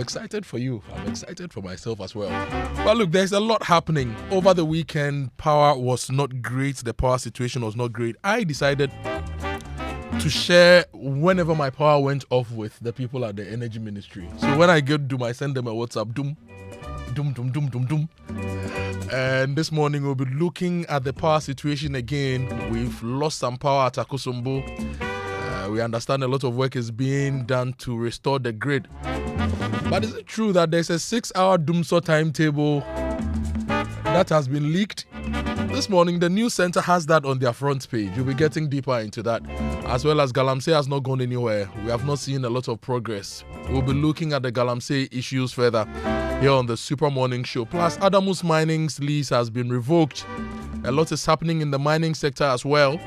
excited for you. I'm excited for myself as well. But look, there's a lot happening. Over the weekend, power was not great. The power situation was not great. I decided to share whenever my power went off with the people at the energy ministry. So when I get Doom, I send them a WhatsApp, Doom. And this morning we'll be looking at the power situation again. We've lost some power at Akosombo. We understand a lot of work is being done to restore the grid. But is it true that there's a 6-hour Doomso timetable that has been leaked? This morning, the news center has that on their front page. We'll be getting deeper into that. As well as Galamsey has not gone anywhere. We have not seen a lot of progress. We'll be looking at the Galamsey issues further here on the Super Morning Show. Plus, Adamus Mining's lease has been revoked. A lot is happening in the mining sector as well.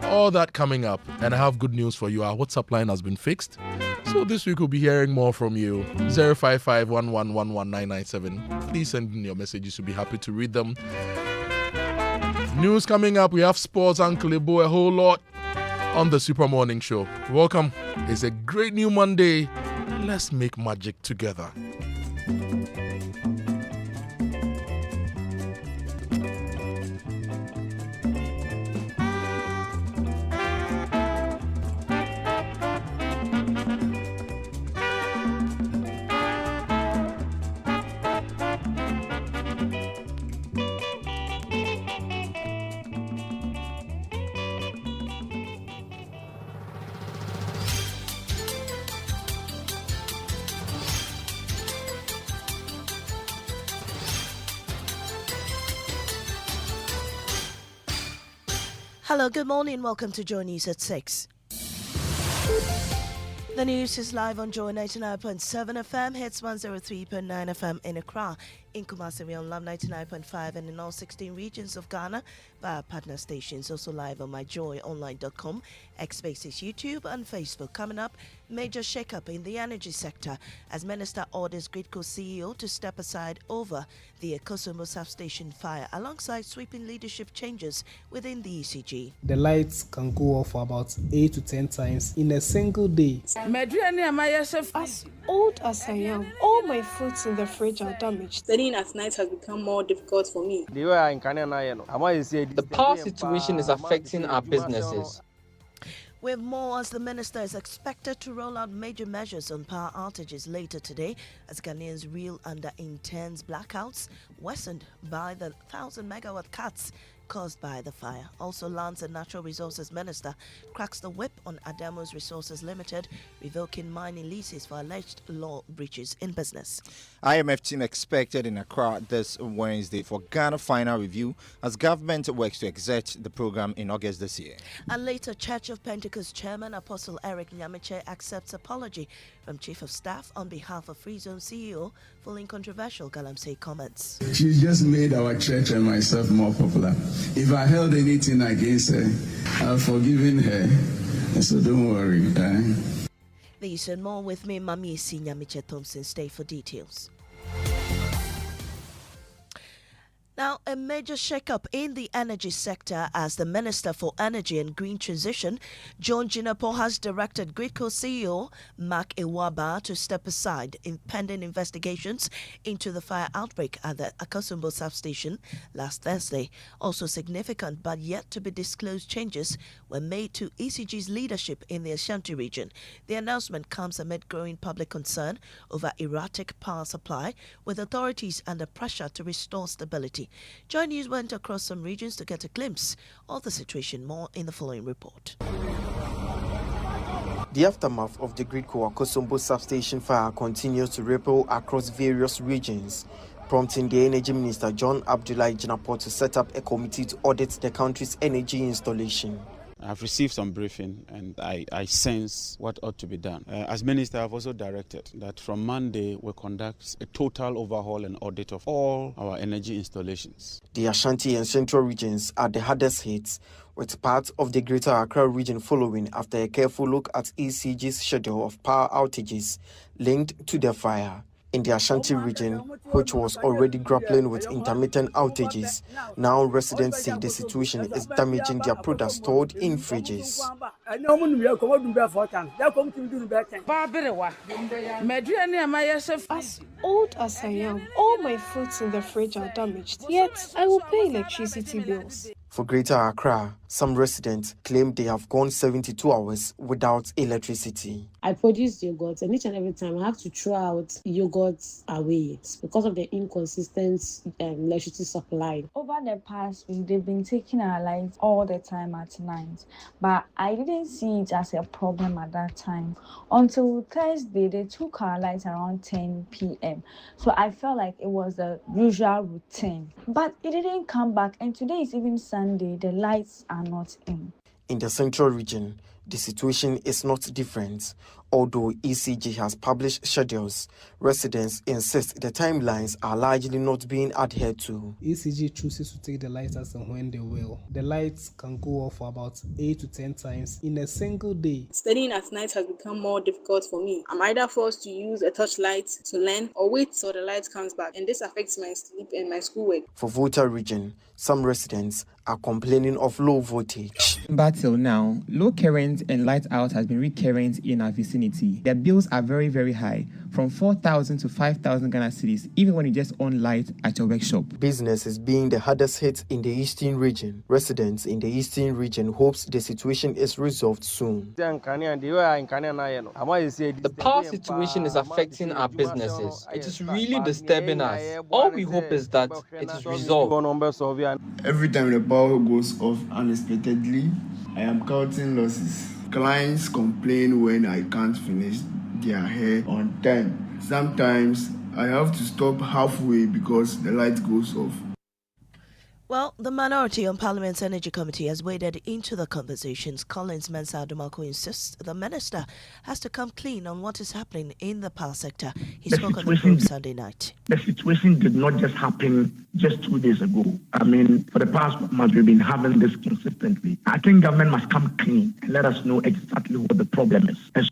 All that coming up. And I have good news for you. Our WhatsApp line has been fixed. So this week we'll be hearing more from you. 055-111-1997. Please send in your messages. We'll be happy to read them. News coming up. We have sports and Klebo, a whole lot on the Super Morning Show. Welcome. It's a great new Monday. Let's make magic together. Hello, good morning. Welcome to Joy News at 6. The news is live on Joy 99.7 FM, hits 103.9 FM in Accra. In Kumasi, we on Love 99.5 and in all 16 regions of Ghana via partner stations. Also live on myjoyonline.com, X-Spaces, YouTube and Facebook. Coming up, major shakeup in the energy sector as Minister orders GRIDCO CEO to step aside over the Akosombo substation fire alongside sweeping leadership changes within the ECG. The lights can go off about 8 to 10 times in a single day. As old as I am, all my foods in the fridge are damaged. Studying at night has become more difficult for me. The power situation is affecting our businesses. With more, as the minister is expected to roll out major measures on power outages later today as Ghanaians reel under intense blackouts worsened by the 1,000-megawatt cuts caused by the fire. Also, Lands and Natural Resources Minister cracks the whip on Adamus Resources Limited, revoking mining leases for alleged law breaches in business. IMF team expected in Accra this Wednesday for Ghana final review as government works to exit the program in August this year. And later, Church of Pentecost Chairman Apostle Eric Nyamiche accepts apology from Chief of Staff on behalf of Free Zone CEO following controversial Galamsey comments. She just made our church and myself more popular. If I held anything against her, I've forgiven her. So don't worry. These and more with me, Mami Nyamiche Thompson. Stay for details. Now, a major shakeup in the energy sector as the Minister for Energy and Green Transition, John Jinapor, has directed GRIDCO CEO Mark Iwaba to step aside in pending investigations into the fire outbreak at the Akosombo substation last Thursday. Also significant but yet to be disclosed changes were made to ECG's leadership in the Ashanti region. The announcement comes amid growing public concern over erratic power supply, with authorities under pressure to restore stability. Joy News went across some regions to get a glimpse of the situation. More in the following report. The aftermath of the GRIDCO Akosombo substation fire continues to ripple across various regions, prompting the Energy Minister John Abdullahi Jinapor to set up a committee to audit the country's energy installation. I've received some briefing and I sense what ought to be done. As Minister, I've also directed that from Monday we'll conduct a total overhaul and audit of all our energy installations. The Ashanti and Central regions are the hardest hit, with part of the Greater Accra region following after a careful look at ECG's schedule of power outages linked to the fire. In the Ashanti region, which was already grappling with intermittent outages, now residents say the situation is damaging their products stored in fridges. As old as I am, all my fruits in the fridge are damaged, yet I will pay electricity bills. For Greater Accra, some residents claim they have gone 72 hours without electricity. I produce yogurt, and each and every time I have to throw out yogurt away because of the inconsistent electricity supply. Over the past week, they've been taking our lights all the time at night, but I didn't see it as a problem at that time. Until Thursday, they took our lights around 10 p.m. So I felt like it was the usual routine, but it didn't come back, and today is even Sunday, the lights are not in. In the central region, the situation is not different. Although ECG has published schedules, residents insist the timelines are largely not being adhered to. ECG chooses to take the lights as and when they will. The lights can go off for about 8 to 10 times in a single day. Studying at night has become more difficult for me. I'm either forced to use a torchlight to learn or wait till the light comes back, and this affects my sleep and my schoolwork. For Volta region, some residents are complaining of low voltage. But till now, low current and light out has been recurrent in our vicinity. The bills are very, very high, from 4,000 to 5,000 Ghana cedis, even when you just on light at your workshop. Business is being the hardest hit in the eastern region. Residents in the eastern region hopes the situation is resolved soon. The power situation is affecting our businesses. It is really disturbing us. All we hope is that it is resolved. Every time the power goes off unexpectedly, I am counting losses. Clients complain when I can't finish their hair on time. Sometimes I have to stop halfway because the light goes off. Well, the minority on Parliament's Energy Committee has waded into the conversations. Collins Mensah Dumako insists the minister has to come clean on what is happening in the power sector. He spoke on the program Sunday night. The situation did not just happen just 2 days ago. I mean, for the past month, we've been having this consistently. I think government must come clean and let us know exactly what the problem is.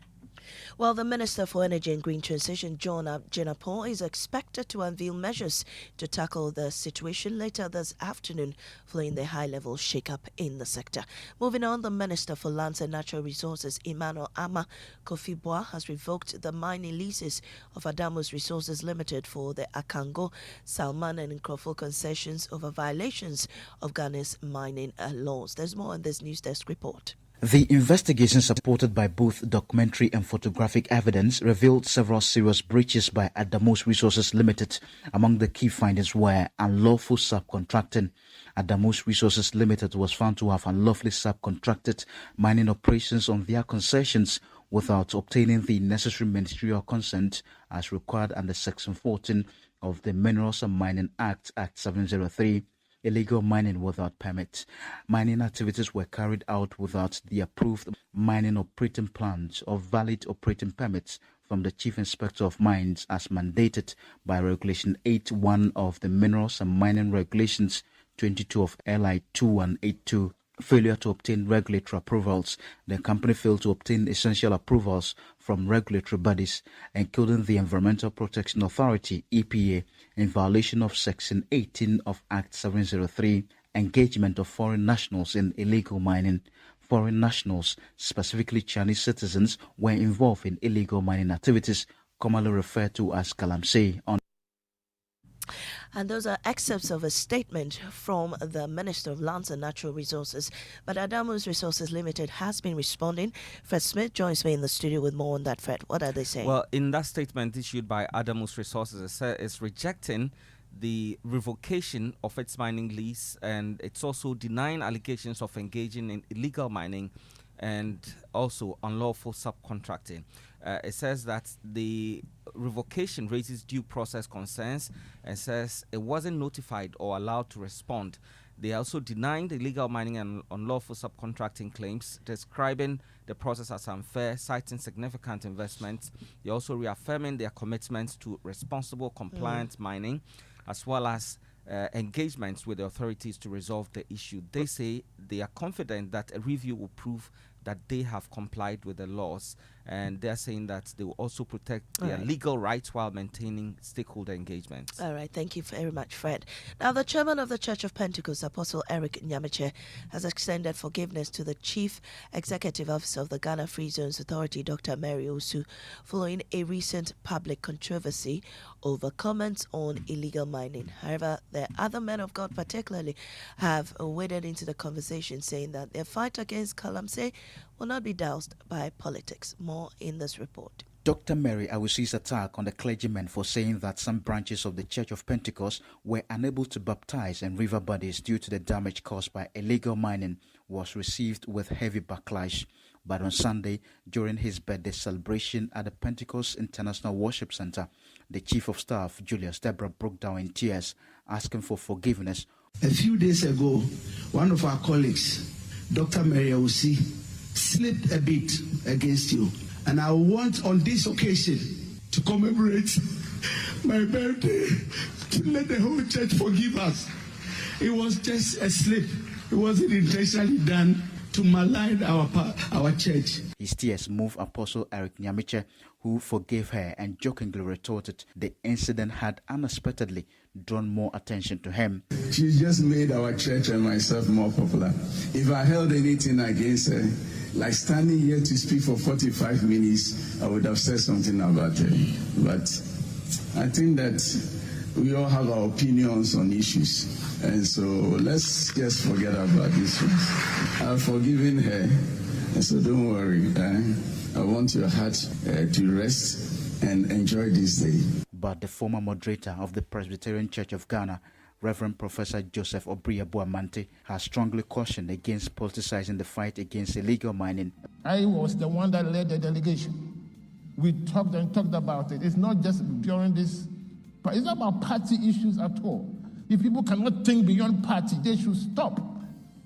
Well, the Minister for Energy and Green Transition, John Jinapor, is expected to unveil measures to tackle the situation later this afternoon, following the high-level shake-up in the sector. Moving on, the Minister for Lands and Natural Resources, Emmanuel Ama Kofi Boa, has revoked the mining leases of Adamus Resources Limited for the Akango, Salman and Nkrofo concessions over violations of Ghana's mining laws. There's more on this News Desk report. The investigation, supported by both documentary and photographic evidence, revealed several serious breaches by Adamus Resources Limited. Among the key findings were unlawful subcontracting. Adamus Resources Limited was found to have unlawfully subcontracted mining operations on their concessions without obtaining the necessary ministerial consent as required under Section 14 of the Minerals and Mining Act, Act 703. Illegal mining without permit. Mining activities were carried out without the approved mining operating plans or valid operating permits from the Chief Inspector of Mines as mandated by Regulation 8.1 of the Minerals and Mining Regulations 22 of LI 2182. Failure to obtain regulatory approvals. The company failed to obtain essential approvals from regulatory bodies, including the Environmental Protection Authority, EPA, in violation of Section 18 of Act 703, engagement of foreign nationals in illegal mining. Foreign nationals, specifically Chinese citizens, were involved in illegal mining activities, commonly referred to as galamsey. And those are excerpts of a statement from the Minister of Lands and Natural Resources. But Adamus Resources Limited has been responding. Fred Smith joins me in the studio with more on that. Fred, what are they saying? Well, in that statement issued by Adamus Resources, it's rejecting the revocation of its mining lease, and it's also denying allegations of engaging in illegal mining and also unlawful subcontracting. It says that the revocation raises due process concerns and says it wasn't notified or allowed to respond. They also denying the illegal mining and unlawful subcontracting claims, describing the process as unfair, citing significant investments. They're also reaffirming their commitments to responsible, compliant mining, as well as engagements with the authorities to resolve the issue. They say they are confident that a review will prove that they have complied with the laws and they're saying that they will also protect their legal rights while maintaining stakeholder engagement. All right, thank you very much, Fred. Now, the chairman of the Church of Pentecost, Apostle Eric Nyamiche, has extended forgiveness to the Chief Executive Officer of the Ghana Free Zones Authority, Dr. Mary Osu, following a recent public controversy over comments on illegal mining. However, the other men of God particularly have waded into the conversation, saying that their fight against Galamsey will not be doused by politics. More in this report. Dr. Mary Awusi's attack on the clergymen for saying that some branches of the Church of Pentecost were unable to baptize in river bodies due to the damage caused by illegal mining was received with heavy backlash. But on Sunday, during his birthday celebration at the Pentecost International Worship Center, the Chief of Staff, Julius Deborah, broke down in tears, asking for forgiveness. A few days ago, one of our colleagues, Dr. Mary Awusi, slipped a bit against you. And I want on this occasion to commemorate my birthday, to let the whole church forgive us. It was just a slip. It wasn't intentionally done to malign our church. His tears moved Apostle Eric Nyamiche, who forgave her and jokingly retorted the incident had unexpectedly drawn more attention to him. She just made our church and myself more popular. If I held anything against her, like standing here to speak for 45 minutes, I would have said something about her. But I think that we all have our opinions on issues. And so let's just forget about this one. I've forgiven her, and so don't worry. I want your heart to rest and enjoy this day. But the former moderator of the Presbyterian Church of Ghana, Reverend Professor Joseph Obria Buamante, has strongly cautioned against politicizing the fight against illegal mining. I was the one that led the delegation. We talked and talked about it. It's not just during this, but it's not about party issues at all. If people cannot think beyond party, they should stop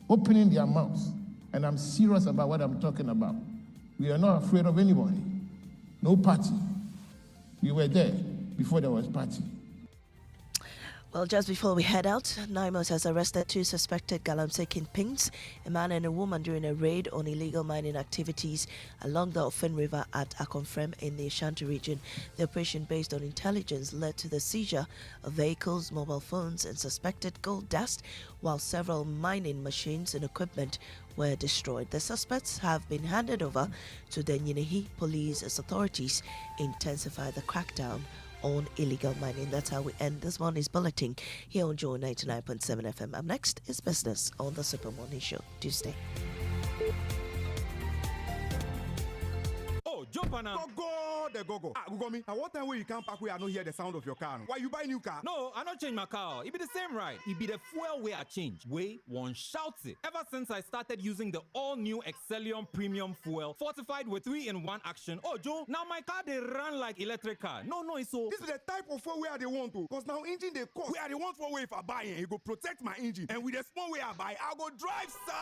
opening their mouths. And I'm serious about what I'm talking about. We are not afraid of anybody. No party. We were there before there was party. Well, just before we head out, NIMOS has arrested two suspected Galamsey kingpins, a man and a woman, during a raid on illegal mining activities along the Ofen River at Akonfrem in the Ashanti region. The operation, based on intelligence, led to the seizure of vehicles, mobile phones, and suspected gold dust, while several mining machines and equipment were destroyed. The suspects have been handed over to the Nyinihi police as authorities intensify the crackdown on illegal mining. That's how we end this morning's bulletin here on Joy 99.7 FM. Up next is business on the Super Morning Show. Tuesday. Jump on go. Google me. At what time will you come back where I don't hear the sound of your car? Why you buy new car? No, I don't change my car. It be the same ride. It be the fuel way I change. Way one shouts it. Ever since I started using the all-new Excellium Premium Fuel, fortified with 3-in-1 action. Oh, Joe, now my car they run like electric car. No, it's so. This is the type of fuel where they want to. Because now engine they cost. Where they want for way if I buy it, it go protect my engine. And with the small way I buy, I'll go drive, sir.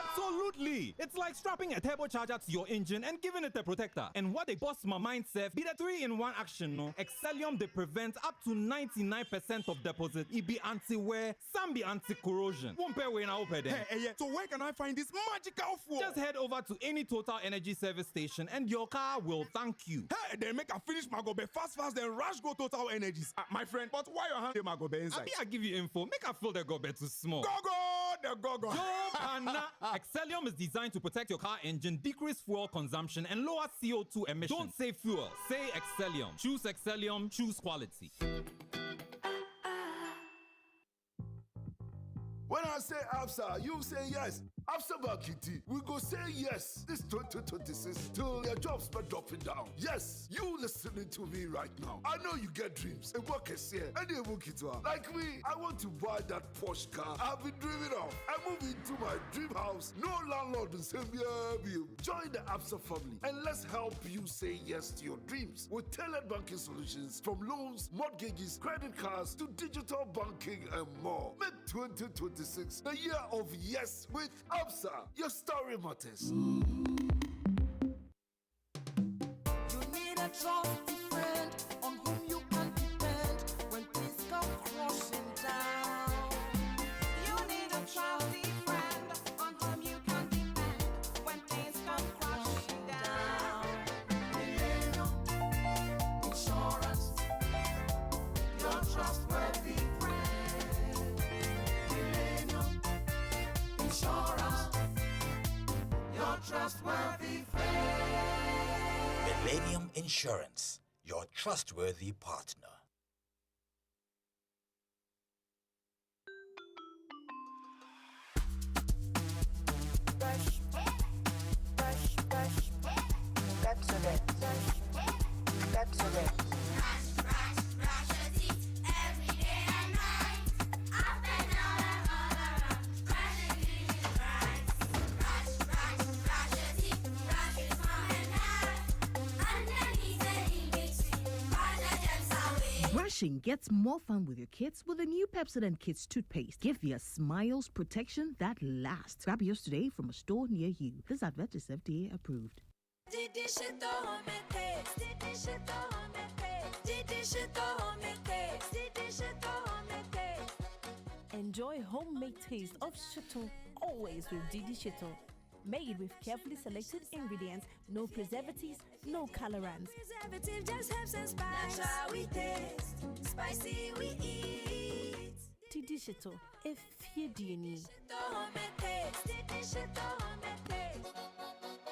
Absolutely. It's like strapping a turbocharger to your engine and giving it a protector. And what they bust my mindset be the 3-in-1 action, no? Excellium, they prevent up to 99% of deposit. It be anti-wear, some be anti-corrosion. Won't pay when I open them. Hey, so where can I find this magical fuel? Just head over to any Total Energy service station and your car will thank you. Hey, then make a finish my gobe fast, then rush go Total Energies. My friend, but why your hand my gobe inside? I give you info. Make a fill the gobe too small. Go. Excellium is designed to protect your car engine, decrease fuel consumption, and lower CO2 emissions. Don't say fuel, say Excellium. Choose Excellium, choose quality. When I say ABSA, you say yes. ABSA Bakiti, we go say yes this 2026 till your jobs are dropping down. Yes, you listening to me right now. I know you get dreams. A work is here, and they work it well. Like me, I want to buy that Porsche car I've been dreaming of. I move into my dream house. No landlord will say me. Join the ABSA family and let's help you say yes to your dreams with tailored banking solutions from loans, mortgages, credit cards to digital banking and more. Make 2026 the year of yes with ABSA. Your story matters. You need a trusty friend on whom you can depend when things come crashing down. You need a trusty friend on whom you can depend when things come crashing down. Millennium Insurance, your trustworthy partner. Brushing gets more fun with your kids with the new Pepsodent Kids toothpaste. Give your smiles protection that lasts. Grab yours today from a store near you. This advert is FDA approved. Enjoy homemade taste of Shito always with Didi Shito. Made with carefully selected ingredients, no preservatives, no colorants. Preservative just helps us spice. That's how we taste. Spicy we eat. Didi Shito, if you do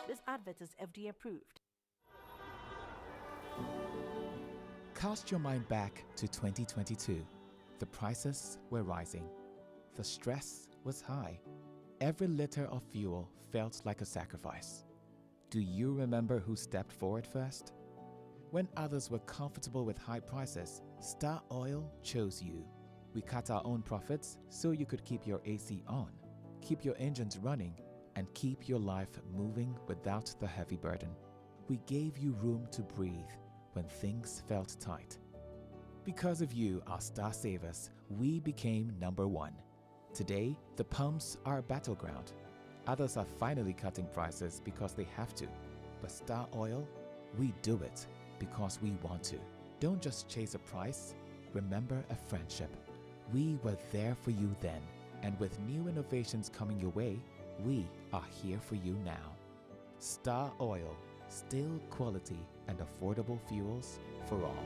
This advert is FDA approved. Cast your mind back to 2022. The prices were rising. The stress was high. Every liter of fuel felt like a sacrifice. Do you remember who stepped forward first? When others were comfortable with high prices, Star Oil chose you. We cut our own profits so you could keep your AC on, keep your engines running, and keep your life moving without the heavy burden. We gave you room to breathe when things felt tight. Because of you, our Star Savers, we became number one. Today, the pumps are a battleground. Others are finally cutting prices because they have to. But Star Oil, we do it because we want to. Don't just chase a price, remember a friendship. We were there for you then, and with new innovations coming your way, we are here for you now. Star Oil, still quality and affordable fuels for all.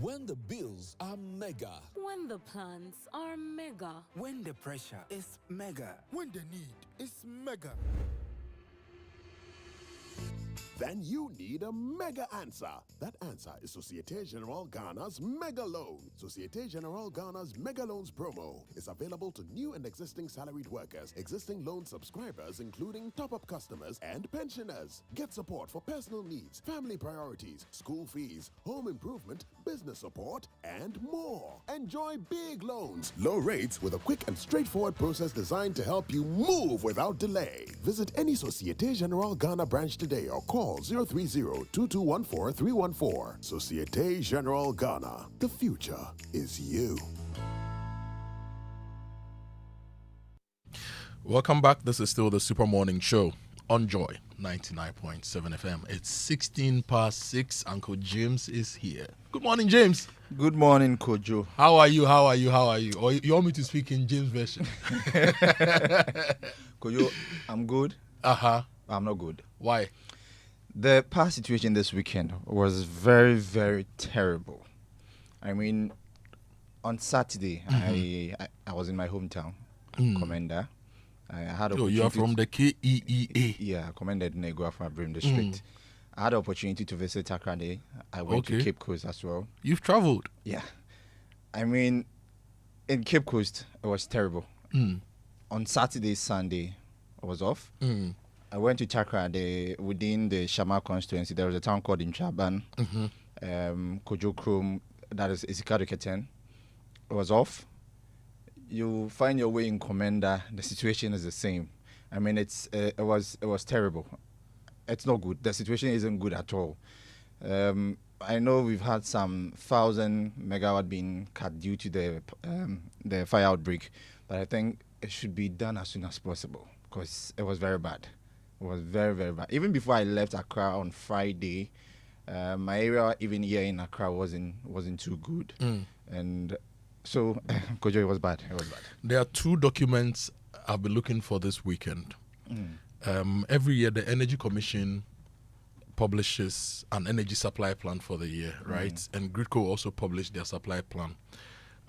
When the bills are mega. When the plans are mega. When the pressure is mega. When the need is mega. Then you need a mega answer. That answer is Societe Generale Ghana's Mega Loan. Societe Generale Ghana's Mega Loans promo is available to new and existing salaried workers, existing loan subscribers, including top-up customers and pensioners. Get support for personal needs, family priorities, school fees, home improvement, business support, and more. Enjoy big loans, low rates with a quick and straightforward process designed to help you move without delay. Visit any Societe Generale Ghana branch today or call 030-2214-314. Societe Generale Ghana. The future is you. Welcome back. This is still the Super Morning Show on Joy 99.7 FM. It's 16 past 6. Uncle James is here. Good morning, James. Good morning, Kojo. How are you? How are you? How are you? Or you want me to speak in James' version? Kojo, I'm good. I'm not good. Why? The past situation this weekend was very, very terrible. I mean, on Saturday, I was in my hometown, Commander. I had you are from the KEEA. Yeah, Commander Negua from Abrim District. I had the opportunity to visit Accra. I went to Cape Coast as well. You've traveled? Yeah. I mean, in Cape Coast, it was terrible. On Saturday, Sunday, I was off. I went to Chakra within the Shama constituency. There was a town called Inchaban, Kojo Krom, that is Isikado Keten. It was off. You find your way in Commander, the situation is the same. I mean, it was terrible. It's not good. The situation isn't good at all. I know we've had some 1,000 megawatt being cut due to the fire outbreak, but I think it should be done as soon as possible because it was very bad. It was very, very bad. Even before I left Accra on Friday, my area, even here in Accra, wasn't too good. And so, Kojo, it was bad. It was bad. There are two documents I've been looking for this weekend. Every year, the Energy Commission publishes an energy supply plan for the year, right? And GRIDCO also published their supply plan.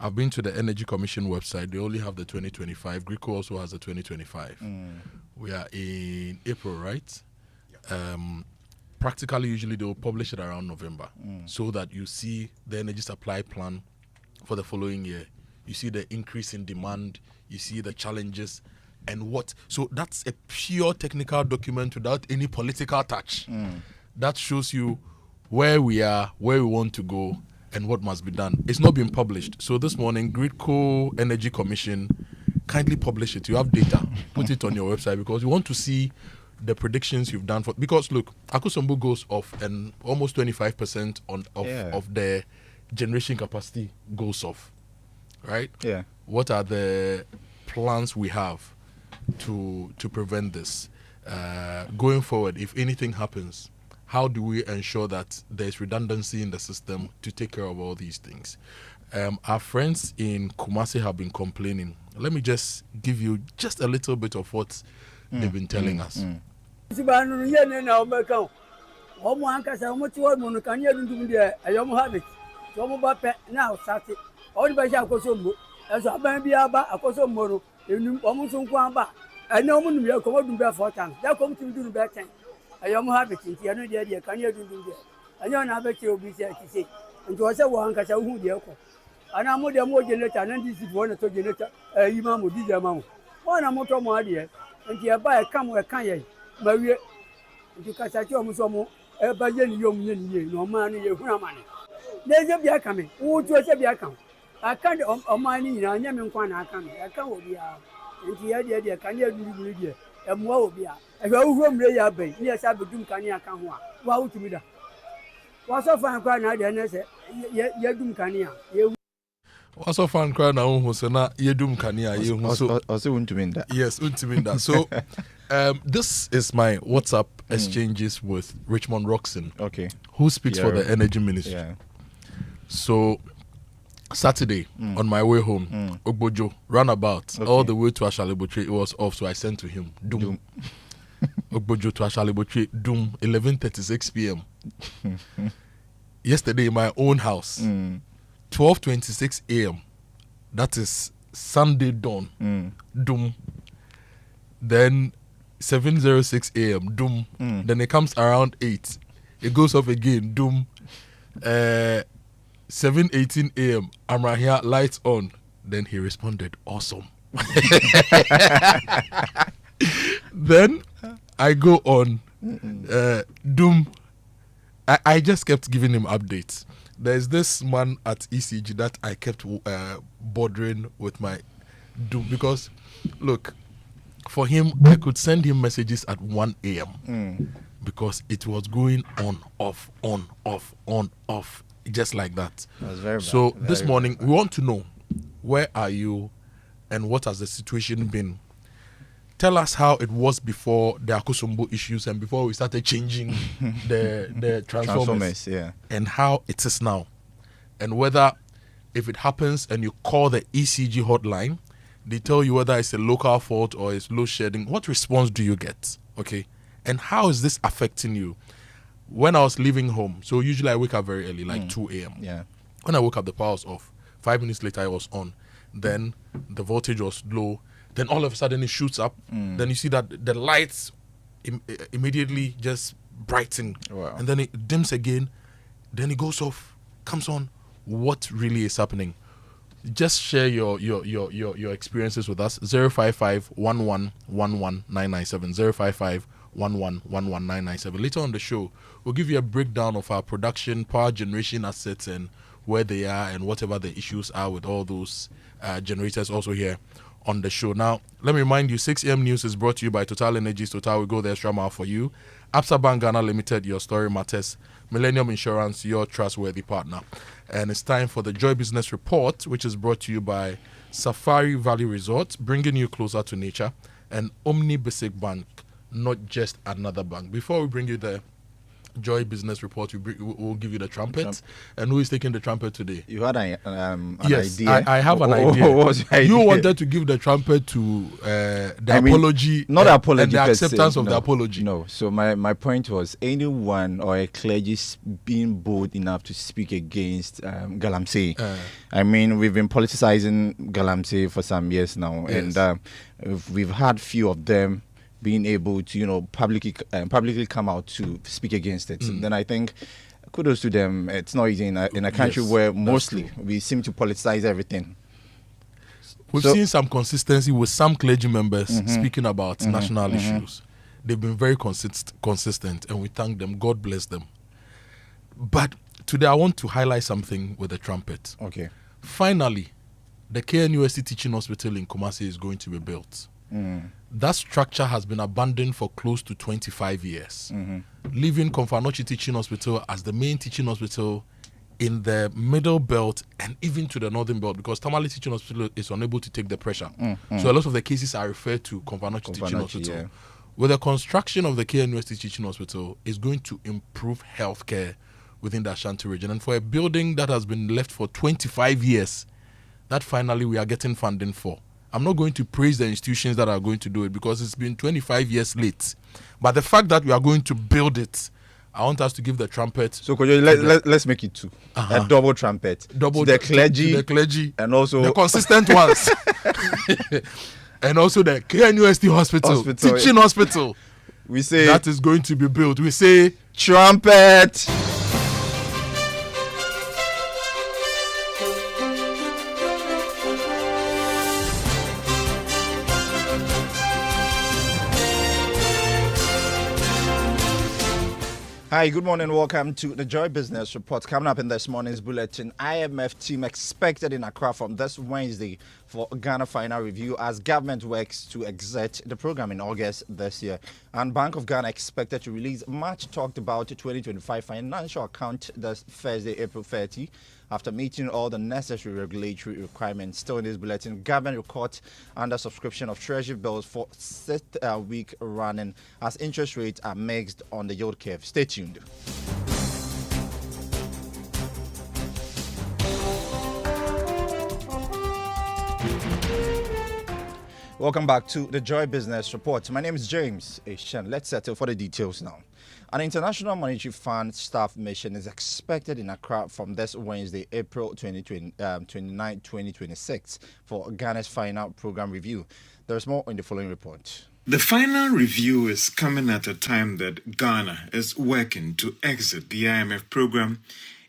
I've been to the Energy Commission website. They only have the 2025. GRIDCO also has the 2025. We are in April, right? Practically, usually they will publish it around November so that you see the energy supply plan for the following year. You see the increase in demand. You see the challenges and what. So that's a pure technical document without any political touch. That shows you where we are, where we want to go, and what must be done. It's not been published. So this morning, GRIDCO Energy Commission kindly publish it. You have data. Put it on your website because you want to see the predictions you've done for. Because look, Akosombo goes off and almost 25% of the generation capacity goes off. Right? Yeah. What are the plans we have to prevent this? Going forward, if anything happens, how do we ensure that there's redundancy in the system to take care of all these things? Our friends in Kumasi have been complaining. Let me just give you just a little bit of what they've been telling us. Also fan cry na unhu so na yedum kania yehu also untuminda. Yes, untuminda. So this is my WhatsApp exchanges with Richmond Roxon. Okay. Who speaks for the Energy Ministry. Yeah. So Saturday on my way home, Ogbojo roundabout all the way to Ashalebotre. It was off, so I sent to him Doom. Ogbojo to Ashalebotre, Doom, 11:36 p.m. Yesterday in my own house, 12:26 a.m. That is Sunday dawn, Doom. Then 7:06 a.m. Doom. Then it comes around 8. It goes off again, Doom. 7:18 a.m. I'm right here, lights on. Then he responded, awesome. Then I go on, Doom. I just kept giving him updates. There's this man at ECG that I kept bothering with my Doom because, look, for him, I could send him messages at 1 a.m. Because it was going on, off, just like that. That was very bad. So this morning, we want to know, where are you and what has the situation been? Tell us how it was before the Akosombo issues and before we started changing the transformers, and how it is now. And whether, if it happens and you call the ECG hotline, they tell you whether it's a local fault or it's load shedding. What response do you get? Okay. And how is this affecting you? When I was leaving home, so usually I wake up very early, like 2 a.m. Yeah. When I woke up, the power was off. 5 minutes later, I was on. Then the voltage was low. Then all of a sudden it shoots up. Then you see that the lights immediately just brighten. Wow. And then it dims again. Then it goes off, comes on. What really is happening? Just share your experiences with us. 055 11 11 997. 055 11 11 997. Later on the show, we'll give you a breakdown of our production, power generation assets and where they are and whatever the issues are with all those generators also here on the show. Now, let me remind you, 6 a.m. news is brought to you by Total Energies. Total will go the extra mile for you. Absa Bank Ghana Limited, your story matters. Millennium Insurance, your trustworthy partner. And it's time for the Joy Business Report, which is brought to you by Safari Valley Resort, bringing you closer to nature, and Omni Basic Bank, not just another bank. Before we bring you the Joy Business Report, we'll give you the trumpet. And who is taking the trumpet today? You had an yes, idea. I have an idea. What was your idea? You wanted to give the trumpet to the apology, not the apology, and the acceptance of the apology. No. So my point was anyone or a clergy being bold enough to speak against Galamsey. I mean, we've been politicizing Galamsey for some years now, yes. And we've had few of them being able to, publicly come out to speak against it. Then I think kudos to them. It's not easy in a country where mostly we seem to politicize everything. We've seen some consistency with some clergy members speaking about national issues. They've been very consistent, and we thank them. God bless them. But today I want to highlight something with the trumpet. Okay. Finally, the KNUST Teaching Hospital in Kumasi is going to be built. That structure has been abandoned for close to 25 years, leaving Komfanochi Teaching Hospital as the main teaching hospital in the middle belt and even to the northern belt, because Tamale Teaching Hospital is unable to take the pressure. So a lot of the cases are referred to Komfanochi Teaching Hospital. Yeah. With the construction of the KNUST Teaching Hospital, is going to improve healthcare within the Ashanti region. And for a building that has been left for 25 years, that finally we are getting funding for. I'm not going to praise the institutions that are going to do it because it's been 25 years late. But the fact that we are going to build it, I want us to give the trumpet. So, Kojo, let's make it two. A double trumpet. Double to the clergy. And also the consistent ones. And also the KNUST Hospital. Teaching Hospital. We say that is going to be built. We say trumpet. Hi, good morning. Welcome to the Joy Business Report. Coming up in this morning's bulletin, IMF team expected in Accra from this Wednesday for Ghana final review as government works to exit the program in August this year. And Bank of Ghana expected to release much talked about 2025 financial account this Thursday, April 30. After meeting all the necessary regulatory requirements. Still in this bulletin, government records under subscription of treasury bills for 6th week running as interest rates are mixed on the yield curve. Stay tuned. Welcome back to the Joy Business Report. My name is James Ashan. Let's settle for the details now. An International Monetary Fund staff mission is expected in Accra from this Wednesday, April 29, 2026, for Ghana's final program review. There's more in the following report. The final review is coming at a time that Ghana is working to exit the IMF program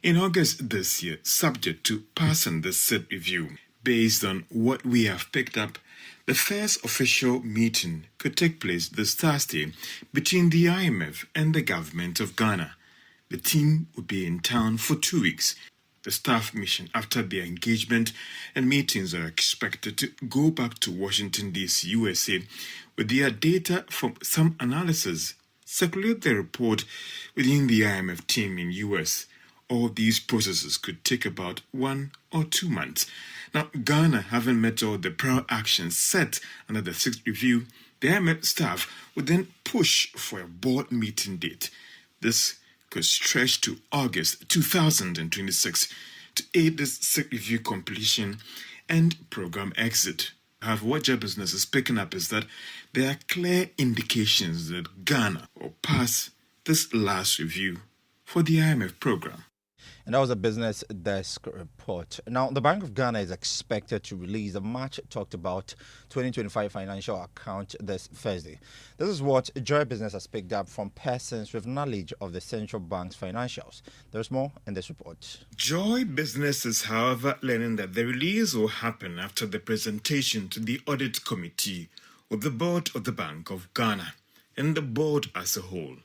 in August this year, subject to passing the said review. Based on what we have picked up, the first official meeting could take place this Thursday between the IMF and the government of Ghana. The team will be in town for 2 weeks. The staff mission after their engagement and meetings are expected to go back to Washington, D.C., USA, with their data from some analysis, circulate the report within the IMF team in U.S. All these processes could take about 1 or 2 months. Now, Ghana having met all the prior actions set under the 6th review, the IMF staff would then push for a board meeting date. This could stretch to August 2026 to aid this 6th review completion and program exit. However, what Joy Business is picking up is that there are clear indications that Ghana will pass this last review for the IMF program. And that was a business desk report. Now, the Bank of Ghana is expected to release the much talked about 2025 financial account this Thursday. This is what Joy Business has picked up from persons with knowledge of the central bank's financials. There's more in this report. Joy Business is, however, learning that the release will happen after the presentation to the audit committee of the board of the Bank of Ghana and the board as a whole.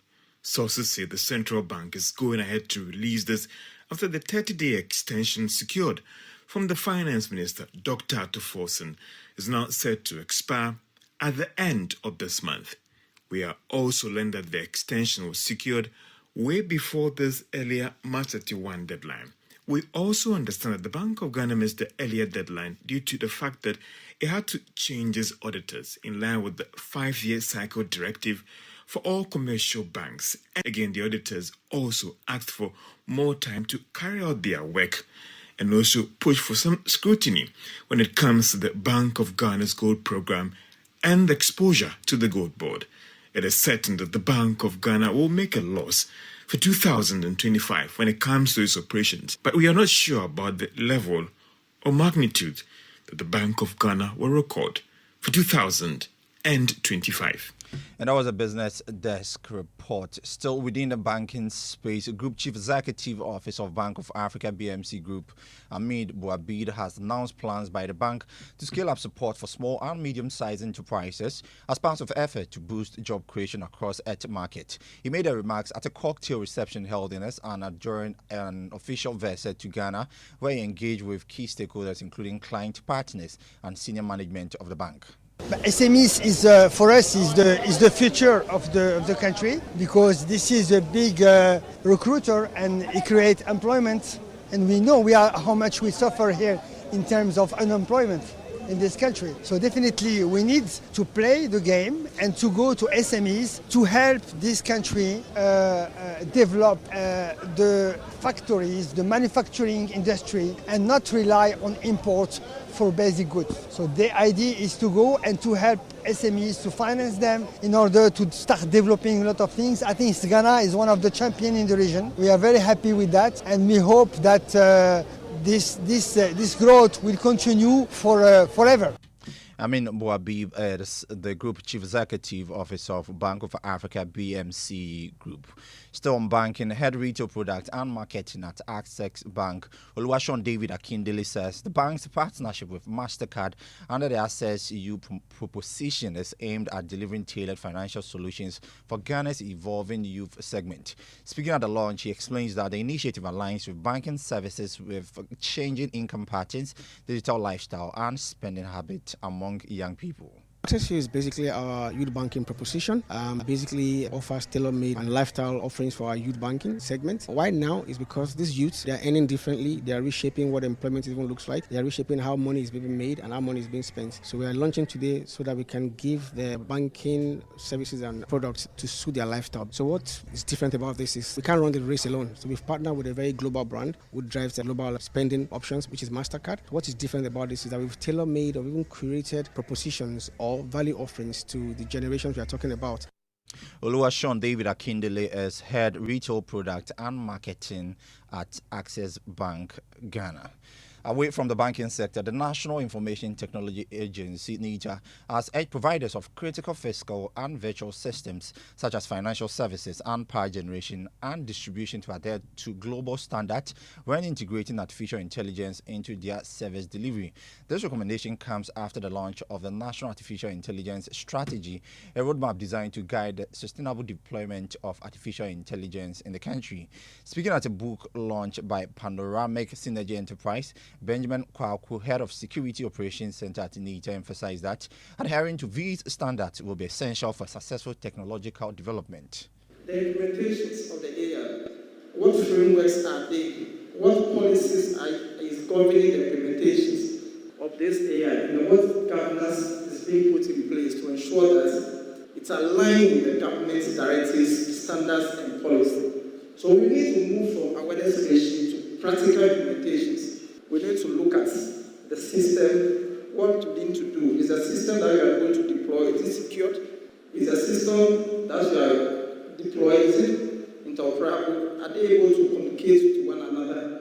Sources say the central bank is going ahead to release this after the 30-day extension secured from the Finance Minister, Dr. Atuforsen, is now set to expire at the end of this month. We are also learned that the extension was secured way before this earlier March 31 deadline, We also understand that the Bank of Ghana missed the earlier deadline due to the fact that it had to change its auditors in line with the 5-year cycle directive for all commercial banks. And again, the auditors also asked for more time to carry out their work and also push for some scrutiny when it comes to the Bank of Ghana's gold program and exposure to the gold board. It is certain that the Bank of Ghana will make a loss for 2025 when it comes to its operations, but we are not sure about the level or magnitude that the Bank of Ghana will record for 2025. And that was a business desk report. Still within the banking space, Group Chief Executive Office of Bank of Africa BMC Group, Hamid Bouabid, has announced plans by the bank to scale up support for small and medium-sized enterprises as part of effort to boost job creation across its market. He made the remarks at a cocktail reception held in and during an official visit to Ghana, where he engaged with key stakeholders, including client partners and senior management of the bank. SMEs is for us is the future of the country, because this is a big recruiter and it creates employment, and we know how much we suffer here in terms of unemployment in this country. So definitely we need to play the game and to go to SMEs to help this country develop the factories, the manufacturing industry, and not rely on import for basic goods. So the idea is to go and to help SMEs, to finance them in order to start developing a lot of things. I think Ghana is one of the champions in the region. We are very happy with that, and we hope that this growth will continue forever. Amin Bouabib, the Group Chief Executive Officer of Bank of Africa BMC Group. Still on banking, head retail product and marketing at Access Bank, Oluwaseun David Akindele says the bank's partnership with MasterCard under the Access EU proposition is aimed at delivering tailored financial solutions for Ghana's evolving youth segment. Speaking at the launch, he explains that the initiative aligns with banking services with changing income patterns, digital lifestyle, and spending habits among young people. Access is basically our youth banking proposition. Basically offers tailor-made and lifestyle offerings for our youth banking segment. Why now is because these youths, they are earning differently. They are reshaping what employment even looks like. They are reshaping how money is being made and how money is being spent. So we are launching today so that we can give the banking services and products to suit their lifestyle. So what is different about this is we can't run the race alone. So we've partnered with a very global brand who drives the global spending options, which is MasterCard. What is different about this is that we've tailor-made or even created propositions or value offerings to the generations we are talking about. Oluwaseun David Akindele is head retail product and marketing at Access Bank Ghana. Away from the banking sector, the National Information Technology Agency, NITA, has urged providers of critical physical and virtual systems, such as financial services and power generation and distribution, to adhere to global standards when integrating artificial intelligence into their service delivery. This recommendation comes after the launch of the National Artificial Intelligence Strategy, a roadmap designed to guide the sustainable deployment of artificial intelligence in the country. Speaking at a book launched by Panoramic Synergy Enterprise, Benjamin Kwaku, head of Security Operations Center at NITA, emphasized that adhering to these standards will be essential for successful technological development. The implementations of the AI, what frameworks are they? What policies is governing the implementations of this AI? And what governance is being put in place to ensure that it's aligned with the government's directives, standards, and policy? So we need to move from awareness creation to practical implementations. We need to look at the system, what we need to do. Is the system that we are going to deploy, is it secured? Is the system that we are deploying, is it interoperable? Are they able to communicate to one another?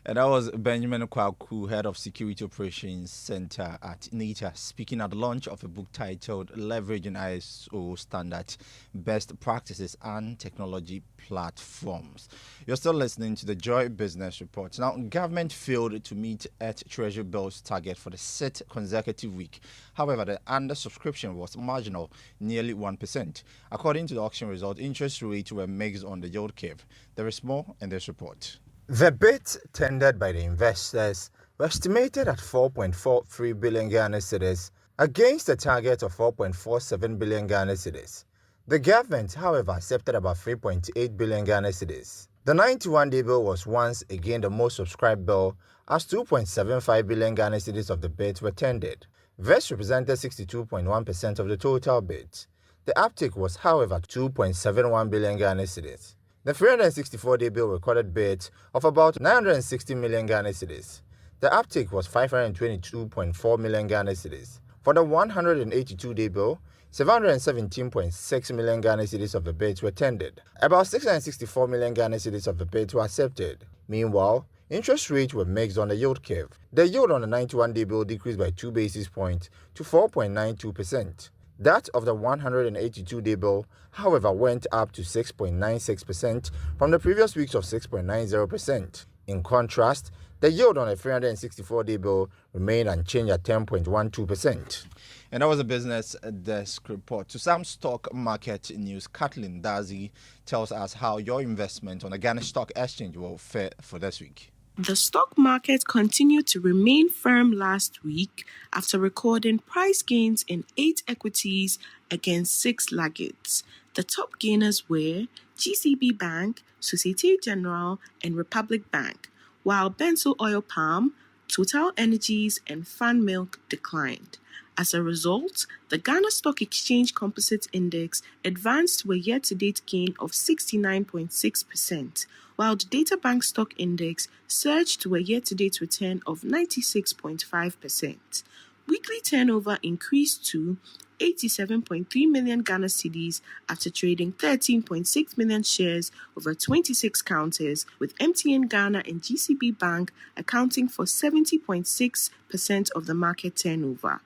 And that was Benjamin Kwaku, head of Security Operations Center at NITA, speaking at the launch of a book titled Leveraging ISO Standards, Best Practices and Technology Platforms. You're still listening to the Joy Business Report. Now, government failed to meet its Treasury bills target for the 6th consecutive week. However, the undersubscription was marginal, nearly 1%. According to the auction result, interest rates were mixed on the yield curve. There is more in this report. The bids tendered by the investors were estimated at 4.43 billion Ghana cedis against a target of 4.47 billion Ghana cedis. The government, however, accepted about 3.8 billion Ghana cedis. The 91-day bill was once again the most subscribed bill as 2.75 billion Ghana cedis of the bids were tendered. VEST represented 62.1% of the total bids. The uptake was, however, 2.71 billion Ghana cedis. The 364-day bill recorded bids of about 960 million Ghana cedis. The uptake was 522.4 million Ghana cedis. For the 182-day bill, 717.6 million Ghana cedis of the bids were tendered. About 664 million Ghana cedis of the bids were accepted. Meanwhile, interest rates were mixed on the yield curve. The yield on the 91-day bill decreased by 2 basis points to 4.92%. That of the 182-day bill, however, went up to 6.96% from the previous weeks of 6.90%. In contrast, the yield on a 364-day bill remained unchanged at 10.12%. And that was a business desk report. To some stock market news, Kathleen Dazi tells us how your investment on the Ghana Stock Exchange will fare for this week. The stock market continued to remain firm last week after recording price gains in 8 equities against 6 laggards. The top gainers were GCB Bank, Societe Generale, and Republic Bank, while Benzo Oil Palm, Total Energies, and Fan Milk declined. As a result, the Ghana Stock Exchange Composite Index advanced to a year-to-date gain of 69.6%, while the Data Bank Stock Index surged to a year-to-date return of 96.5%. Weekly turnover increased to 87.3 million Ghana cedis after trading 13.6 million shares over 26 counters, with MTN Ghana and GCB Bank accounting for 70.6% of the market turnover.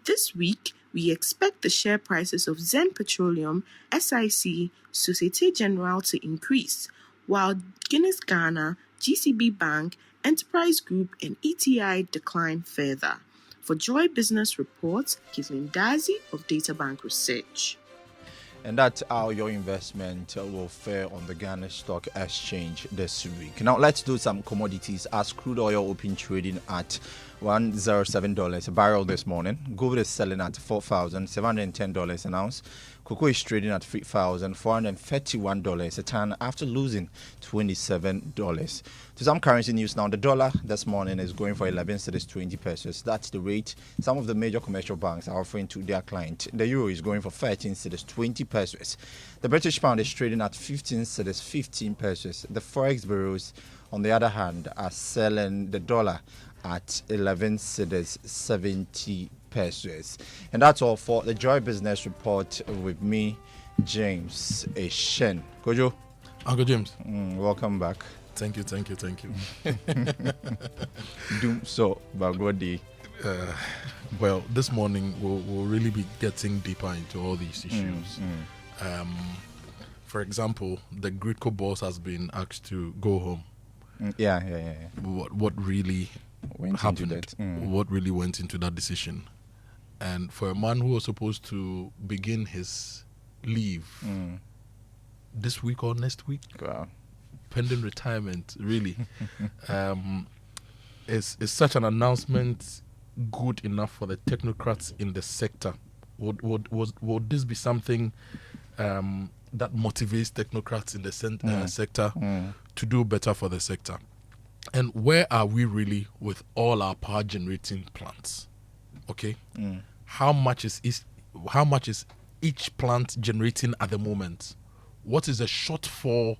This week, we expect the share prices of Zen Petroleum, SIC, Societe Generale to increase, while Guinness Ghana, GCB Bank, Enterprise Group, and ETI decline further. For Joy Business Reports, Kathleen Dazi of Data Bank Research. And that's how your investment will fare on the Ghana Stock Exchange this week. Now let's do some commodities as crude oil opened trading at $107 a barrel this morning. Gold is selling at $4,710 an ounce. Cocoa is trading at $3,431 a ton after losing $27. To some currency news now, the dollar this morning is going for 11 cedis 20 pesos. That's the rate some of the major commercial banks are offering to their client. The euro is going for 13 cedis 20 pesos. The British pound is trading at 15 cedis 15 pesos. The forex bureaus, on the other hand, are selling the dollar at 11 cedis 70 pesos. And that's all for the Joy Business Report with me, James Eshen. Kojo. Uncle James. Welcome back. Thank you. Do so, Bagodi. Well, this morning we'll really be getting deeper into all these issues. For example, the GRIDCO boss has been asked to go home. Yeah. What really happened? What really went into that decision? And for a man who was supposed to begin his leave this week or next week, pending retirement, really, is such an announcement good enough for the technocrats in the sector? Would this be something that motivates technocrats in the sector to do better for the sector? And where are we really with all our power generating plants? Okay, how much is each plant generating at the moment? What is the shortfall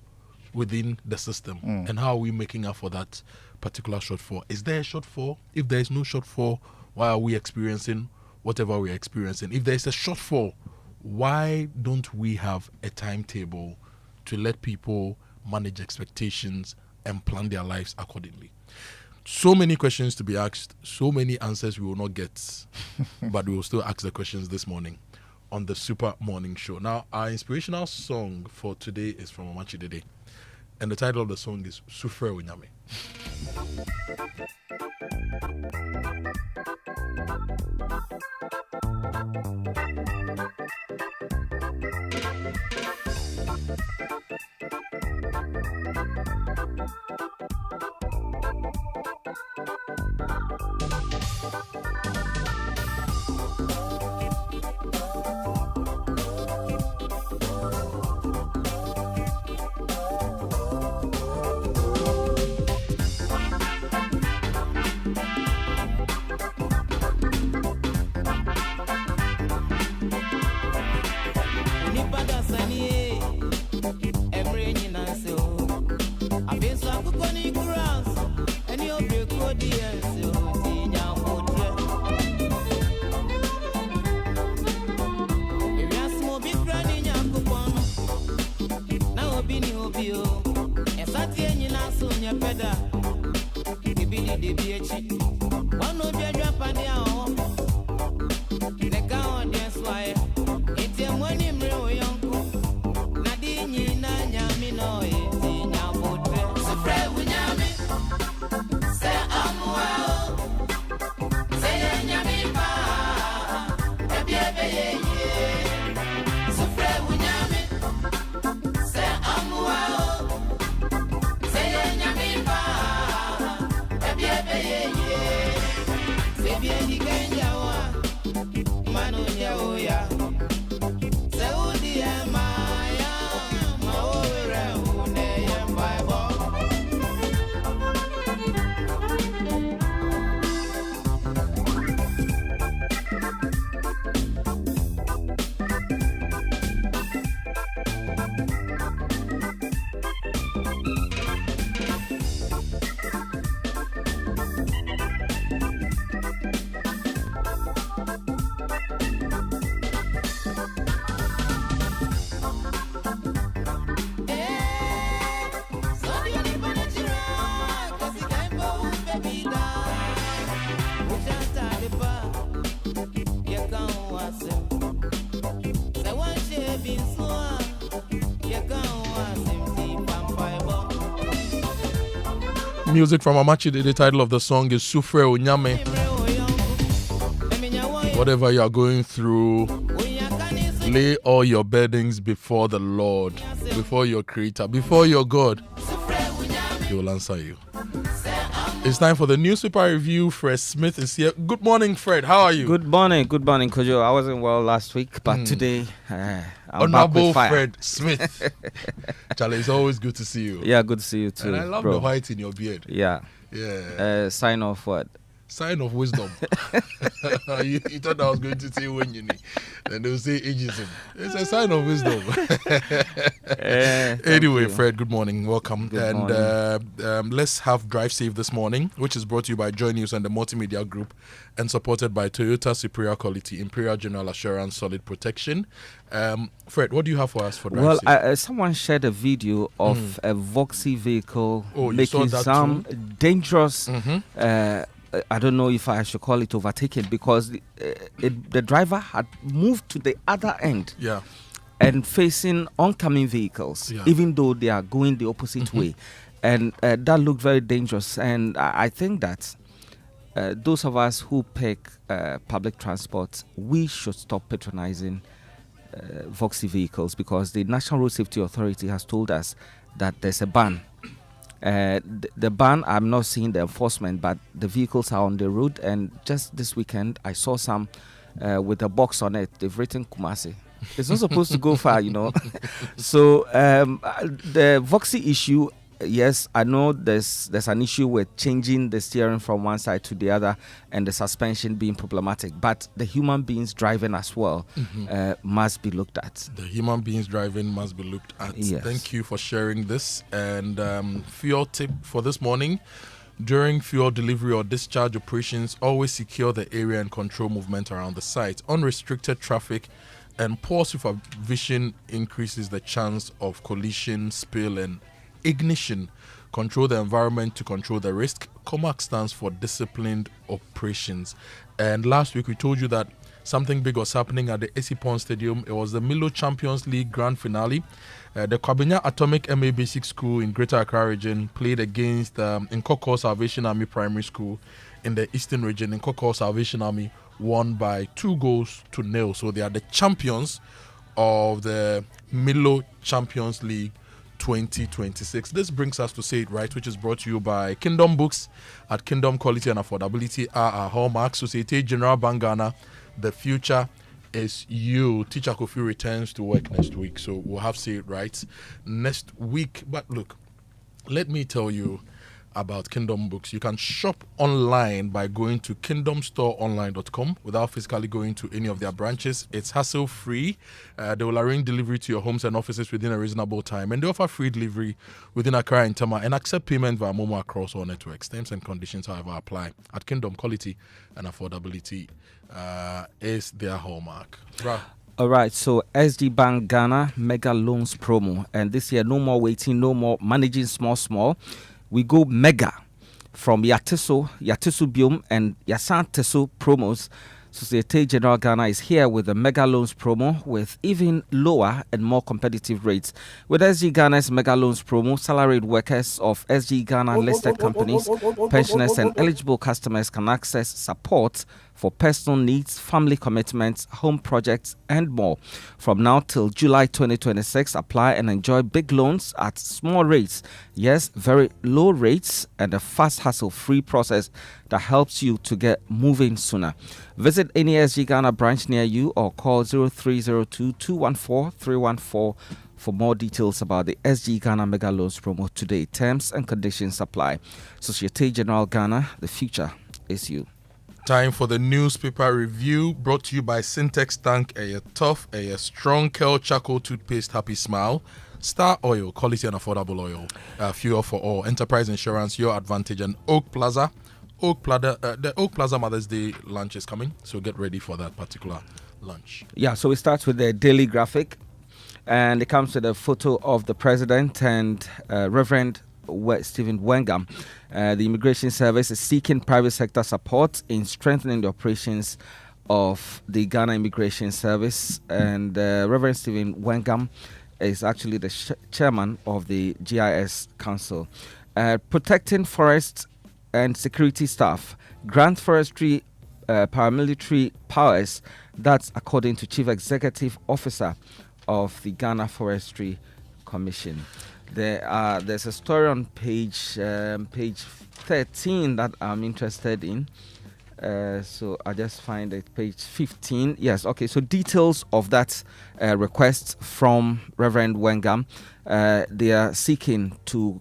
within the system, and how are we making up for that particular shortfall? Is there a shortfall? If there is no shortfall, why are we experiencing whatever we're experiencing? If there is a shortfall, why don't we have a timetable to let people manage expectations and plan their lives accordingly? So many questions to be asked, so many answers we will not get, but we will still ask the questions this morning on the Super Morning Show. Now, our inspirational song for today is from Amachi Dede, and the title of the song is Sufre Unyame. you. Asante nyina so nya peda. Bibidi de biechi. One no be drop and down. Neka on the swire. It's a money mre yonko. Nadi nyina nyami no e nya botre. Sufre unyami. Se amwa. Se nyami ba. Ebiebe ye. Sufre unyami. Se amwa. Se nyami ba. Ebiebe ye. Se bien di kenya wa. Manu ya oya. Se udi maya. Ma ore une ye Bible. Music from Amachi. The title of the song is Sufre Onyame. Whatever you are going through, lay all your burdens before the Lord, before your Creator, before your God. He will answer you. It's time for the newspaper review. Fred Smith is here. Good morning, Fred. How are you? Good morning, Kojo. I wasn't well last week, but today I'm back with fire. Fred Smith. Charlie, it's always good to see you. Yeah, good to see you too. And I love bro. the white in your beard. Yeah. Yeah. Sign of what? Sign of wisdom. you thought I was going to say when you need. Then they'll say ageism. It's a sign of wisdom. Anyway, Fred, good morning. Welcome. Good morning. Let's have Drive Safe this morning, which is brought to you by Joy News and the Multimedia Group and supported by Toyota Superior Quality, Imperial General Assurance, Solid Protection. Fred, what do you have for us for Drive Safe? Someone shared a video of a Voxy vehicle making some dangerous I don't know if I should call it overtaken because the driver had moved to the other end and facing oncoming vehicles, even though they are going the opposite way. And that looked very dangerous. And I think that those of us who pick public transport, we should stop patronizing Voxy vehicles because the National Road Safety Authority has told us that there's a ban. The ban, I'm not seeing the enforcement, but the vehicles are on the road. And just this weekend, I saw some with a box on it. They've written Kumasi. It's not supposed to go far, you know. So the Voxy issue, yes, I know there's an issue with changing the steering from one side to the other and the suspension being problematic. But the human beings driving as well must be looked at. The human beings driving must be looked at. Yes. Thank you for sharing this. And fuel tip for this morning. During fuel delivery or discharge operations, always secure the area and control movement around the site. Unrestricted traffic and poor supervision increases the chance of collision, spill, and ignition. Control the environment to control the risk. COMAC stands for Disciplined Operations. And last week we told you that something big was happening at the Esipon Stadium. It was the Milo Champions League Grand Finale. The Kwabenya Atomic MA Basic School in Greater Accra Region played against Nkoko Salvation Army Primary School in the Eastern Region. Nkoko Salvation Army won by 2-0. So they are the champions of the Milo Champions League 2026. This brings us to Say It Right, which is brought to you by Kingdom Books. At Kingdom, quality and affordability are our hallmarks. Societe Generale Bank Ghana, the future is you. Teacher Kofi returns to work next week, so we'll have Say It Right next week. But look, let me tell you about Kingdom Books. You can shop online by going to kingdomstoreonline.com without physically going to any of their branches. It's hassle-free. They will arrange delivery to your homes and offices within a reasonable time, and they offer free delivery within Accra and Tama and accept payment via Momo across all networks. Terms and conditions, however, apply. At Kingdom, quality and affordability is their hallmark. All right, so SD Bank Ghana Mega Loans Promo. And this year, no more waiting, no more managing small. We go mega from Yatiso Biom, and Asante promos. Societe Generale Ghana is here with a mega loans promo with even lower and more competitive rates. With SG Ghana's mega loans promo, salaried workers of SG Ghana listed companies, pensioners, and eligible customers can access support for personal needs, family commitments, home projects, and more. From now till July 2026, apply and enjoy big loans at small rates. Yes, very low rates and a fast hassle-free process that helps you to get moving sooner. Visit any SG Ghana branch near you or call 0302-214-314 for more details about the SG Ghana Mega Loans promo today. Terms and conditions apply. Societe Generale Ghana, the future is you. Time for the newspaper review, brought to you by Syntex Tank, a tough, a strong Kel Charcoal Toothpaste, Happy Smile, Star Oil, quality and affordable oil, fuel for all, Enterprise Insurance, Your Advantage, and Oak Plaza. The Oak Plaza Mother's Day lunch is coming, so get ready for that particular lunch. Yeah, so we start with the daily graphic, and it comes with a photo of the president and Reverend Stephen Wengam. The Immigration Service is seeking private sector support in strengthening the operations of the Ghana Immigration Service, and Reverend Stephen Wengam is actually the chairman of the GIS Council. Protecting forest and security staff, grant forestry paramilitary powers. That's according to Chief Executive Officer of the Ghana Forestry Commission. There's a story on page 13 that I'm interested in. So I just find it, page 15. Yes, okay. So details of that request from Reverend Wengam. They are seeking to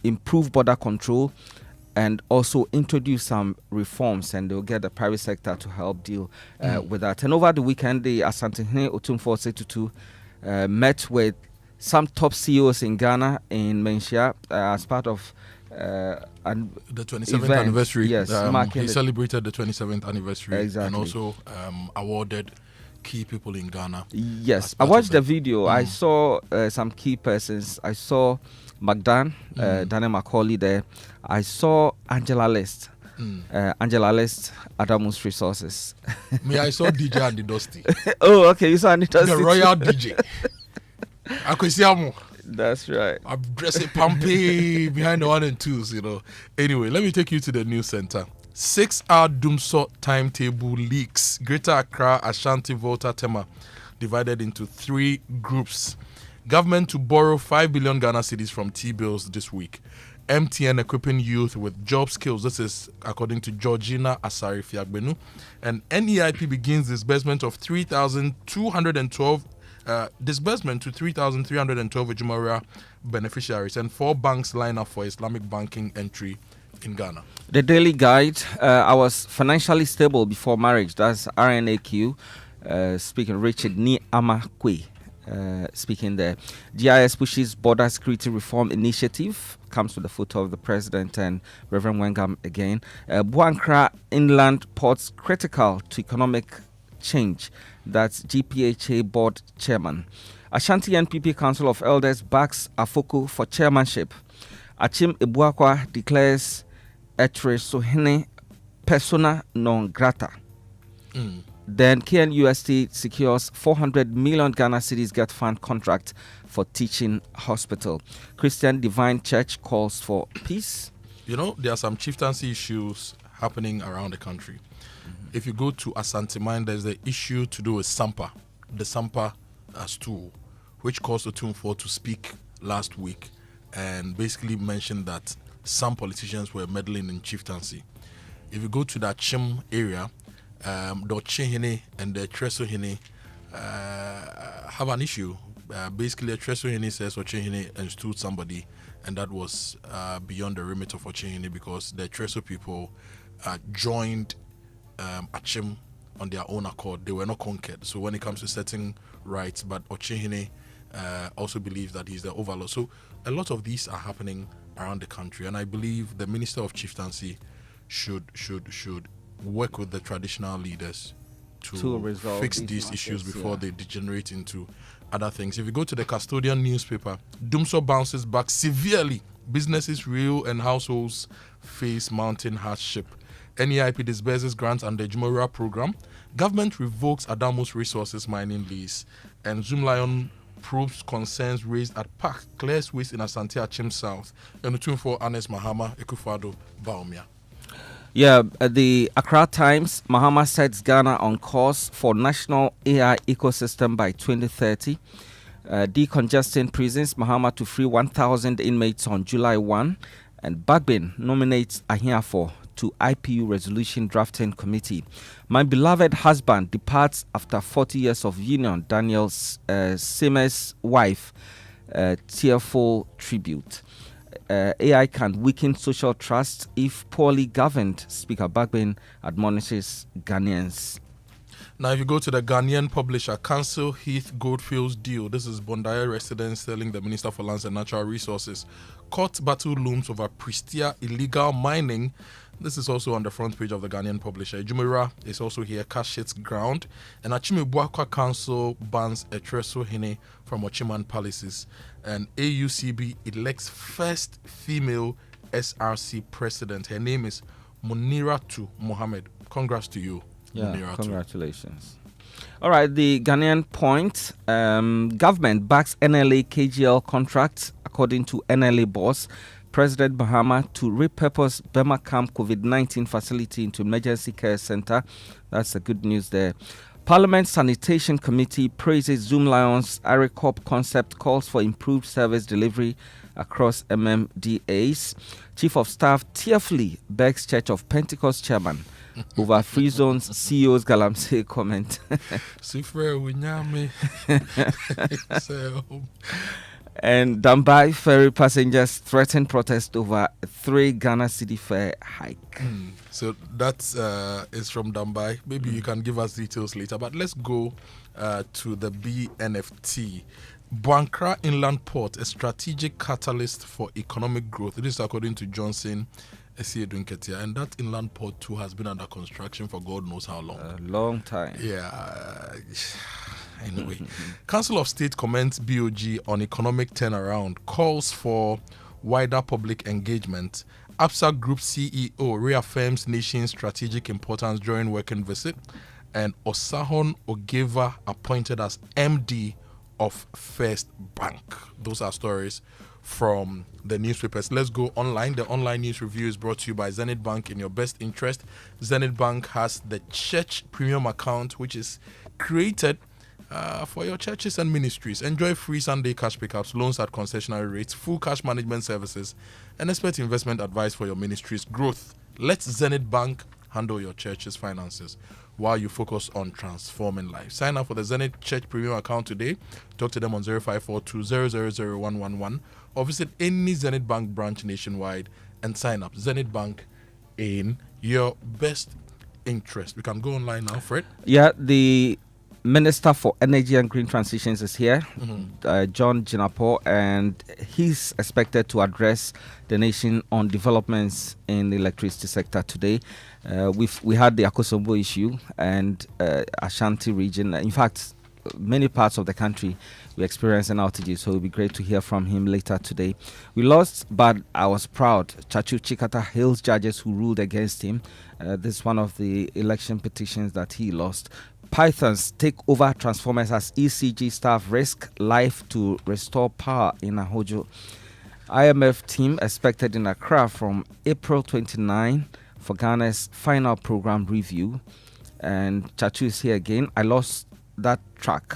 improve border control and also introduce some reforms, and they'll get the private sector to help deal with that. And over the weekend, the Asante Otumfuo Setutu met with some top CEOs in Ghana in Menchia as part of the 27th event. anniversary. Yes, he celebrated the 27th anniversary, exactly, and also awarded key people in Ghana. Yes, I watched the video. I saw some key persons. I saw Magdan, Daniel Macaulay there. I saw Angela List. Angela List, Adamus Resources. Me, I saw DJ and the Dusty. Oh, okay, you saw Andy Dusty. The Royal DJ. Akwesiamo. That's right. I'm dressing pumpy behind the 1 and 2s, you know. Anyway, let me take you to the news center. 6-hour Dumsor timetable leaks. Greater Accra, Ashanti, Volta, Tema divided into 3 groups. Government to borrow 5 billion Ghana cedis from T-bills this week. MTN equipping youth with job skills. This is according to Georgina Asari Fiagbenu. And NEIP begins disbursement of 3,212 disbursement to 3,312 Ejumarea beneficiaries, and 4 banks line up for Islamic banking entry in Ghana. The Daily Guide, I was financially stable before marriage. That's RNAQ, speaking Richard Ni Amakwe, speaking there. GIS pushes border security reform initiative, comes with the photo of the president and Reverend Wengam again. Buankra inland ports critical to economic change. That's GPHA board chairman. Ashanti NPP Council of Elders backs Afoko for chairmanship. Achim Ebuakwa declares Etre Sohene persona non grata. Then KNUST secures 400 million Ghana cedis get fund contract for teaching hospital. Christian Divine Church calls for peace. You know, there are some chieftaincy issues happening around the country. If you go to Asante Mine, there's the issue to do with Sampa, the Sampa stool, which caused Otumfuo to speak last week and basically mentioned that some politicians were meddling in chieftaincy. If you go to that Chim area, the Ochehene and the Tresohene have an issue. Basically, the Tresohene says Ochehene installed somebody, and that was beyond the remit of Ochehene because the Treso people joined Achim on their own accord. They were not conquered. So when it comes to setting rights, but Ochehene also believes that he's the overlord. So a lot of these are happening around the country, and I believe the Minister of Chieftaincy should work with the traditional leaders to resolve fix these issues before they degenerate into other things. If you go to the custodian newspaper, Dumso bounces back severely. Businesses, real and households face mounting hardship. NEIP disburses grants under Jumora program. Government revokes Adamus Resources mining lease. And Zoom Lion probes concerns raised at Park, clears waste in Asante Achim South. And the 24 Anes Mahama, Ekufado, Baumia. Yeah, the Accra Times, Mahama sets Ghana on course for national AI ecosystem by 2030. Decongesting prisons, Mahama to free 1,000 inmates on July 1. And Bagbin nominates Ahiafo to IPU Resolution Drafting Committee. My beloved husband departs after 40 years of union, Daniel Simmers' wife, tearful tribute. AI can weaken social trust if poorly governed, Speaker Bagbin admonishes Ghanaians. Now, if you go to the Ghanaian publisher, cancel Heath Goldfield's deal. This is Bondaya residents telling the Minister for Lands and Natural Resources. Court battle looms over Pristia illegal mining. This is also on the front page of the Ghanaian publisher. Jumira is also here, cash hits ground. And Achimebwakwa Council bans Etreso Hene from Ochiman Palaces. And AUCB elects first female SRC president. Her name is Muniratu Mohammed. Congrats to you. Yeah, congratulations. All right, the Ghanaian Point. Government backs NLA KGL contract, according to NLA boss. President Mahama to repurpose Burma Camp COVID-19 facility into emergency care center. That's the good news there. Parliament Sanitation Committee praises Zoom Lions ARICOP concept, calls for improved service delivery across MMDAs. Chief of Staff tearfully begs Church of Pentecost chairman over Free Zone's CEO's Galamsey comment. And Dambai ferry passengers threaten protest over 3 Ghana cedi fare hike. So that is from Dambai. Maybe you can give us details later. But let's go to the BNFT. Buankra Inland Port, a strategic catalyst for economic growth. This is according to Johnson Esiedu-Nketia. And that inland port too has been under construction for God knows how long. A long time. Yeah. Anyway, Council of State comments BOG on economic turnaround, calls for wider public engagement. APSA Group CEO reaffirms nation's strategic importance during working visit. And Osahon Ogeva appointed as MD of First Bank. Those are stories from the newspapers. Let's go online. The online news review is brought to you by Zenith Bank in your best interest. Zenith Bank has the church premium account, which is created for your churches and ministries. Enjoy free Sunday cash pickups, loans at concessionary rates, full cash management services, and expert investment advice for your ministry's growth. Let Zenith Bank handle your church's finances while you focus on transforming lives. Sign up for the Zenith Church Premium account today. Talk to them on 0542000111 or visit any Zenith Bank branch nationwide and sign up. Zenith Bank in your best interest. We can go online now, Fred. Yeah, the Minister for Energy and Green Transitions is here, John Jinapo, and he's expected to address the nation on developments in the electricity sector today. We had the Akosombo issue and Ashanti region. In fact, many parts of the country we experienced an outage, so it will be great to hear from him later today. We lost, but I was proud. Chachu Chikata hails judges who ruled against him. This is one of the election petitions that he lost. Pythons take over transformers as ECG staff risk life to restore power in Ahojo. IMF team expected in Accra from April 29 for Ghana's final program review. And Chachu is here again. I lost that track.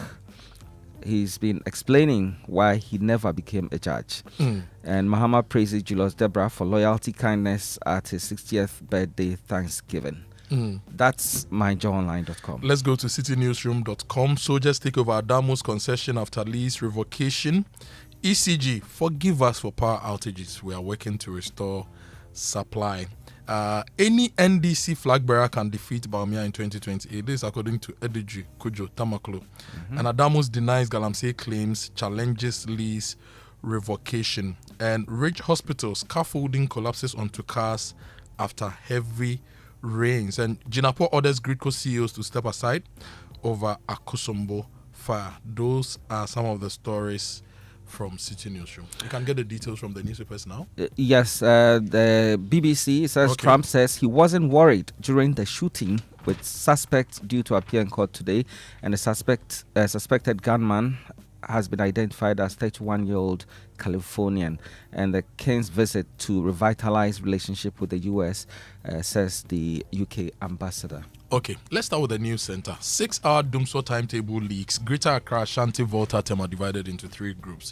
He's been explaining why he never became a judge. And Mahama praises Julius Debra for loyalty, kindness at his 60th birthday Thanksgiving. That's myjoyonline.com. Let's go to citynewsroom.com. Soldiers take over Adamo's concession after lease revocation. ECG, forgive us for power outages. We are working to restore supply. Any NDC flag bearer can defeat Baumia in 2028. This is according to Ediji Kojo Tamaklo. And Adamos denies Galamsey claims, challenges lease revocation. And Ridge Hospital scaffolding collapses onto cars after heavy reigns. And Jinapo orders GRIDCO CEOs to step aside over Akosombo fire. Those are some of the stories from City Newsroom. You can get the details from the newspapers now. Yes, the BBC says Trump says he wasn't worried during the shooting with suspects due to appear in court today, and the suspected gunman has been identified as 31-year-old Californian, and the King's visit to revitalize relationship with the US, says the UK ambassador. Okay, let's start with the news center. 6-hour Dumso timetable leaks. Greater Accra, Ashanti, Volta, Tema divided into 3 groups.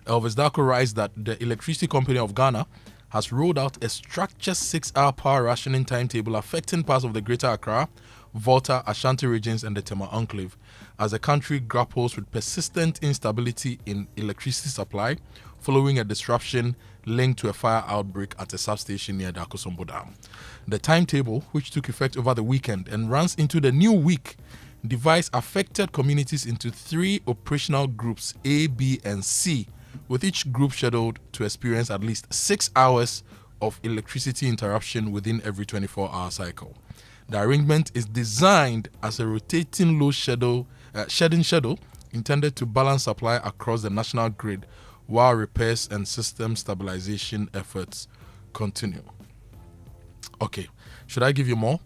Elvis Darko writes that the Electricity Company of Ghana has rolled out a structured 6-hour power rationing timetable affecting parts of the Greater Accra, Volta, Ashanti regions and the Tema Enclave as the country grapples with persistent instability in electricity supply following a disruption linked to a fire outbreak at a substation near the Akosombo Dam. The timetable, which took effect over the weekend and runs into the new week, divides affected communities into 3 operational groups, A, B, and C, with each group scheduled to experience at least 6 hours of electricity interruption within every 24-hour cycle. The arrangement is designed as a rotating load shedding schedule intended to balance supply across the national grid while repairs and system stabilization efforts continue. Okay, should I give you more?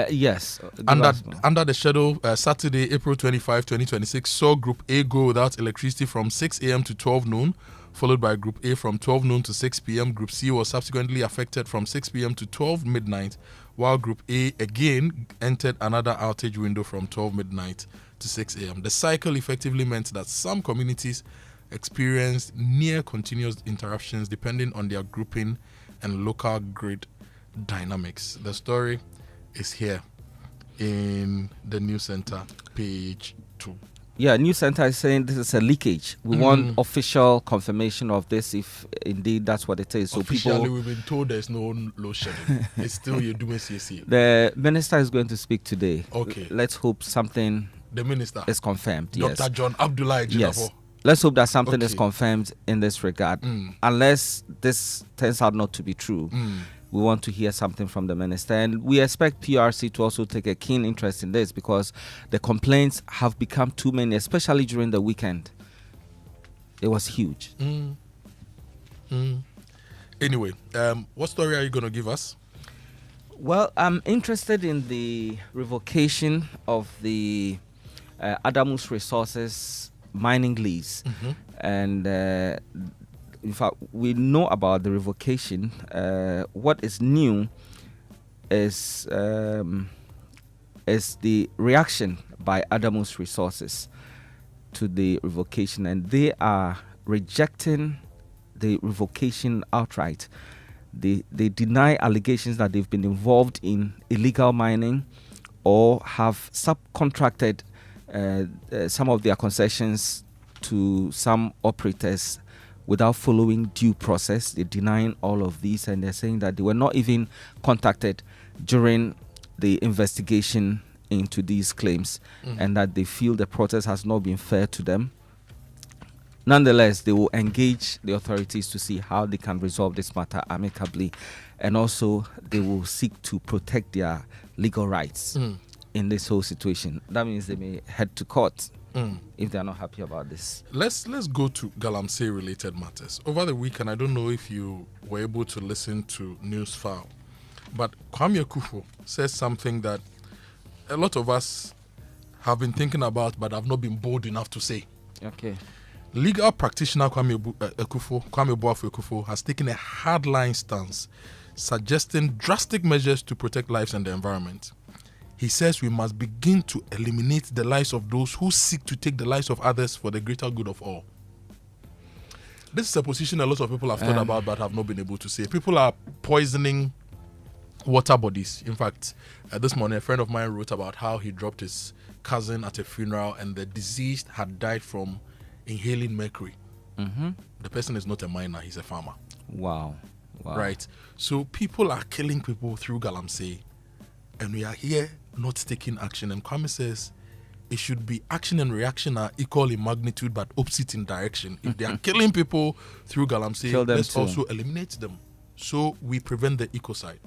Yes. Under the schedule, Saturday, April 25, 2026, saw Group A go without electricity from 6 a.m. to 12 noon, followed by Group A from 12 noon to 6 p.m. Group C was subsequently affected from 6 p.m. to 12 midnight, while Group A again entered another outage window from 12 midnight to 6 a.m. The cycle effectively meant that some communities experienced near continuous interruptions depending on their grouping and local grid dynamics. The story is here in the news center, page 2. Yeah, News Center is saying this is a leakage. We want official confirmation of this if indeed that's what it is. So officially, we've been told there's no load shedding. It's still you're doing CC. The minister is going to speak today. Okay. Let's hope something the minister is confirmed. Dr. Yes. John Abdullah Ejinafo. Yes. Let's hope that something is confirmed in this regard. Unless this turns out not to be true, we want to hear something from the minister. And we expect PRC to also take a keen interest in this because the complaints have become too many, especially during the weekend. It was huge. Anyway, what story are you going to give us? Well, I'm interested in the revocation of the Adamus Resources mining lease. And in fact, we know about the revocation. What is new is the reaction by Adamus Resources to the revocation, and they are rejecting the revocation outright. They deny allegations that they've been involved in illegal mining or have subcontracted some of their concessions to some operators without following due process. They're denying all of these, and they're saying that they were not even contacted during the investigation into these claims, and that they feel the process has not been fair to them. Nonetheless, they will engage the authorities to see how they can resolve this matter amicably, and also they will seek to protect their legal rights in this whole situation. That means they may head to court if they are not happy about this. Let's go to Galamsey related matters. Over the weekend, I don't know if you were able to listen to News File, but Kwame Akufo says something that a lot of us have been thinking about but have not been bold enough to say. Okay. Legal practitioner Kwame Boateng Akufo has taken a hardline stance, suggesting drastic measures to protect lives and the environment. He says we must begin to eliminate the lives of those who seek to take the lives of others for the greater good of all. This is a position a lot of people have thought about but have not been able to say. People are poisoning water bodies. In fact, this morning a friend of mine wrote about how he dropped his cousin at a funeral and the deceased had died from inhaling mercury. The person is not a miner, he's a farmer. Wow. Right. So people are killing people through Galamsey, and we are here not taking action. And Kwame says it should be action and reaction are equal in magnitude but opposite in direction. If they are killing people through Galamsey, let's also eliminate them so we prevent the ecocide.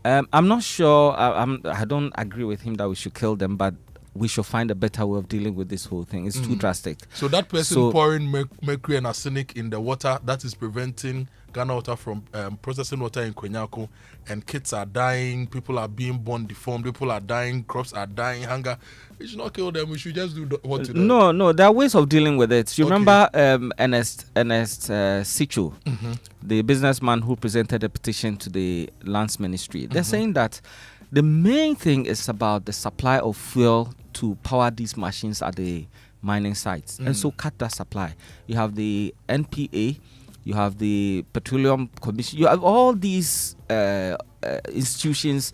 I'm not sure. I don't agree with him that we should kill them, but we should find a better way of dealing with this whole thing. It's too drastic. So that person pouring mercury and arsenic in the water, that is preventing Ghana Water from processing water in Kwenyako, and kids are dying, people are being born deformed, people are dying, crops are dying, hunger. We should not kill them. We should just do what to do. No, there are ways of dealing with it. You remember Ernest Sichu, the businessman who presented a petition to the Lands Ministry. They're saying that the main thing is about the supply of fuel to power these machines at the mining sites. And so cut that supply. You have the NPA, you have the Petroleum Commission, you have all these institutions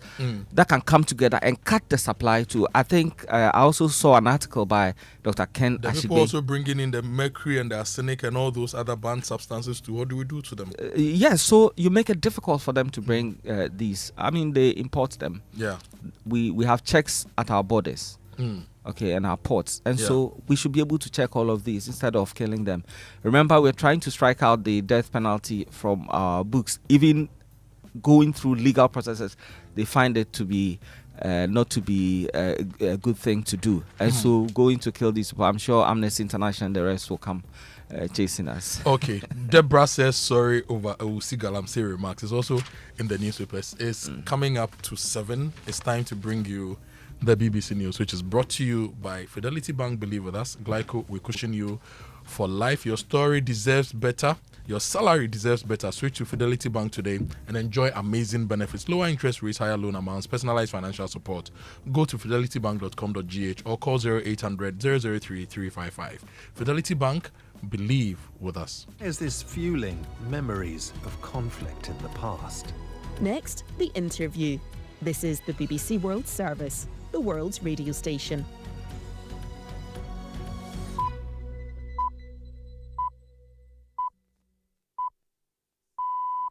that can come together and cut the supply to. I think I also saw an article by Dr. Ken Ashibe. People also bringing in the mercury and the arsenic and all those other banned substances too. What do we do to them? Yes, so you make it difficult for them to bring these. I mean, they import them. Yeah. We have checks at our borders. Okay, and our ports. And so we should be able to check all of these instead of killing them. Remember, we're trying to strike out the death penalty from our books. Even going through legal processes, they find it to be not to be a good thing to do. And so going to kill these people, I'm sure Amnesty International and the rest will come chasing us. Okay. Deborah says sorry over Usi Galamsey remarks. It's also in the newspapers. It's coming up to 7. It's time to bring you the BBC News, which is brought to you by Fidelity Bank. Believe with us, GRIDCO, we cushion you for life. Your story deserves better. Your salary deserves better. Switch to Fidelity Bank today and enjoy amazing benefits. Lower interest rates, higher loan amounts, personalized financial support. Go to fidelitybank.com.gh or call 0800 003 355. Fidelity Bank, believe with us. Is this fueling memories of conflict in the past? Next, the interview. This is the BBC World Service, the world's radio station.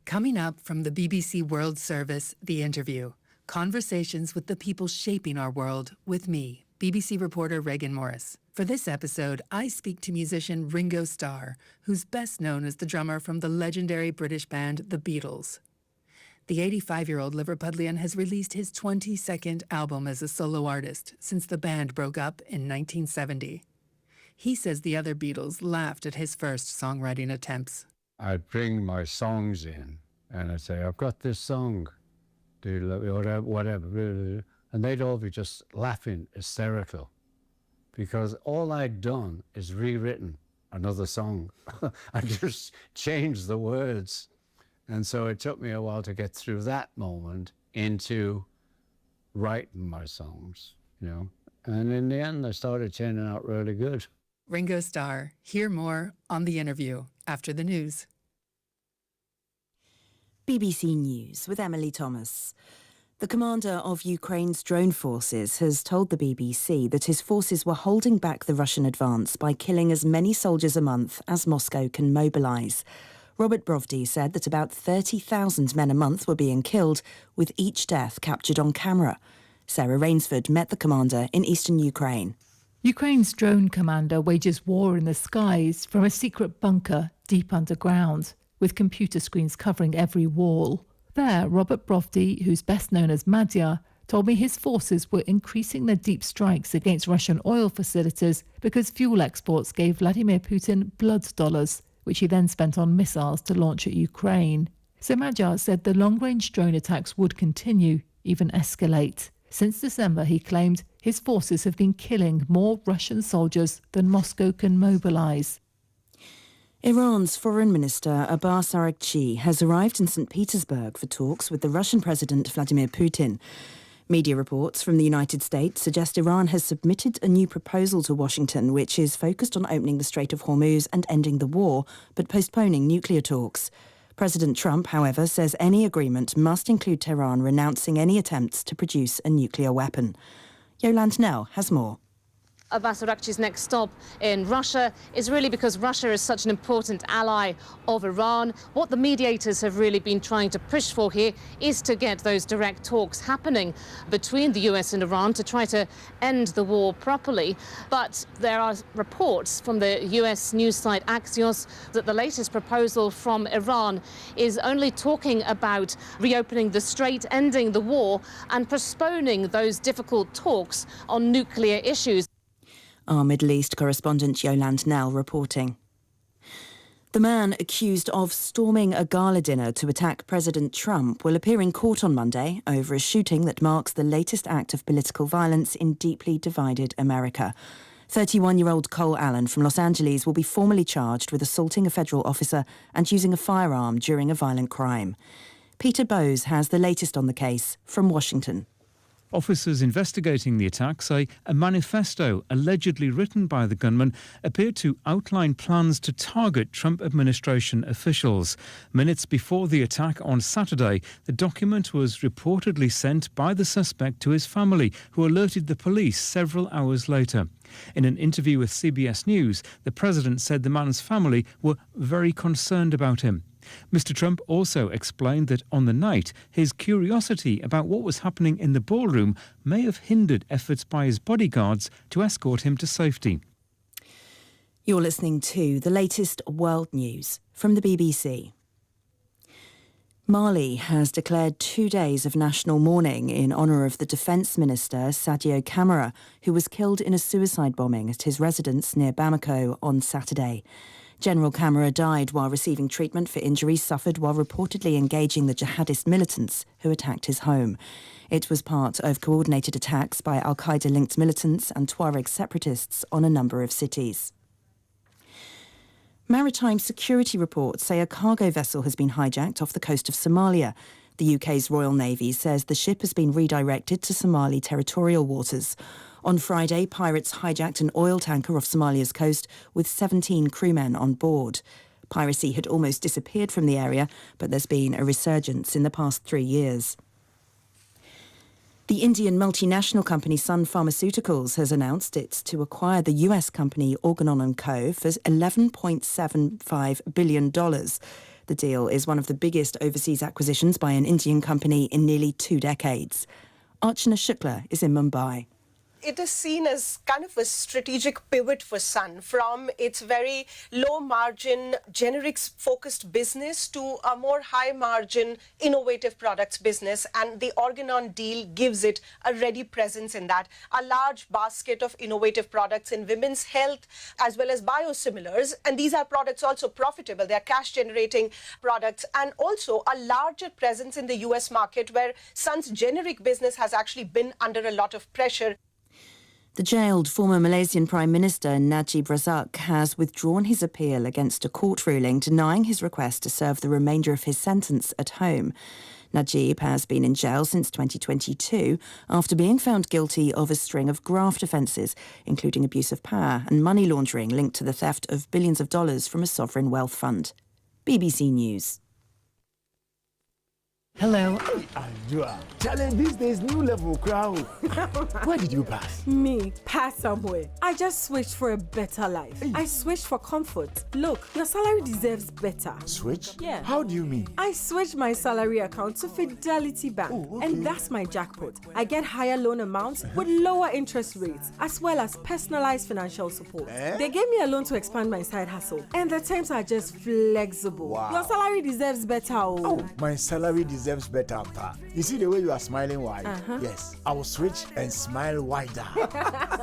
Coming up from the BBC World Service, The Interview. Conversations with the people shaping our world with me, BBC reporter Regan Morris. For this episode, I speak to musician Ringo Starr, who's best known as the drummer from the legendary British band The Beatles. The 85-year-old Liverpudlian has released his 22nd album as a solo artist since the band broke up in 1970. He says the other Beatles laughed at his first songwriting attempts. I'd bring my songs in and I'd say, I've got this song, whatever, and they'd all be just laughing, hysterical, because all I'd done is rewritten another song. I just changed the words. And so it took me a while to get through that moment into writing my songs, you know. And in the end, they started turning out really good. Ringo Starr. Hear more on The Interview after the news. BBC News with Emily Thomas. The commander of Ukraine's drone forces has told the BBC that his forces were holding back the Russian advance by killing as many soldiers a month as Moscow can mobilise. Robert Brovdi said that about 30,000 men a month were being killed, with each death captured on camera. Sarah Rainsford met the commander in eastern Ukraine. Ukraine's drone commander wages war in the skies from a secret bunker deep underground, with computer screens covering every wall. There, Robert Brovdi, who's best known as Madya, told me his forces were increasing their deep strikes against Russian oil facilities because fuel exports gave Vladimir Putin blood dollars, which he then spent on missiles to launch at Ukraine. So Madya said the long-range drone attacks would continue, even escalate. Since December, he claimed, his forces have been killing more Russian soldiers than Moscow can mobilise. Iran's Foreign Minister Abbas Araghchi has arrived in St. Petersburg for talks with the Russian President Vladimir Putin. Media reports from the United States suggest Iran has submitted a new proposal to Washington, which is focused on opening the Strait of Hormuz and ending the war, but postponing nuclear talks. President Trump, however, says any agreement must include Tehran renouncing any attempts to produce a nuclear weapon. Yolande Nell has more. Abbas Araghchi's next stop in Russia is really because Russia is such an important ally of Iran. What the mediators have really been trying to push for here is to get those direct talks happening between the US and Iran to try to end the war properly. But there are reports from the US news site Axios that the latest proposal from Iran is only talking about reopening the strait, ending the war, and postponing those difficult talks on nuclear issues. Our Middle East correspondent Yolande Nell reporting. The man accused of storming a gala dinner to attack President Trump will appear in court on Monday over a shooting that marks the latest act of political violence in deeply divided America. 31-year-old Cole Allen from Los Angeles will be formally charged with assaulting a federal officer and using a firearm during a violent crime. Peter Bowes has the latest on the case from Washington. Officers investigating the attack say a manifesto allegedly written by the gunman appeared to outline plans to target Trump administration officials. Minutes before the attack on Saturday, the document was reportedly sent by the suspect to his family, who alerted the police several hours later. In an interview with CBS News, the president said the man's family were very concerned about him. Mr. Trump also explained that on the night, his curiosity about what was happening in the ballroom may have hindered efforts by his bodyguards to escort him to safety. You're listening to the latest world news from the BBC. Mali has declared 2 days of national mourning in honour of the Defence Minister Sadio Camara, who was killed in a suicide bombing at his residence near Bamako on Saturday. General Camara died while receiving treatment for injuries suffered while reportedly engaging the jihadist militants who attacked his home. It was part of coordinated attacks by al-Qaeda-linked militants and Tuareg separatists on a number of cities. Maritime security reports say a cargo vessel has been hijacked off the coast of Somalia. The UK's Royal Navy says the ship has been redirected to Somali territorial waters. On Friday, pirates hijacked an oil tanker off Somalia's coast with 17 crewmen on board. Piracy had almost disappeared from the area, but there's been a resurgence in the past 3 years. The Indian multinational company Sun Pharmaceuticals has announced it's to acquire the US company Organon & Co. for $11.75 billion. The deal is one of the biggest overseas acquisitions by an Indian company in nearly 2 decades. Archana Shukla is in Mumbai. It is seen as kind of a strategic pivot for Sun from its very low-margin, generics-focused business to a more high-margin, innovative products business. And the Organon deal gives it a ready presence in that. A large basket of innovative products in women's health as well as biosimilars. And these are products also profitable. They are cash-generating products. And also a larger presence in the US market where Sun's generic business has actually been under a lot of pressure. The jailed former Malaysian Prime Minister Najib Razak has withdrawn his appeal against a court ruling denying his request to serve the remainder of his sentence at home. Najib has been in jail since 2022 after being found guilty of a string of graft offences, including abuse of power and money laundering linked to the theft of billions of dollars from a sovereign wealth fund. BBC News. Hello. Challenge these days, new level crowd. Where did you pass? Me, pass somewhere. I just switched for a better life. I switched for comfort. Look, your salary deserves better. Switch? Yeah. How do you mean? I switched my salary account to Fidelity Bank. Oh, okay. And that's my jackpot. I get higher loan amounts with lower interest rates, as well as personalized financial support. They gave me a loan to expand my side hustle. And the terms are just flexible. Wow. Your salary deserves better. Oh, my salary deserves better, Pa. You see the way you are smiling wide? Yes, I will switch and smile wider.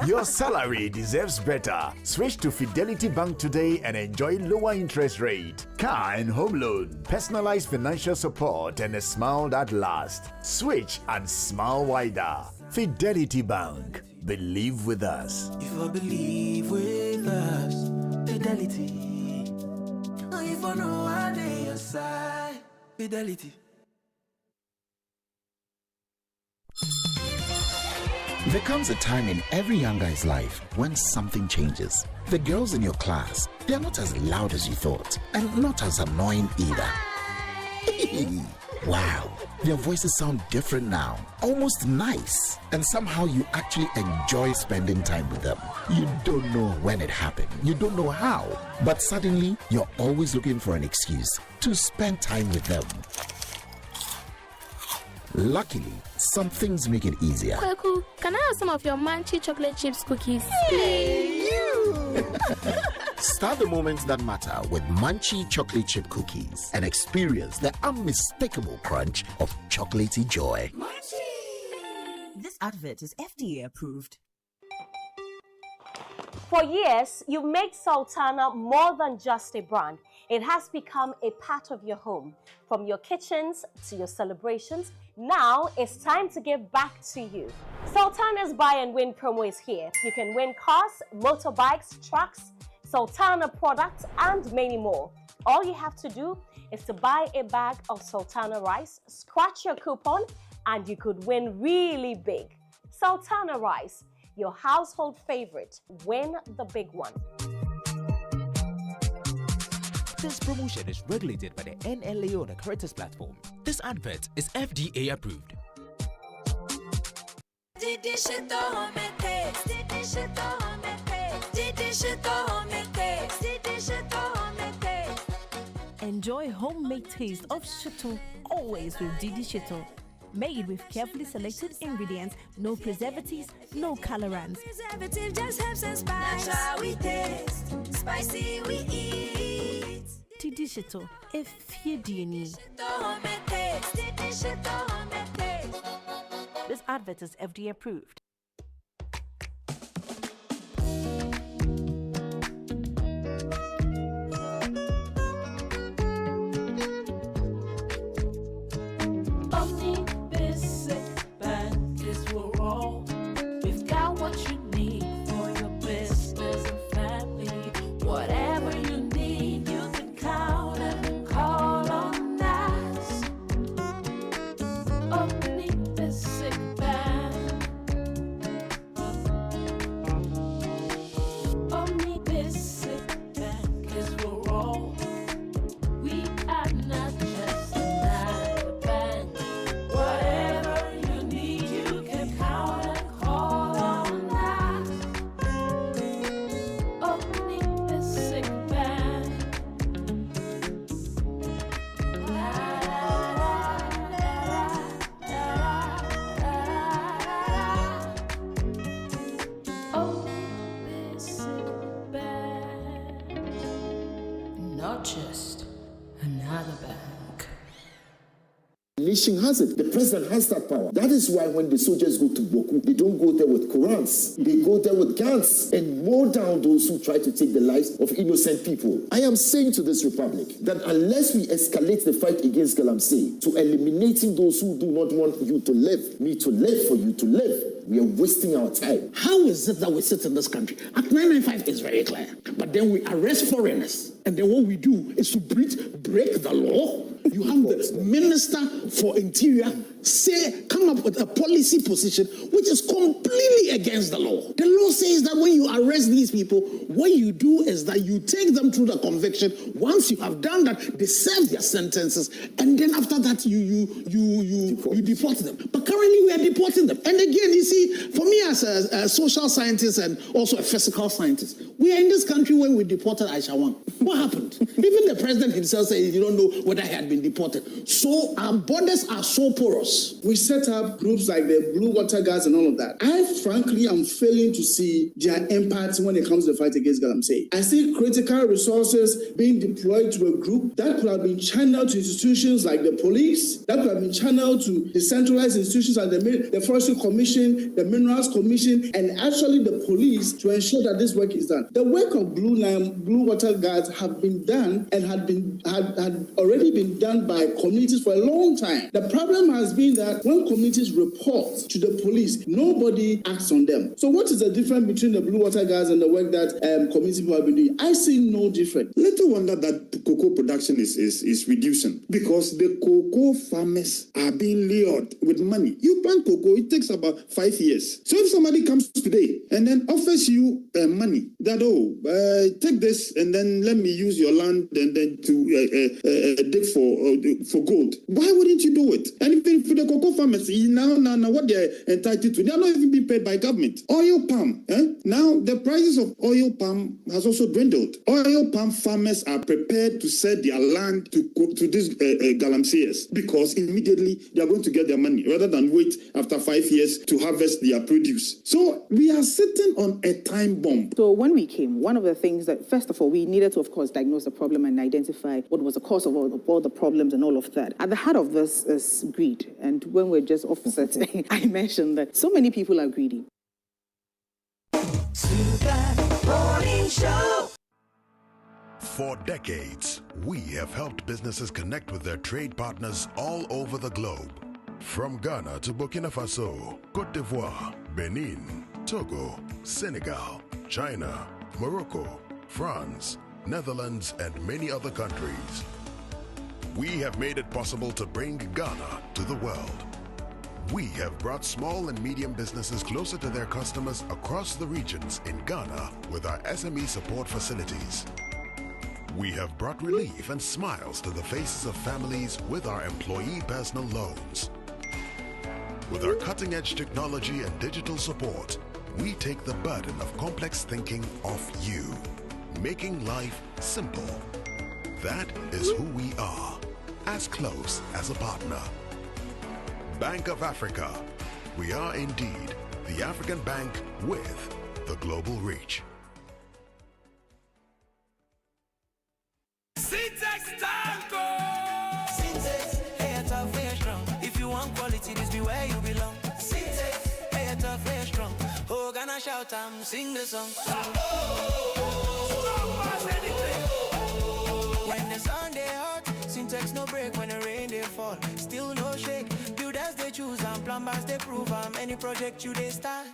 Your salary deserves better. Switch to Fidelity Bank today and enjoy lower interest rate, car and home loan, personalized financial support, and a smile that lasts. Switch and smile wider. Fidelity Bank. Believe with us. If I believe with us, Fidelity. If I know I need your side, Fidelity. There comes a time in every young guy's life when something changes. The girls in your class, they're not as loud as you thought, and not as annoying either. Wow, your voices sound different now, almost nice. And somehow you actually enjoy spending time with them. You don't know when it happened, you don't know how, but suddenly you're always looking for an excuse to spend time with them. Luckily, some things make it easier. Kwaku, can I have some of your Munchie chocolate chips cookies? Hey, you! Start the moments that matter with Munchie chocolate chip cookies and experience the unmistakable crunch of chocolatey joy. Munchie! This advert is FDA approved. For years, you made Sultana more than just a brand. It has become a part of your home. From your kitchens to your celebrations, now it's time to give back to you. Sultana's Buy and Win promo is here. You can win cars, motorbikes, trucks, Sultana products, and many more. All you have to do is to buy a bag of Sultana rice, scratch your coupon, and you could win really big. Sultana rice, your household favorite. Win the big one. This promotion is regulated by the NLA on the Caritas platform. This advert is FDA approved. Enjoy homemade taste of shito always with Didi Shito. Made with carefully selected ingredients, no preservatives, no colorants. Preservative just helps us spice. That's how we taste. Spicy we eat. Didi Shito, if you need. This advert is FDA approved. Nation has it. The president has that power. That is why when the soldiers go to Boku, they don't go there with Qurans. They go there with guns and mow down those who try to take the lives of innocent people. I am saying to this republic that unless we escalate the fight against Galamsey to eliminating those who do not want you to live, me to live, for you to live, we are wasting our time. How is it that we sit in this country? Act 995 is very clear. But then we arrest foreigners. And then what we do is to break the law. You have the Minister for Interior come up with a policy position which is completely against the law. The law says that when you arrest these people, what you do is that you take them through the conviction. Once you have done that, they serve their sentences, and then after that you deport them. But currently we are deporting them. And again, you see, for me as a social scientist and also a physical scientist, we are in this country where we deported Aisha Wang. What happened? Even the president himself said he don't know whether he had been deported. So our borders are so porous. We set up groups like the Blue Water Guards and all of that. I frankly am failing to see their impact when it comes to the fight against Galamsey. I see critical resources being deployed to a group that could have been channeled to institutions like the police, that could have been channeled to decentralized institutions like the Forestry Commission, the Minerals Commission, and actually the police to ensure that this work is done. The work of Blue Water Guards have been done and had already been done by communities for a long time. The problem has been that when communities report to the police, nobody acts on them. So what is the difference between the Blue Water Guards and the work that community people have been doing? I see no difference. Little wonder that cocoa production is reducing because the cocoa farmers are being lured with money. You plant cocoa, it takes about 5 years. So if somebody comes today and then offers you money, that, take this and then let me use your land and then to dig for gold. Why wouldn't you do it? And even for the cocoa farmers, now what they're entitled to, they're not even being paid by government. Oil palm, now the prices of oil palm has also dwindled. Oil palm farmers are prepared to sell their land to these galamseers because immediately they are going to get their money rather than wait after 5 years to harvest their produce. So we are sitting on a time bomb. So when we came, one of the things that, first of all, we needed to, of course, diagnose the problem and identify what was the cause of all the problems and all of that. At the heart of this is greed. And when we're just offsetting, I mentioned that so many people are greedy. For decades, we have helped businesses connect with their trade partners all over the globe. From Ghana to Burkina Faso, Côte d'Ivoire, Benin, Togo, Senegal, China, Morocco, France, Netherlands, and many other countries. We have made it possible to bring Ghana to the world. We have brought small and medium businesses closer to their customers across the regions in Ghana with our SME support facilities. We have brought relief and smiles to the faces of families with our employee personal loans. With our cutting-edge technology and digital support, we take the burden of complex thinking off you, making life simple. That is who we are, as close as a partner. Bank of Africa. We are indeed the African bank with the global reach. Syntax Tango! Syntax, hey, it's a fair strong. If you want quality, this be where you belong. Syntax, hey, it's a fair strong. Oh, gonna shout and sing the song. When the sun they hot, Syntax no break. When the rain they fall, still no shake. Builders they choose and plumbers they prove. Any project you they start.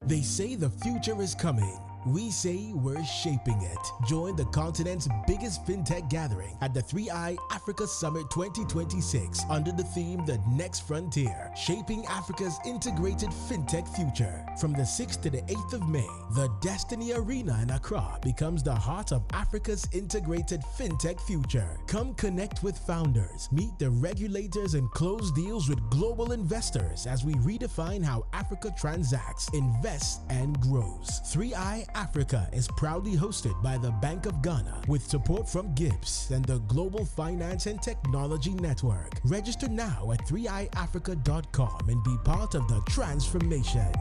They say the future is coming. We say we're shaping it. Join the continent's biggest fintech gathering at the 3i Africa Summit 2026 under the theme The Next Frontier, Shaping Africa's Integrated Fintech Future. From the 6th to the 8th of May, the Destiny Arena in Accra becomes the heart of Africa's integrated fintech future. Come connect with founders, meet the regulators, and close deals with global investors as we redefine how Africa transacts, invests, and grows. 3i Africa is proudly hosted by the Bank of Ghana with support from Gibbs and the Global Finance and Technology Network. Register now at 3iafrica.com and be part of the transformation.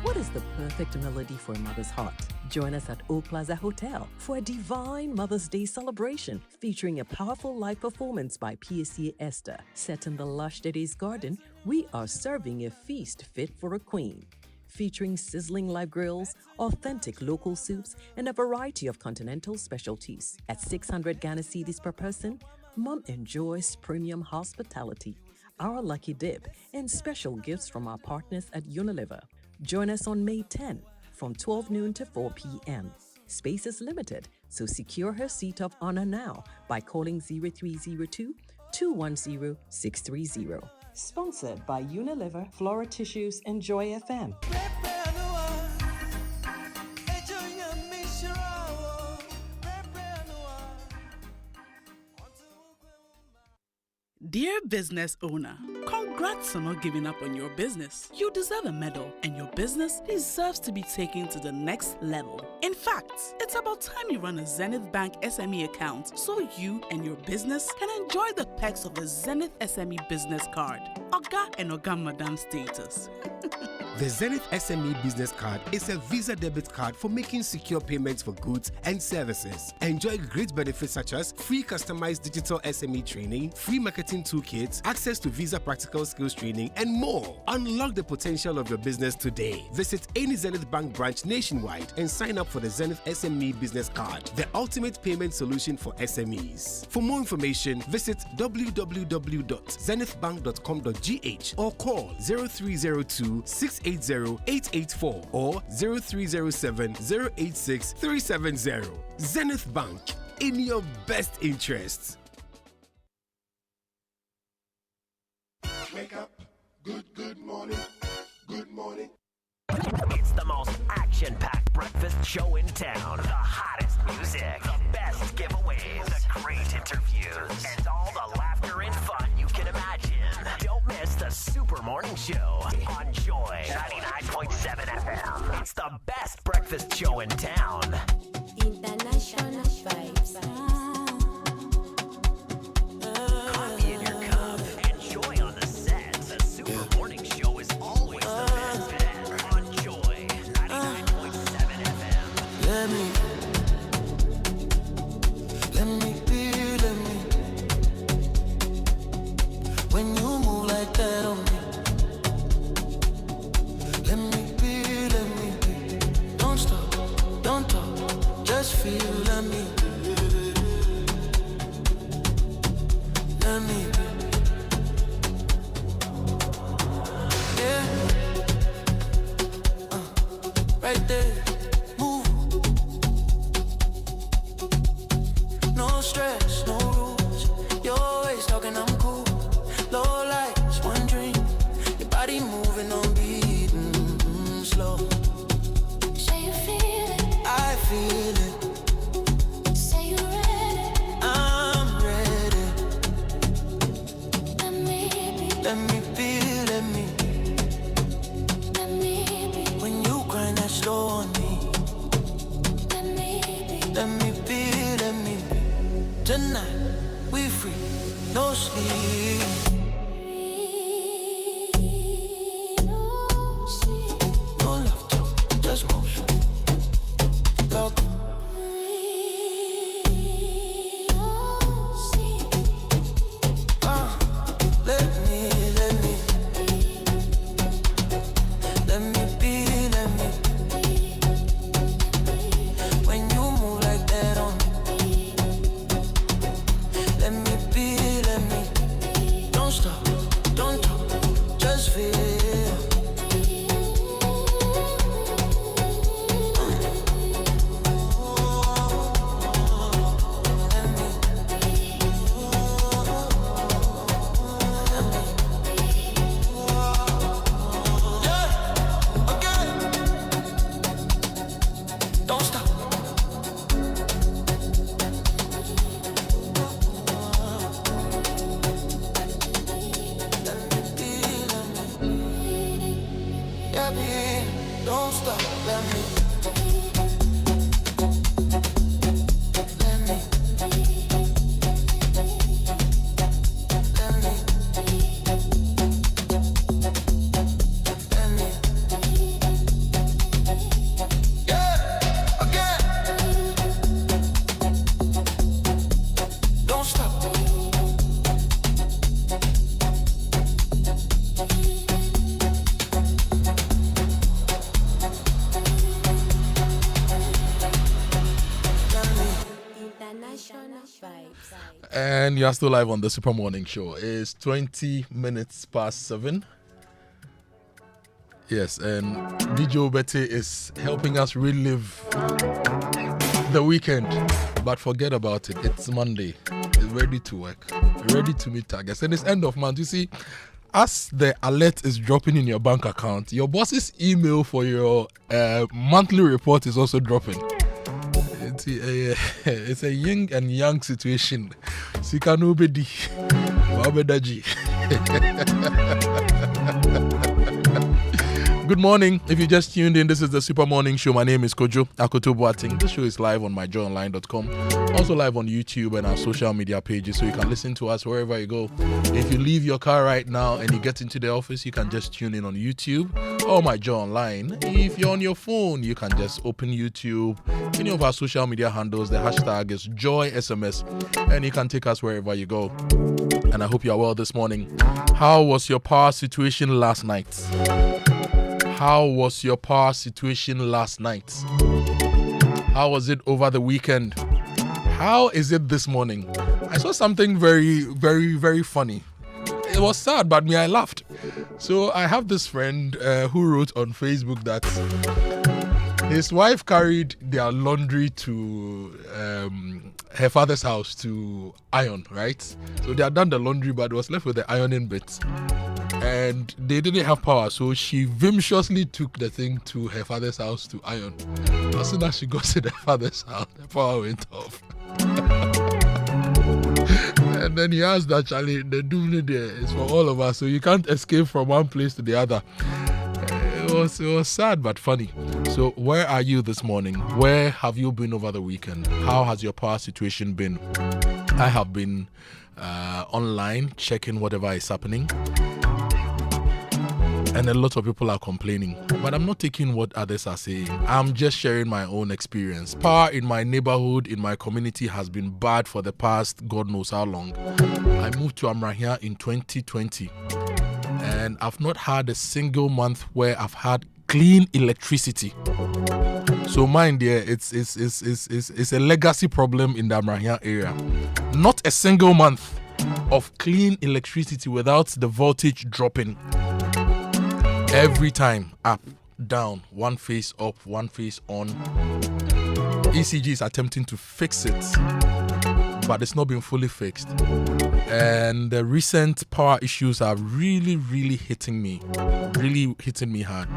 What is the perfect melody for a mother's heart? Join us at O Plaza Hotel for a divine Mother's Day celebration featuring a powerful live performance by PSA Esther. Set in the lush Daddy's garden, we are serving a feast fit for a queen. Featuring sizzling live grills, authentic local soups, and a variety of continental specialties. At 600 Ghana cedis per person, Mom enjoys premium hospitality, our lucky dip, and special gifts from our partners at Unilever. Join us on May 10 from 12 noon to 4 p.m. Space is limited, so secure her seat of honor now by calling 0302 210 630. Sponsored by Unilever, Flora Tissues, and Joy FM. Dear business owner, congrats on not giving up on your business. You deserve a medal, and your business deserves to be taken to the next level. In fact, it's about time you run a Zenith Bank SME account so you and your business can enjoy the perks of the Zenith SME Business Card. Oga and Oga Madam status. The Zenith SME Business Card is a Visa debit card for making secure payments for goods and services. Enjoy great benefits such as free customized digital SME training, free marketing toolkits, access to Visa practical skills training, and more. Unlock the potential of your business today. Visit any Zenith Bank branch nationwide and sign up for the Zenith SME Business Card, the ultimate payment solution for SMEs. For more information, visit www.zenithbank.com.gh GH or call 0302 680 884 or 0307 086 370. Zenith Bank, in your best interests. Wake up. Good morning. Good morning. It's the most action-packed breakfast show in town. The hottest music, the best giveaways, the great interviews, and all the laughter and fun you can imagine. Don't miss the Super Morning Show on Joy 99.7 FM. It's the best breakfast show in town. International vibes. Coffee in your cup and joy on the set. The Super Morning Show is always the best bet on Joy 99.7 FM. Let me be. When you move like that on me. Let me be. Don't stop, don't talk, just feel. Let me be. Yeah. Right there, move. No stress, no rules. You're always talking, I'm cool. Low lights, one drink. Your body moving on beat, slow. Say you feel it. I feel it. Say you ready. I'm ready. Let me be. Let me be. When you grind that slow on me. Let me be. Tonight, we free, no sleep. No love talk, just motion. Talk. Let me be. When you move like that on me. Let me be. Don't stop, don't talk, just feel. Don't stop. Yeah, babe, don't stop. Let me. Don't stop. International vibes. And you are still live on the Super Morning Show. It's 20 minutes past 7. Yes, and DJ Betty is helping us relive the weekend. But forget about it. It's Monday. It's ready to work. Ready to meet targets. And it's end of month. You see, as the alert is dropping in your bank account, your boss's email for your monthly report is also dropping. It's a yin and yang situation. Sikano bedi, wabedaji. Good morning. If you just tuned in, this is the Super Morning Show. My name is Kojo, Akoto Boateng. This show is live on myjoyonline.com. Also live on YouTube and our social media pages, so you can listen to us wherever you go. If you leave your car right now and you get into the office, you can just tune in on YouTube or My Joy Online. If you're on your phone, you can just open YouTube. Any of our social media handles, the hashtag is JoySMS, and you can take us wherever you go. And I hope you are well this morning. How was your power situation last night? How was your power situation last night? How was it over the weekend? How is it this morning? I saw something very, very, very funny. was sad, but I laughed. So I have this friend who wrote on Facebook that his wife carried their laundry to her father's house to iron, right? So they had done the laundry, but it was left with the ironing bits. And they didn't have power, so she vimsiously took the thing to her father's house to iron. As soon as she got to the father's house, the power went off. And then he asked that, Charlie, the doom there is for all of us, so you can't escape from one place to the other. It was sad but funny. So where are you this morning? Where have you been over the weekend? How has your power situation been? I have been online checking whatever is happening. And a lot of people are complaining. But I'm not taking what others are saying. I'm just sharing my own experience. Power in my neighborhood, in my community has been bad for the past God knows how long. I moved to Amrahia in 2020. And I've not had a single month where I've had clean electricity. So mind there, it's a legacy problem in the Amrahia area. Not a single month of clean electricity without the voltage dropping. Every time, up, down, one face up, one face on. ECG is attempting to fix it, but it's not been fully fixed. And the recent power issues are really hitting me hard.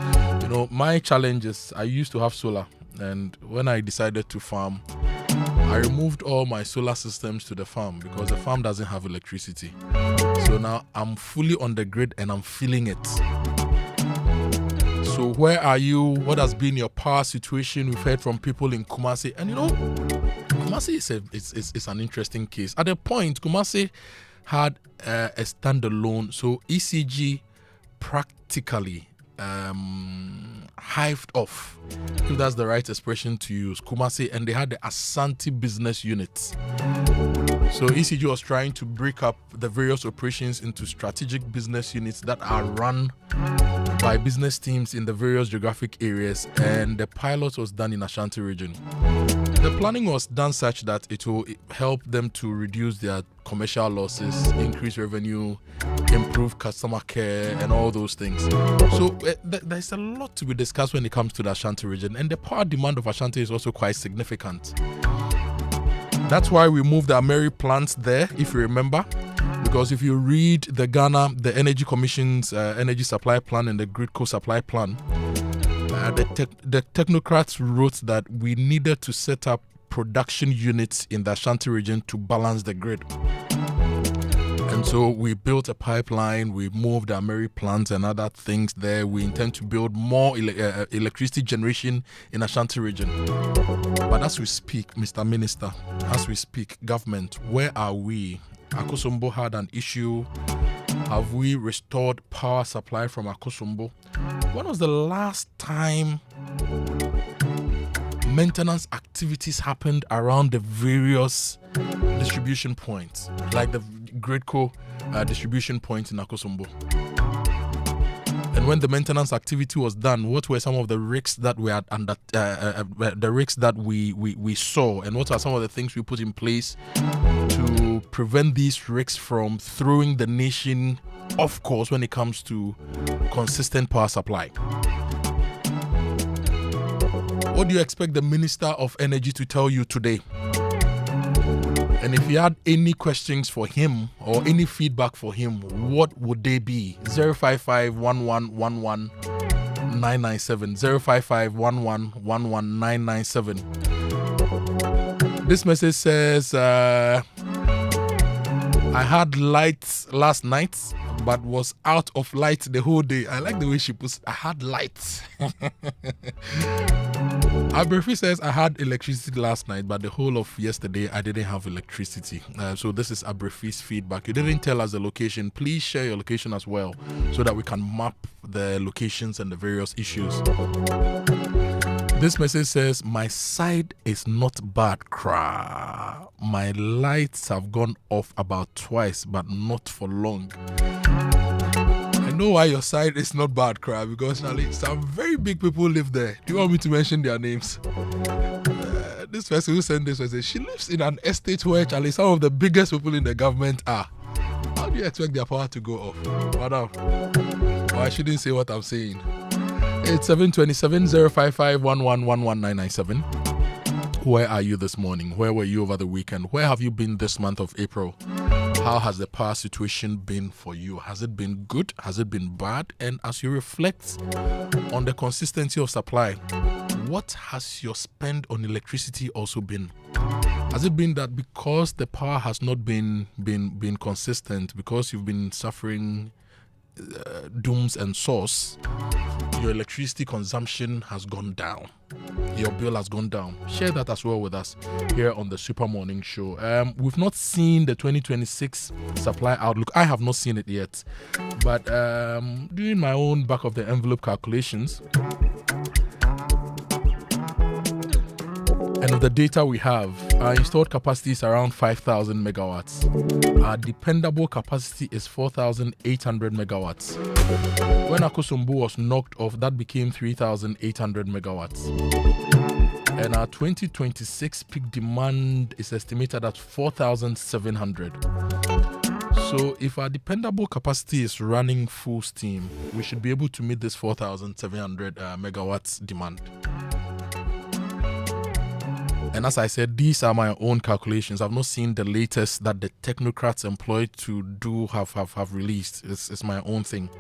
You know, my challenge is I used to have solar, and when I decided to farm, I removed all my solar systems to the farm because the farm doesn't have electricity. So now I'm fully on the grid and I'm feeling it. So where are you? What has been your power situation? We've heard from people in Kumasi. And you know, Kumasi is an interesting case. At a point, Kumasi had a standalone. So ECG practically hived off, if that's the right expression to use, Kumasi, and they had the Asante business units. So ECG was trying to break up the various operations into strategic business units that are run by business teams in the various geographic areas, and the pilot was done in Ashanti Region. The planning was done such that it will help them to reduce their commercial losses, increase revenue, improve customer care, and all those things. So there's a lot to be discussed when it comes to the Ashanti Region, and the power demand of Ashanti is also quite significant. That's why we moved our Mary plants there, if you remember. Because if you read the Energy Commission's energy supply plan and the GRIDCO supply plan, the technocrats wrote that we needed to set up production units in the Ashanti region to balance the grid. And so we built a pipeline, we moved our Mary plants and other things there. We intend to build more electricity generation in Ashanti region. But as we speak, Mr. Minister, as we speak, government, where are we? Akosombo had an issue. Have we restored power supply from Akosombo? When was the last time maintenance activities happened around the various distribution points, like the GRIDCO distribution point in Akosombo? And when the maintenance activity was done, what were some of the risks that we had under the risks that we saw, and what are some of the things we put in place to prevent these risks from throwing the nation off course when it comes to consistent power supply? What do you expect the Minister of Energy to tell you today? And if you had any questions for him or any feedback for him, what would they be? 055-1111-997. 055-1111-997. This message says, I had lights last night, but was out of light the whole day. I like the way she puts, I had lights. Abrefi says, I had electricity last night, but the whole of yesterday I didn't have electricity. So this is Abrefi's feedback. You didn't tell us the location. Please share your location as well so that we can map the locations and the various issues. This message says, my side is not bad, cra. My lights have gone off about twice, but not for long. I know why your side is not bad, cra, because Charlie, some very big people live there. Do you want me to mention their names? This person who sent this message, she lives in an estate where, Charlie, some of the biggest people in the government are. How You expect their power to go off. Madam, well, I shouldn't say what I'm saying. It's 727-055-1111997. Where are you this morning? Where were you over the weekend? Where have you been this month of April? How has the power situation been for you? Has it been good? Has it been bad? And as you reflect on the consistency of supply, what has your spend on electricity also been? Has it been that because the power has not been consistent, because you've been suffering dooms and source, your electricity consumption has gone down? Your bill has gone down? Share that as well with us here on the Super Morning Show. We've not seen the 2026 supply outlook. I have not seen it yet. But doing my own back of the envelope calculations, and of the data we have, our installed capacity is around 5,000 megawatts. Our dependable capacity is 4,800 megawatts. When Akosombo was knocked off, that became 3,800 megawatts. And our 2026 peak demand is estimated at 4,700. So if our dependable capacity is running full steam, we should be able to meet this 4,700 megawatts demand. And as I said, these are my own calculations. I've not seen the latest that the technocrats employed to do have released. It's my own thing.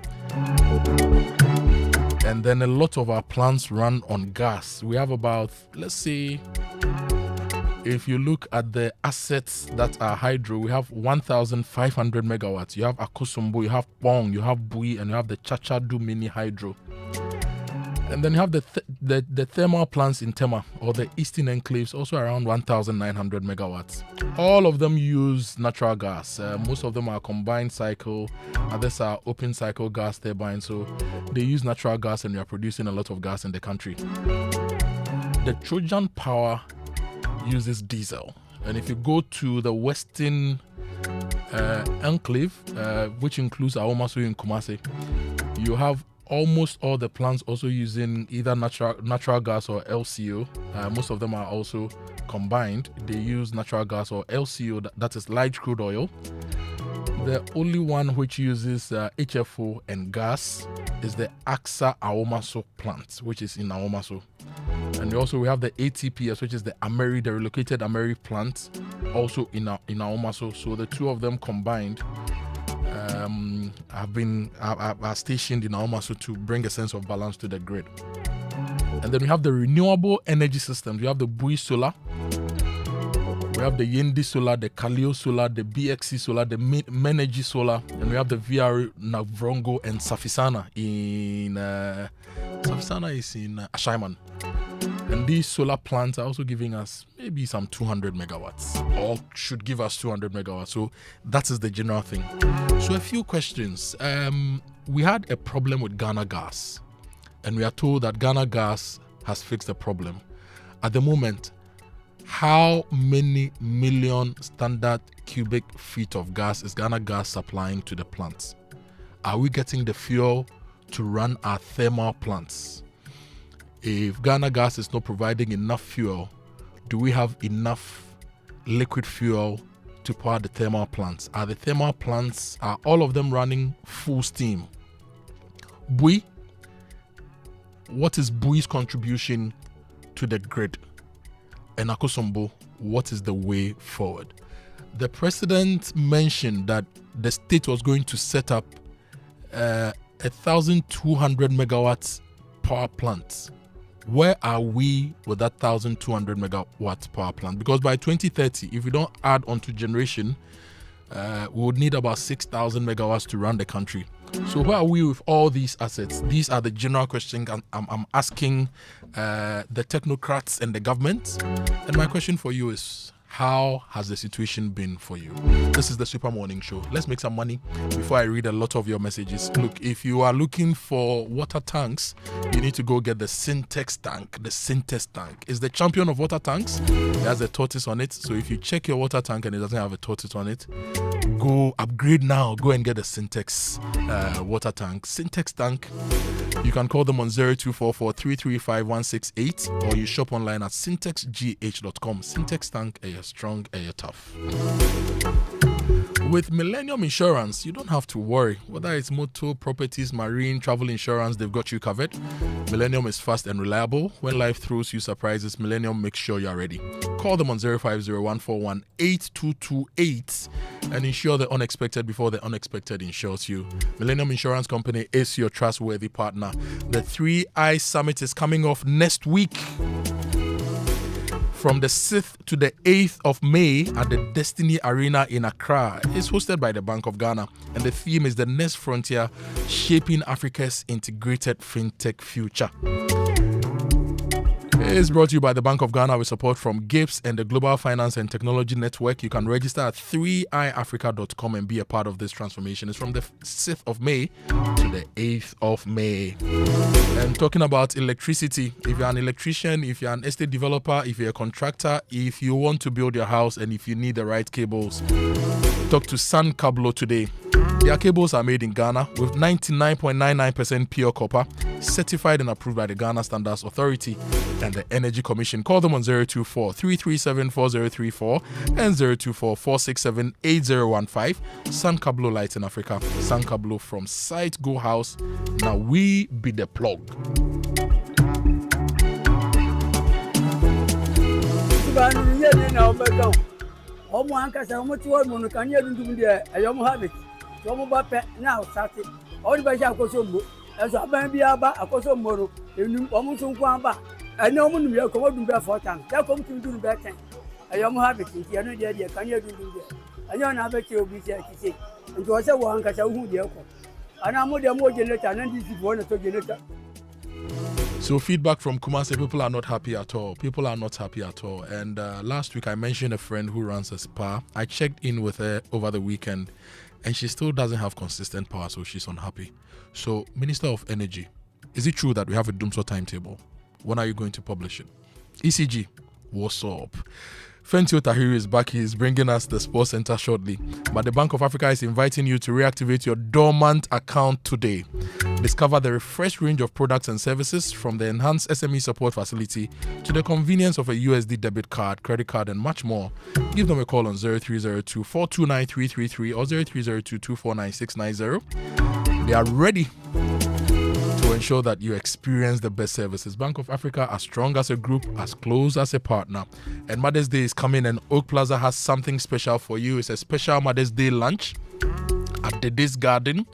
And then a lot of our plants run on gas. We have about, let's say, if you look at the assets that are hydro, we have 1,500 megawatts. You have Akosombo, you have Pong, you have Bui, and you have the Chachadu mini hydro. And then you have the thermal plants in Tema, or the Eastern Enclaves, also around 1,900 megawatts. All of them use natural gas. Most of them are combined cycle. Others are open cycle gas turbines. So they use natural gas, and we are producing a lot of gas in the country. The Trojan Power uses diesel. And if you go to the Western Enclave, which includes Awomaso in Kumasi, you have almost all the plants also using either natural gas or LCO. Most of them are also combined. They use natural gas or LCO, that is light crude oil. The only one which uses HFO and gas is the AXA Awomaso plant, which is in Awomaso. And also we have the ATPS, which is the relocated Ameri plant, also in Awomaso. So the two of them combined are stationed in Awomaso to bring a sense of balance to the grid. And then we have the renewable energy systems. We have the Bui Solar, we have the Yendi Solar, the Kalio Solar, the BXC Solar, the Menergy Solar, and we have the VR Navrongo and Safisana in Safisana is in Ashaiman. And these solar plants are also giving us maybe some 200 megawatts, or should give us 200 megawatts. So that is the general thing. So a few questions. We had a problem with Ghana Gas, and we are told that Ghana Gas has fixed the problem. At the moment, how many million standard cubic feet of gas is Ghana Gas supplying to the plants? Are we getting the fuel to run our thermal plants? If Ghana Gas is not providing enough fuel, do we have enough liquid fuel to power the thermal plants? Are the thermal plants, are all of them running full steam? Bui, what is Bui's contribution to the grid? And Akosombo, what is the way forward? The president mentioned that the state was going to set up 1,200 megawatts power plants. Where are we with that 1,200 megawatt power plant? Because by 2030, if we don't add onto generation, we would need about 6,000 megawatts to run the country. So where are we with all these assets? These are the general questions I'm asking the technocrats and the government. And my question for you is, how has the situation been for you? This is the Super Morning Show. Let's make some money before I read a lot of your messages. Look, if you are looking for water tanks, you need to go get the Syntex tank. The Syntex tank is the champion of water tanks. It has a tortoise on it. So if you check your water tank and it doesn't have a tortoise on it, go upgrade now. Go and get a Syntex water tank. Syntex tank. You can call them on 0244 335 168 or you shop online at syntexgh.com. Syntex tank, are you strong, are you tough? With Millennium Insurance, you don't have to worry. Whether it's motor, properties, marine, travel insurance, they've got you covered. Millennium is fast and reliable. When life throws you surprises, Millennium makes sure you're ready. Call them on 050-141-8228 and insure the unexpected before the unexpected insures you. Millennium Insurance Company is your trustworthy partner. The 3i Summit is coming off next week. From the 6th to the 8th of May at the Destiny Arena in Accra. It's hosted by the Bank of Ghana, and the theme is the next frontier, shaping Africa's integrated fintech future. It's brought to you by the Bank of Ghana with support from GIPS and the Global Finance and Technology Network. You can register at 3iafrica.com and be a part of this transformation. It's from the 6th of May to the 8th of May. And talking about electricity, if you're an electrician, if you're an estate developer, if you're a contractor, if you want to build your house and if you need the right cables, talk to San Cablo today. Their cables are made in Ghana with 99.99% pure copper, certified and approved by the Ghana Standards Authority and the Energy Commission. Call them on 024-337-4034 and 024-467-8015. San Cablo Lights in Africa. San Cablo from site go house. Now we be the plug. Now started. All the Akoso, as a baby Akoso Moro, almost and no one will come to 4 times. That comes to do better. I am happy to hear no idea. Can you do that? I don't have a chill be there to say. And to us, one can say who the Oko. And I'm more generator and this is one of the generator. So feedback from Kumasi, people are not happy at all. People are not happy at all. And last week I mentioned a friend who runs a spa. I checked in with her over the weekend and she still doesn't have consistent power, so she's unhappy. So, Minister of Energy, is it true that we have a Dumso timetable? When are you going to publish it? ECG, what's up? Fentio Tahiri is back. He is bringing us the Sports Center shortly. But the Bank of Africa is inviting you to reactivate your dormant account today. Discover the refreshed range of products and services from the enhanced SME support facility to the convenience of a USD debit card, credit card, and much more. Give them a call on 0302-429-333 or 0302-249-690. They are ready to ensure that you experience the best services. Bank of Africa, as strong as a group, as close as a partner. And Mother's Day is coming and Oak Plaza has something special for you. It's a special Mother's Day lunch at the This Garden.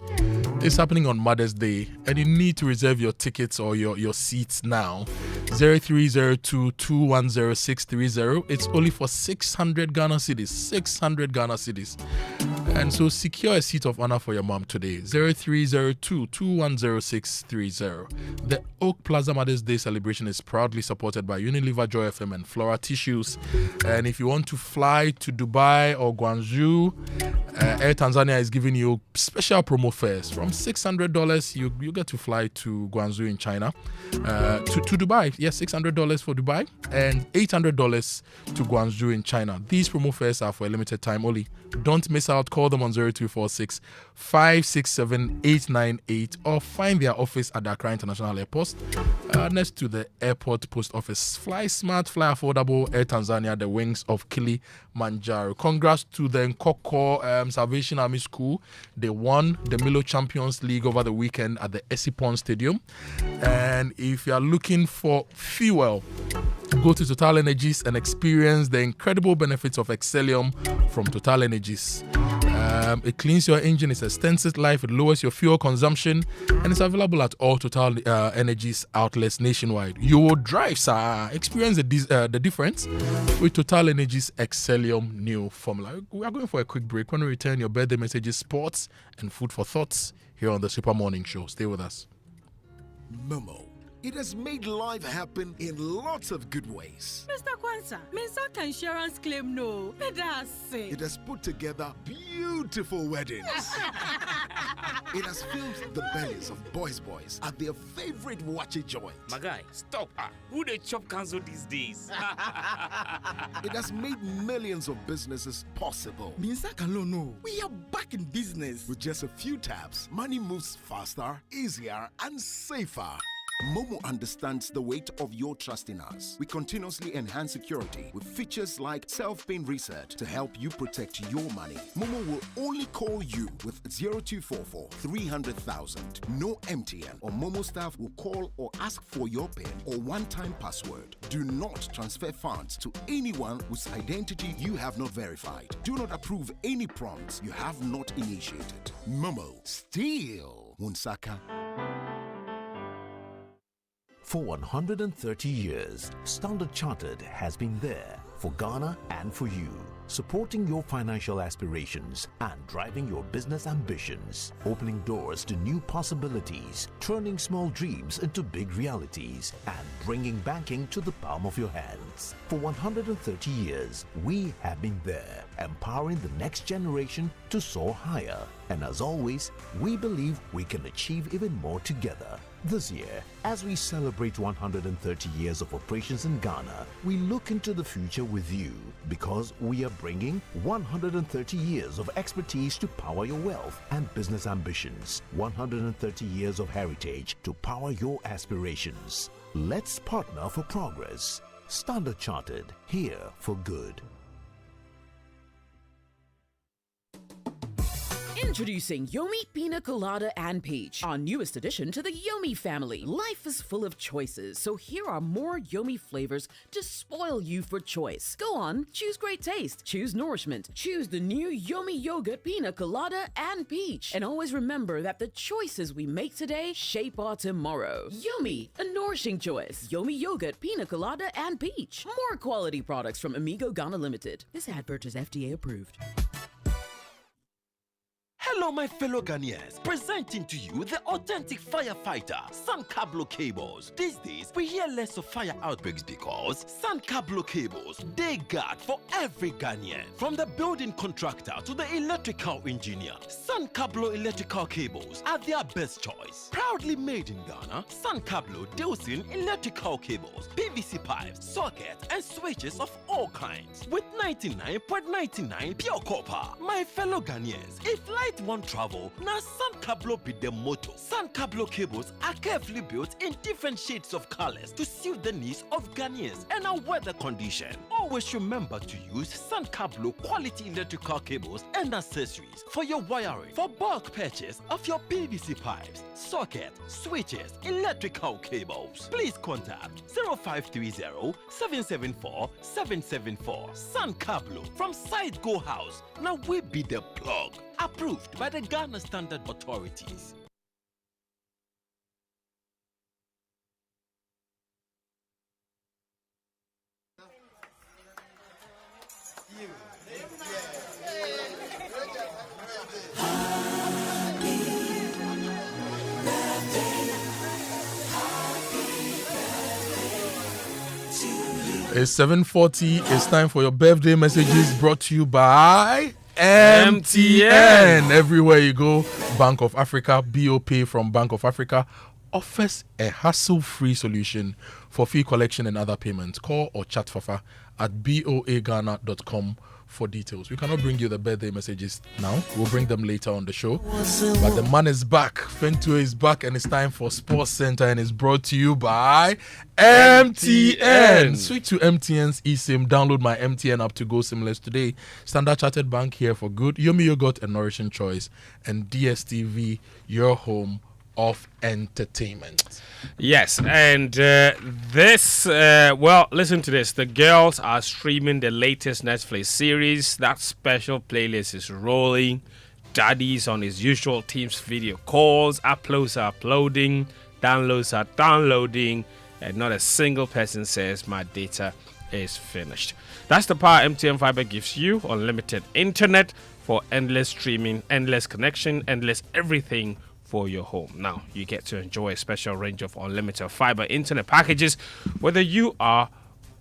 It's happening on Mother's Day and you need to reserve your tickets or your seats now. 0302-210-630. It's only for 600 Ghana cedis. 600 Ghana cedis. And so secure a seat of honor for your mom today. 0302-210-630. The Oak Plaza Mother's Day celebration is proudly supported by Unilever, Joy FM and Flora Tissues. And if you want to fly to Dubai or Guangzhou, Air Tanzania is giving you special promo fares. From $600, you get to fly to Guangzhou in China. To Dubai, yes, $600 for Dubai and $800 to Guangzhou in China. These promo fares are for a limited time only. Don't miss out. Call them on 0246-567-898 or find their office at the Accra International Airport next to the airport post office. Fly smart, fly affordable. Air Tanzania, the wings of Kilimanjaro. Congrats to the Nkoko Salvation Army School. They won the Milo Champions League over the weekend at the Esipon Stadium. And if you are looking for fuel, go to Total Energies and experience the incredible benefits of Excellium from Total Energies. It cleans your engine, it's extends life, it lowers your fuel consumption, and it's available at all Total Energies outlets nationwide. You will drive, sir. Experience the difference with Total Energies Excellium new formula. We are going for a quick break. When we return, your birthday messages, sports, and food for thoughts here on the Super Morning Show. Stay with us. Momo. It has made life happen in lots of good ways. Mr. Kwanzaa, Mensaka insurance claim no. It has put together beautiful weddings. It has filled the bellies of boys at their favorite wachi joint. My guy, stop. Who they chop cancel these days? It has made millions of businesses possible. Mensaka no. We are back in business. With just a few taps, money moves faster, easier, and safer. Momo understands the weight of your trust in us. We continuously enhance security with features like self-paying reset to help you protect your money. Momo will only call you with 0244 300,000. No MTN or Momo staff will call or ask for your PIN or one-time password. Do not transfer funds to anyone whose identity you have not verified. Do not approve any prompts you have not initiated. Momo, still Wunsaka. For 130 years, Standard Chartered has been there for Ghana and for you, supporting your financial aspirations and driving your business ambitions, opening doors to new possibilities, turning small dreams into big realities, and bringing banking to the palm of your hands. For 130 years, we have been there, empowering the next generation to soar higher. And as always, we believe we can achieve even more together. This year, as we celebrate 130 years of operations in Ghana, we look into the future with you because we are bringing 130 years of expertise to power your wealth and business ambitions, 130 years of heritage to power your aspirations. Let's partner for progress. Standard Chartered, here for good. Introducing Yomi Pina Colada and Peach, our newest addition to the Yomi family. Life is full of choices, so here are more Yomi flavors to spoil you for choice. Go on, choose great taste, choose nourishment, choose the new Yomi Yogurt Pina Colada and Peach. And always remember that the choices we make today shape our tomorrow. Yomi, a nourishing choice. Yomi Yogurt Pina Colada and Peach. More quality products from Amigo Ghana Limited. This advert is FDA approved. Hello, my fellow Ghanaians. Presenting to you the authentic firefighter, Sankablo Cables. These days, we hear less of fire outbreaks because Sankablo Cables, they guard for every Ghanaian. From the building contractor to the electrical engineer, Sankablo electrical cables are their best choice. Proudly made in Ghana, Sankablo deals in electrical cables, PVC pipes, sockets, and switches of all kinds with 99.99 pure copper. My fellow Ghanaians, if light won't travel, now Sankablo be the motto. Sankablo cables are carefully built in different shades of colors to suit the needs of Ghanaians and our weather condition. Always remember to use Sankablo quality electrical cables and accessories for your wiring. For bulk purchase of your PVC pipes, socket, switches, electrical cables, please contact 0530 774 774. Sankablo from Side Go House. Now we be the plug. Approved by the Ghana Standard Authorities. It's 7:40. It's time for your birthday messages brought to you by MTN. Everywhere you go, Bank of Africa, BOP from Bank of Africa offers a hassle-free solution for fee collection and other payments. Call or chat Fafa at boaghana.com for details. We cannot bring you the birthday messages now. We'll bring them later on the show. But the man is back. Fentue is back, and it's time for Sports Center, and it's brought to you by MTN. Switch to MTN's eSIM. Download my MTN app to go seamless today. Standard Chartered Bank, here for good. Yomi Yogurt, a nourishing choice. And DSTV, your home of entertainment. Yes, and listen to this. The girls are streaming the latest Netflix series. That special playlist is rolling. Daddy's on his usual Teams video calls. Uploads are uploading. Downloads are downloading. And not a single person says my data is finished. That's the power MTN Fiber gives you. Unlimited internet for endless streaming, endless connection, endless everything for your home. Now, you get to enjoy a special range of unlimited fiber internet packages, whether you are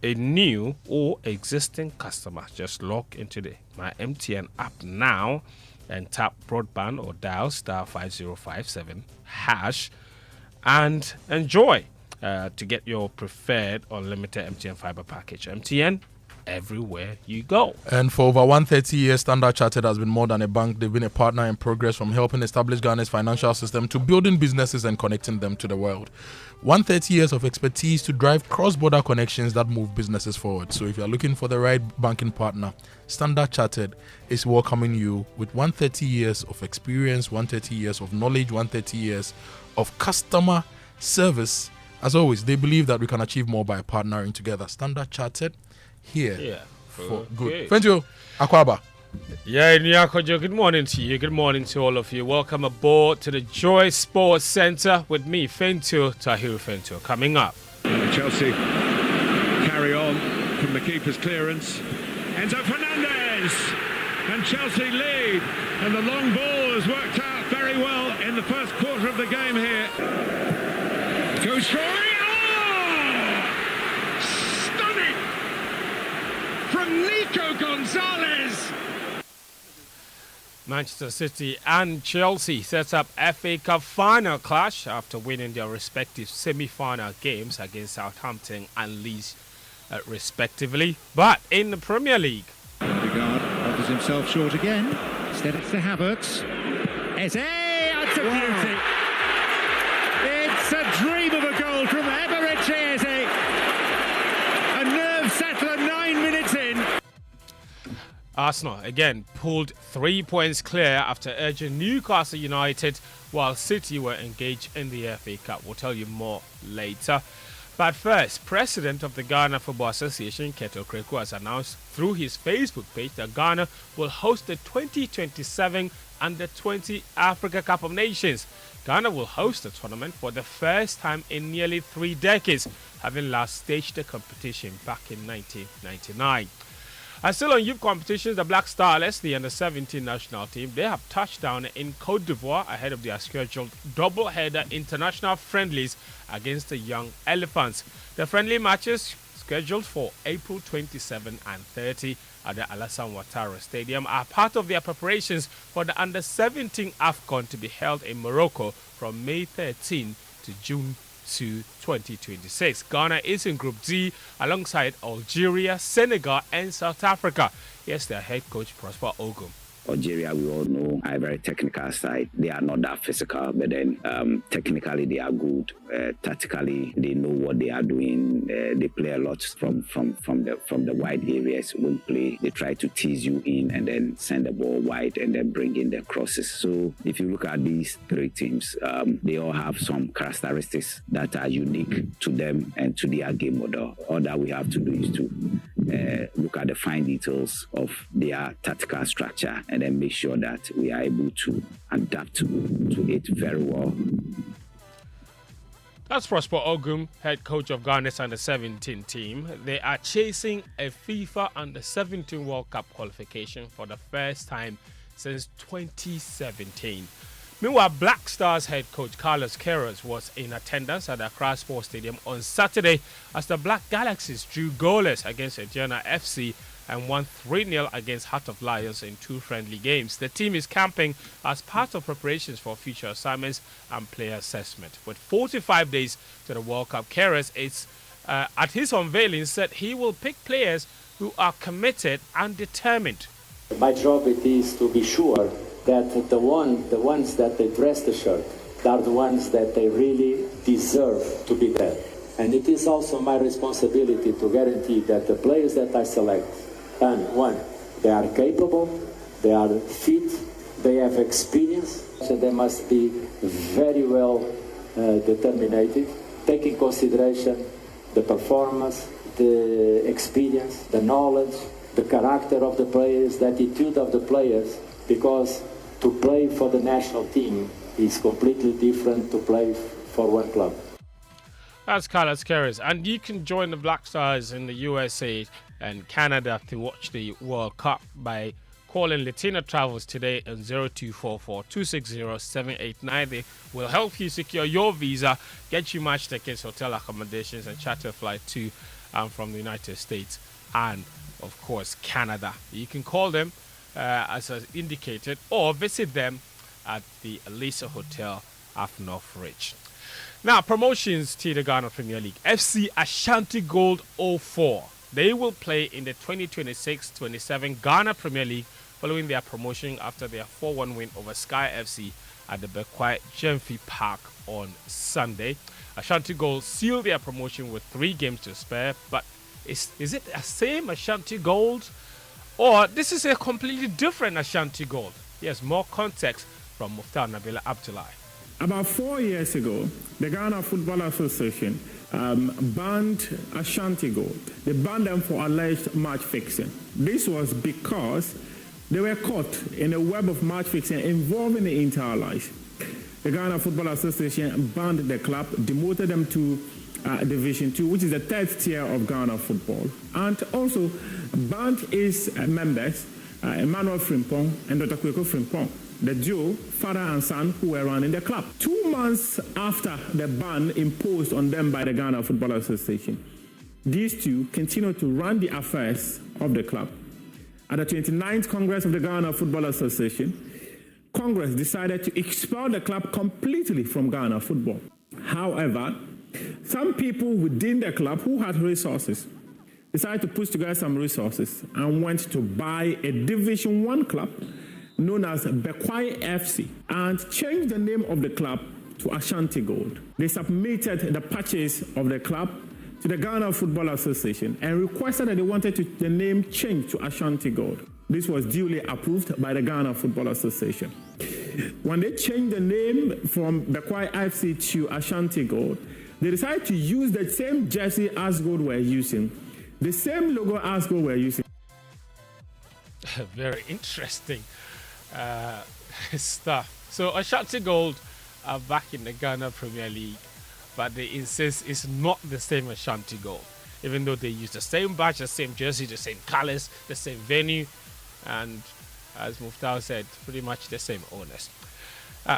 a new or existing customer. Just log into the My MTN app now and tap broadband or dial *5057# and enjoy to get your preferred unlimited MTN fiber package. MTN, everywhere you go. And for over 130 years, Standard Chartered has been more than a bank. They've been a partner in progress, from helping establish Ghana's financial system to building businesses and connecting them to the world. 130 years of expertise to drive cross-border connections that move businesses forward. So if you're looking for the right banking partner, Standard Chartered is welcoming you with 130 years of experience, 130 years of knowledge, 130 years of customer service. As always, they believe that we can achieve more by partnering together. Standard Chartered here for good. Thank you, Akwaba. Yeah, Kojo, good morning to you. Good morning to all of you. Welcome aboard to the Joy Sports Centre with me, Fentu Tahiru Fentu. Coming up. Chelsea carry on from the keeper's clearance. Enzo Fernandez and Chelsea lead. And the long ball has worked out very well in the first quarter of the game here. Goes Story. Stunning from Nico Gonzalez. Manchester City and Chelsea set up FA Cup final clash after winning their respective semi-final games against Southampton and Leeds, respectively. But in the Premier League, Odegaard offers himself short again. Instead it's to Havertz. Eze, that's a beauty. It's a dream of a goal from Eberechi Eze. A nerve settler 9 minutes in. Arsenal again pulled 3 points clear after urging Newcastle United, while City were engaged in the FA Cup. We'll tell you more later. But first, President of the Ghana Football Association, Kwaku, has announced through his Facebook page that Ghana will host the 2027 Under-20 Africa Cup of Nations. Ghana will host the tournament for the first time in nearly 3 decades, having last staged the competition back in 1999. And still on youth competitions, the Black Starlets, the Under-17 national team, they have touched down in Cote d'Ivoire ahead of their scheduled double-header international friendlies against the Young Elephants. The friendly matches, scheduled for April 27 and 30 at the Alassane Ouattara Stadium, are part of their preparations for the Under-17 AFCON to be held in Morocco from May 13 to June 2026. Ghana is in Group D alongside Algeria, Senegal and South Africa. Here's their head coach Prosper Ogum. Algeria, we all know, are a very technical side. They are not that physical, but then technically they are good. Tactically, they know what they are doing. They play a lot from the wide areas. When play, they try to tease you in and then send the ball wide and then bring in the crosses. So if you look at these 3 teams, they all have some characteristics that are unique to them and to their game model. All that we have to do is to look at the fine details of their tactical structure and then make sure that we are able to adapt to it very well. That's Prosper Ogum, head coach of Ghana's Under-17 team. They are chasing a FIFA Under-17 World Cup qualification for the first time since 2017. Meanwhile, Black Stars head coach Carlos Queiroz was in attendance at Accra Sports Stadium on Saturday as the Black Galaxies drew goalless against Aduana FC and won 3-0 against Heart of Lions in 2 friendly games. The team is camping as part of preparations for future assignments and player assessment. With 45 days to the World Cup, Queiroz is at his unveiling said he will pick players who are committed and determined. My job it is to be sure that the ones that they dress the shirt are the ones that they really deserve to be there. And it is also my responsibility to guarantee that the players that I select, and one, they are capable, they are fit, they have experience, so they must be very well determined, taking consideration the performance, the experience, the knowledge, the character of the players, the attitude of the players, because to play for the national team is completely different to play for one club. That's Carlos Queiroz, and you can join the Black Stars in the USA and Canada to watch the World Cup by calling Latina Travels today on 0244 260 789. They will help you secure your visa, get you match tickets, hotel accommodations, and charter flight to and from the United States and, of course, Canada. You can call them as indicated or visit them at the Elisa Hotel at Northridge. Now, promotions to the Ghana Premier League. FC Ashanti Gold 04 They will play in the 2026-27 Ghana Premier League following their promotion after their 4-1 win over Sky FC at the Bekwai Gemfi Park on Sunday. Ashanti Gold sealed their promotion with 3 games to spare, but is it the same Ashanti Gold, or this is a completely different Ashanti Gold? Yes, more context from Muftar Nabila Abdullahi. About 4 years ago, the Ghana Football Association banned Ashanti Gold. They banned them for alleged match fixing. This was because they were caught in a web of match fixing involving the entire life. The Ghana Football Association banned the club, demoted them to Division 2, which is the 3rd tier of Ghana football, and also banned its members, Emmanuel Frimpong and Dr. Kwaku Frimpong, the duo, father and son, who were running the club. 2 months after the ban imposed on them by the Ghana Football Association, these two continued to run the affairs of the club. At the 29th Congress of the Ghana Football Association, Congress decided to expel the club completely from Ghana football. However, some people within the club who had resources decided to put together some resources and went to buy a Division 1 club known as Bekwai FC and changed the name of the club to Ashanti Gold. They submitted the purchase of the club to the Ghana Football Association and requested that they wanted the name changed to Ashanti Gold. This was duly approved by the Ghana Football Association. When they changed the name from Bekwai FC to Ashanti Gold, they decided to use the same jersey as Gold were using, the same logo as Gold were using. Very interesting stuff. So Ashanti Gold are back in the Ghana Premier League, but they insist it's not the same Ashanti Gold, even though they use the same badge, the same jersey, the same colors, the same venue, and as Muftar said, pretty much the same owners.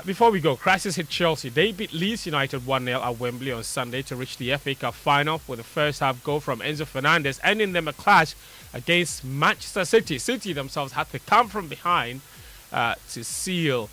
Before we go, crisis hit Chelsea. They beat Leeds United 1-0 at Wembley on Sunday to reach the FA Cup final with the first half goal from Enzo Fernandez, ending them a clash against Manchester City. City themselves had to come from behind to seal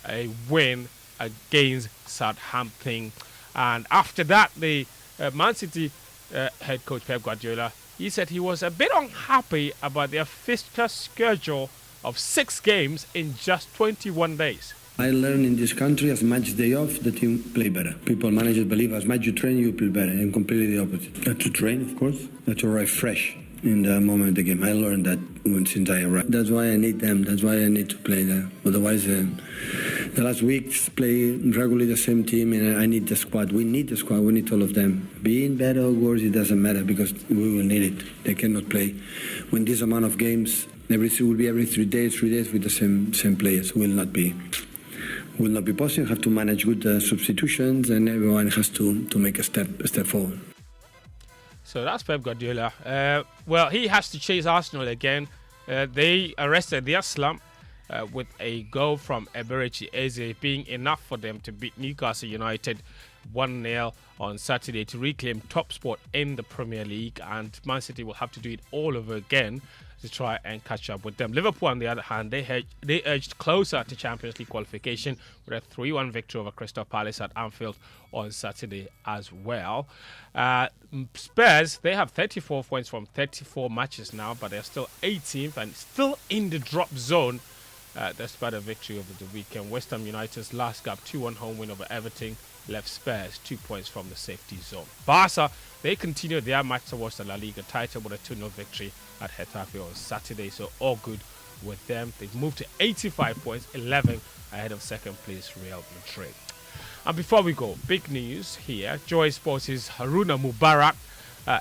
a win against Southampton. And after that, the Man City head coach Pep Guardiola, he said he was a bit unhappy about their fixture schedule of 6 games in just 21 days. I learned in this country, as much day off, the team play better. People, managers believe as much you train, you play better, and completely the opposite. You have to train, of course. You have to arrive fresh in the moment of the game. I learned that since I arrived. That's why I need them. That's why I need to play there. Otherwise, the last weeks play regularly the same team, and I need the squad. We need the squad. We need all of them. Being better or worse, it doesn't matter because we will need it. They cannot play when this amount of games. It will be every 3 days with the same players. Will not be possible. Have to manage good substitutions, and everyone has to make a step forward. So that's Pep Guardiola. Well, he has to chase Arsenal again. They arrested their slump with a goal from Eberechi Eze being enough for them to beat Newcastle United 1-0 on Saturday to reclaim top spot in the Premier League, and Man City will have to do it all over again to try and catch up with them. Liverpool, on the other hand, they edged closer to Champions League qualification with a 3-1 victory over Crystal Palace at Anfield on Saturday as well. Spurs, they have 34 points from 34 matches now, but they're still 18th and still in the drop zone despite a victory over the weekend. West Ham United's last gap 2-1 home win over Everton left Spurs 2 points from the safety zone. Barca, they continued their match towards the La Liga title with a 2-0 victory at Getafe on Saturday, so all good with them. They've moved to 85 points, 11 ahead of second place Real Madrid. And before we go, big news here. Joy Sports' Haruna Mubarak.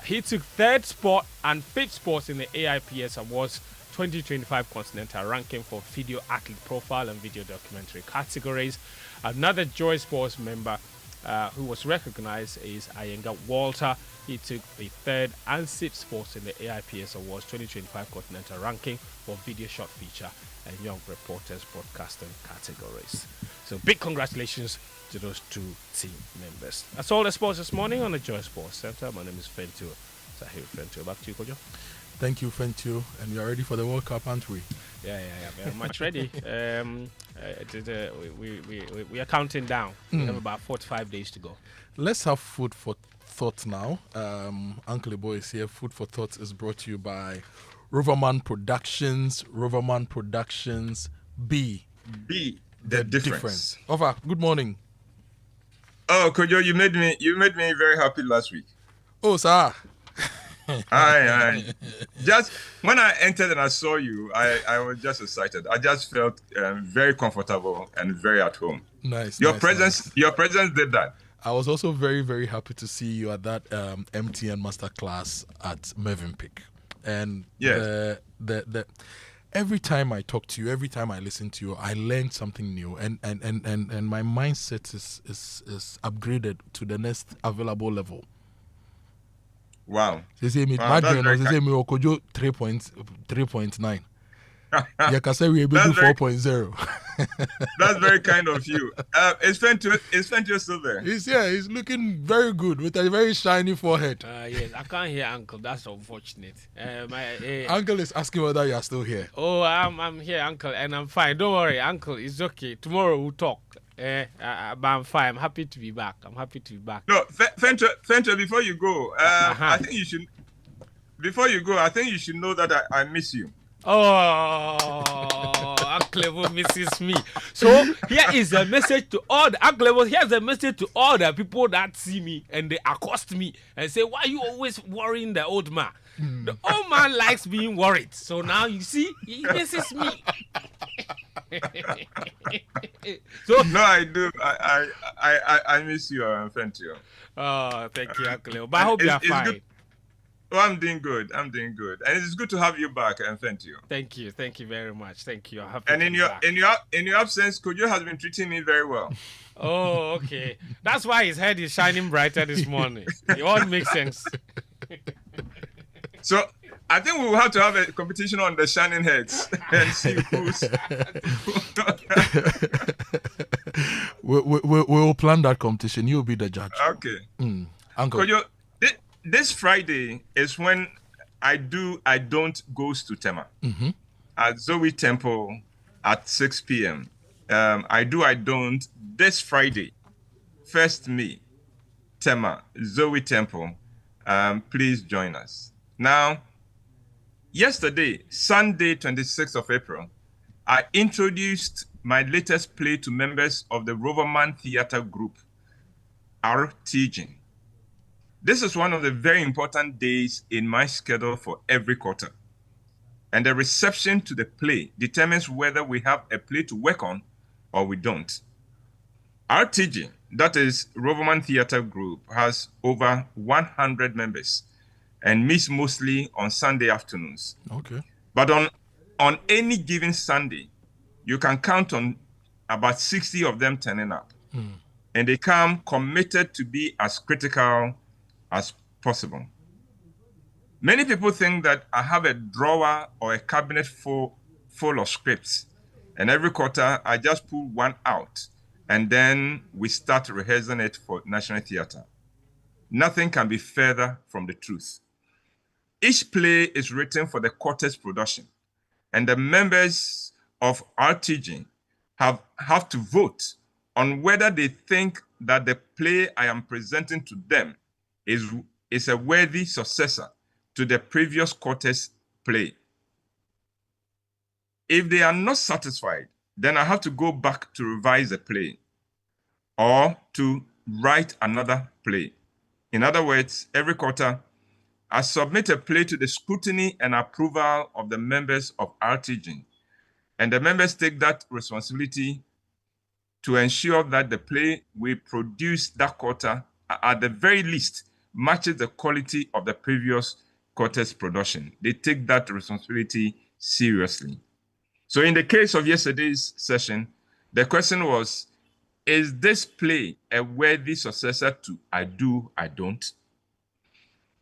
He took 3rd spot and 5th spot in the AIPS Awards 2025 Continental Ranking for Video Athlete Profile and Video Documentary categories. Another Joy Sports member who was recognized is Ayenga Walter. He took the 3rd and 6th spots in the AIPS Awards 2025 Continental Ranking for Video Short Feature and Young Reporters Broadcasting categories. So big congratulations to those 2 team members. That's all the sports this morning on the Joy Sports Center. My name is Fentu. Sahil Fentu. Back to you, Kojo. Thank you, Fentu. And we are ready for the World Cup, aren't we? Yeah, very much ready. We are counting down. We have about 45 days to go. Let's have food for thought now. Uncle Boy is here. Food for thought is brought to you by Roverman Productions. Roverman Productions. Be the difference. Over. Good morning. Oh, Kojo, you made me very happy last week. Oh, sir. I just when I entered and I saw you, I was just excited. I just felt very comfortable and very at home. Nice. Your nice, presence nice. Your presence did that. I was also very, very happy to see you at that MTN masterclass at Mervinpick. And yes. the every time I talk to you, every time I listen to you, I learn something new, and my mindset is upgraded to the next available level. Wow. They say me, my brain was say me Okojo 3.9. Yeah, can say we able to do 4.0. That's very kind of you. Is Fentu still there? He's here. He's looking very good with a very shiny forehead. Yes, I can't hear Uncle. That's unfortunate. Uncle is asking whether you are still here. Oh, I'm here, Uncle, and I'm fine. Don't worry, Uncle. It's okay. Tomorrow we'll talk. But I'm fine. I'm happy to be back. No, Fentu, before you go, I think you should. Before you go, I think you should know that I miss you. Oh, Uncle Level misses me. So here is a message to all the Uncle Level. Here's a message to all the people that see me and they accost me and say, "Why are you always worrying the old man?" The old man likes being worried. So now you see, he misses me. So no, I do. I miss you, Fentu. Oh, thank you, Uncle Level. But I hope you are fine. Good. Oh, I'm doing good, and it's good to have you back, and thank you. Thank you very much. Thank you. And in your absence, Kojo has been treating me very well. Oh, okay. That's why his head is shining brighter this morning. It all makes sense. So I think we will have to have a competition on the shining heads and see who's. We'll plan that competition. You'll be the judge. Okay. Uncle. Kojo, this Friday is when I don't goes to Tema at Zoe Temple at 6 p.m. I don't this Friday, 1st May, Tema, Zoe Temple. Please join us. Now, yesterday, Sunday, 26th of April, I introduced my latest play to members of the Roverman Theatre Group, RTG. This is one of the very important days in my schedule for every quarter. And the reception to the play determines whether we have a play to work on or we don't. RTG, that is Roverman Theatre Group, has over 100 members and meets mostly on Sunday afternoons. Okay. But on any given Sunday, you can count on about 60 of them turning up. And they come committed to be as critical as possible. Many people think that I have a drawer or a cabinet full of scripts, and every quarter I just pull one out and then we start rehearsing it for National Theatre. Nothing can be further from the truth. Each play is written for the quarter's production, and the members of RTG have to vote on whether they think that the play I am presenting to them is a worthy successor to the previous quarter's play. If they are not satisfied, then I have to go back to revise the play or to write another play. In other words, every quarter, I submit a play to the scrutiny and approval of the members of RTG, and the members take that responsibility to ensure that the play we produce that quarter, at the very least, matches the quality of the previous quarter's production. They take that responsibility seriously. So in the case of yesterday's session, the question was, is this play a worthy successor to I Do, I Don't?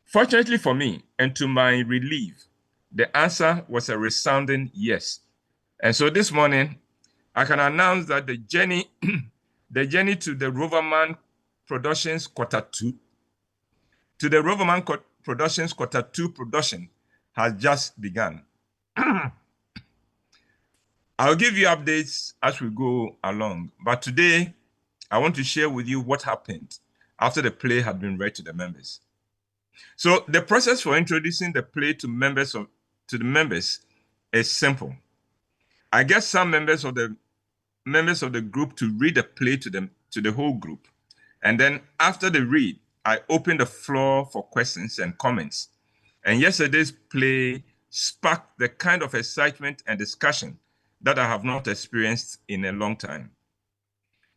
Fortunately for me, and to my relief, the answer was a resounding yes. And so this morning, I can announce that the journey to the Roverman Productions Quarter 2, to the Roverman Productions Quarter 2 production has just begun. I'll give you updates as we go along, but today I want to share with you what happened after the play had been read to the members. So the process for introducing the play to the members is simple. I get some members of the group to read the play to the whole group. And then after the read, I open the floor for questions and comments. And yesterday's play sparked the kind of excitement and discussion that I have not experienced in a long time.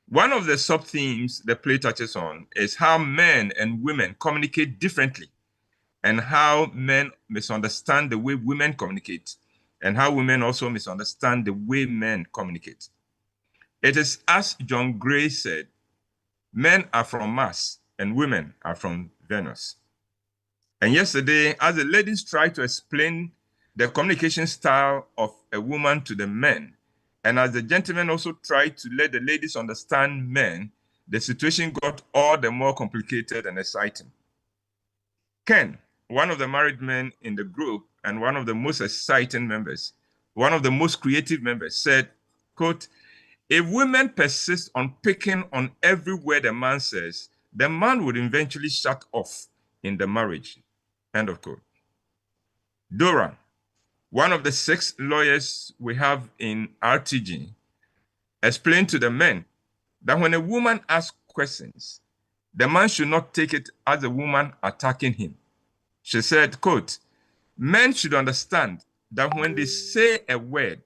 One of the sub-themes the play touches on is how men and women communicate differently, and how men misunderstand the way women communicate, and how women also misunderstand the way men communicate. It is as John Gray said, men are from Mars and women are from Venus. And yesterday, as the ladies tried to explain the communication style of a woman to the men, and as the gentlemen also tried to let the ladies understand men, the situation got all the more complicated and exciting. Ken, one of the married men in the group and one of the most exciting members, one of the most creative members, said, quote, "If women persist on picking on every word a man says, the man would eventually shut off in the marriage." End of quote. Dora, one of the 6 lawyers we have in RTG, explained to the men that when a woman asks questions, the man should not take it as a woman attacking him. She said, quote, "Men should understand that when they say a word,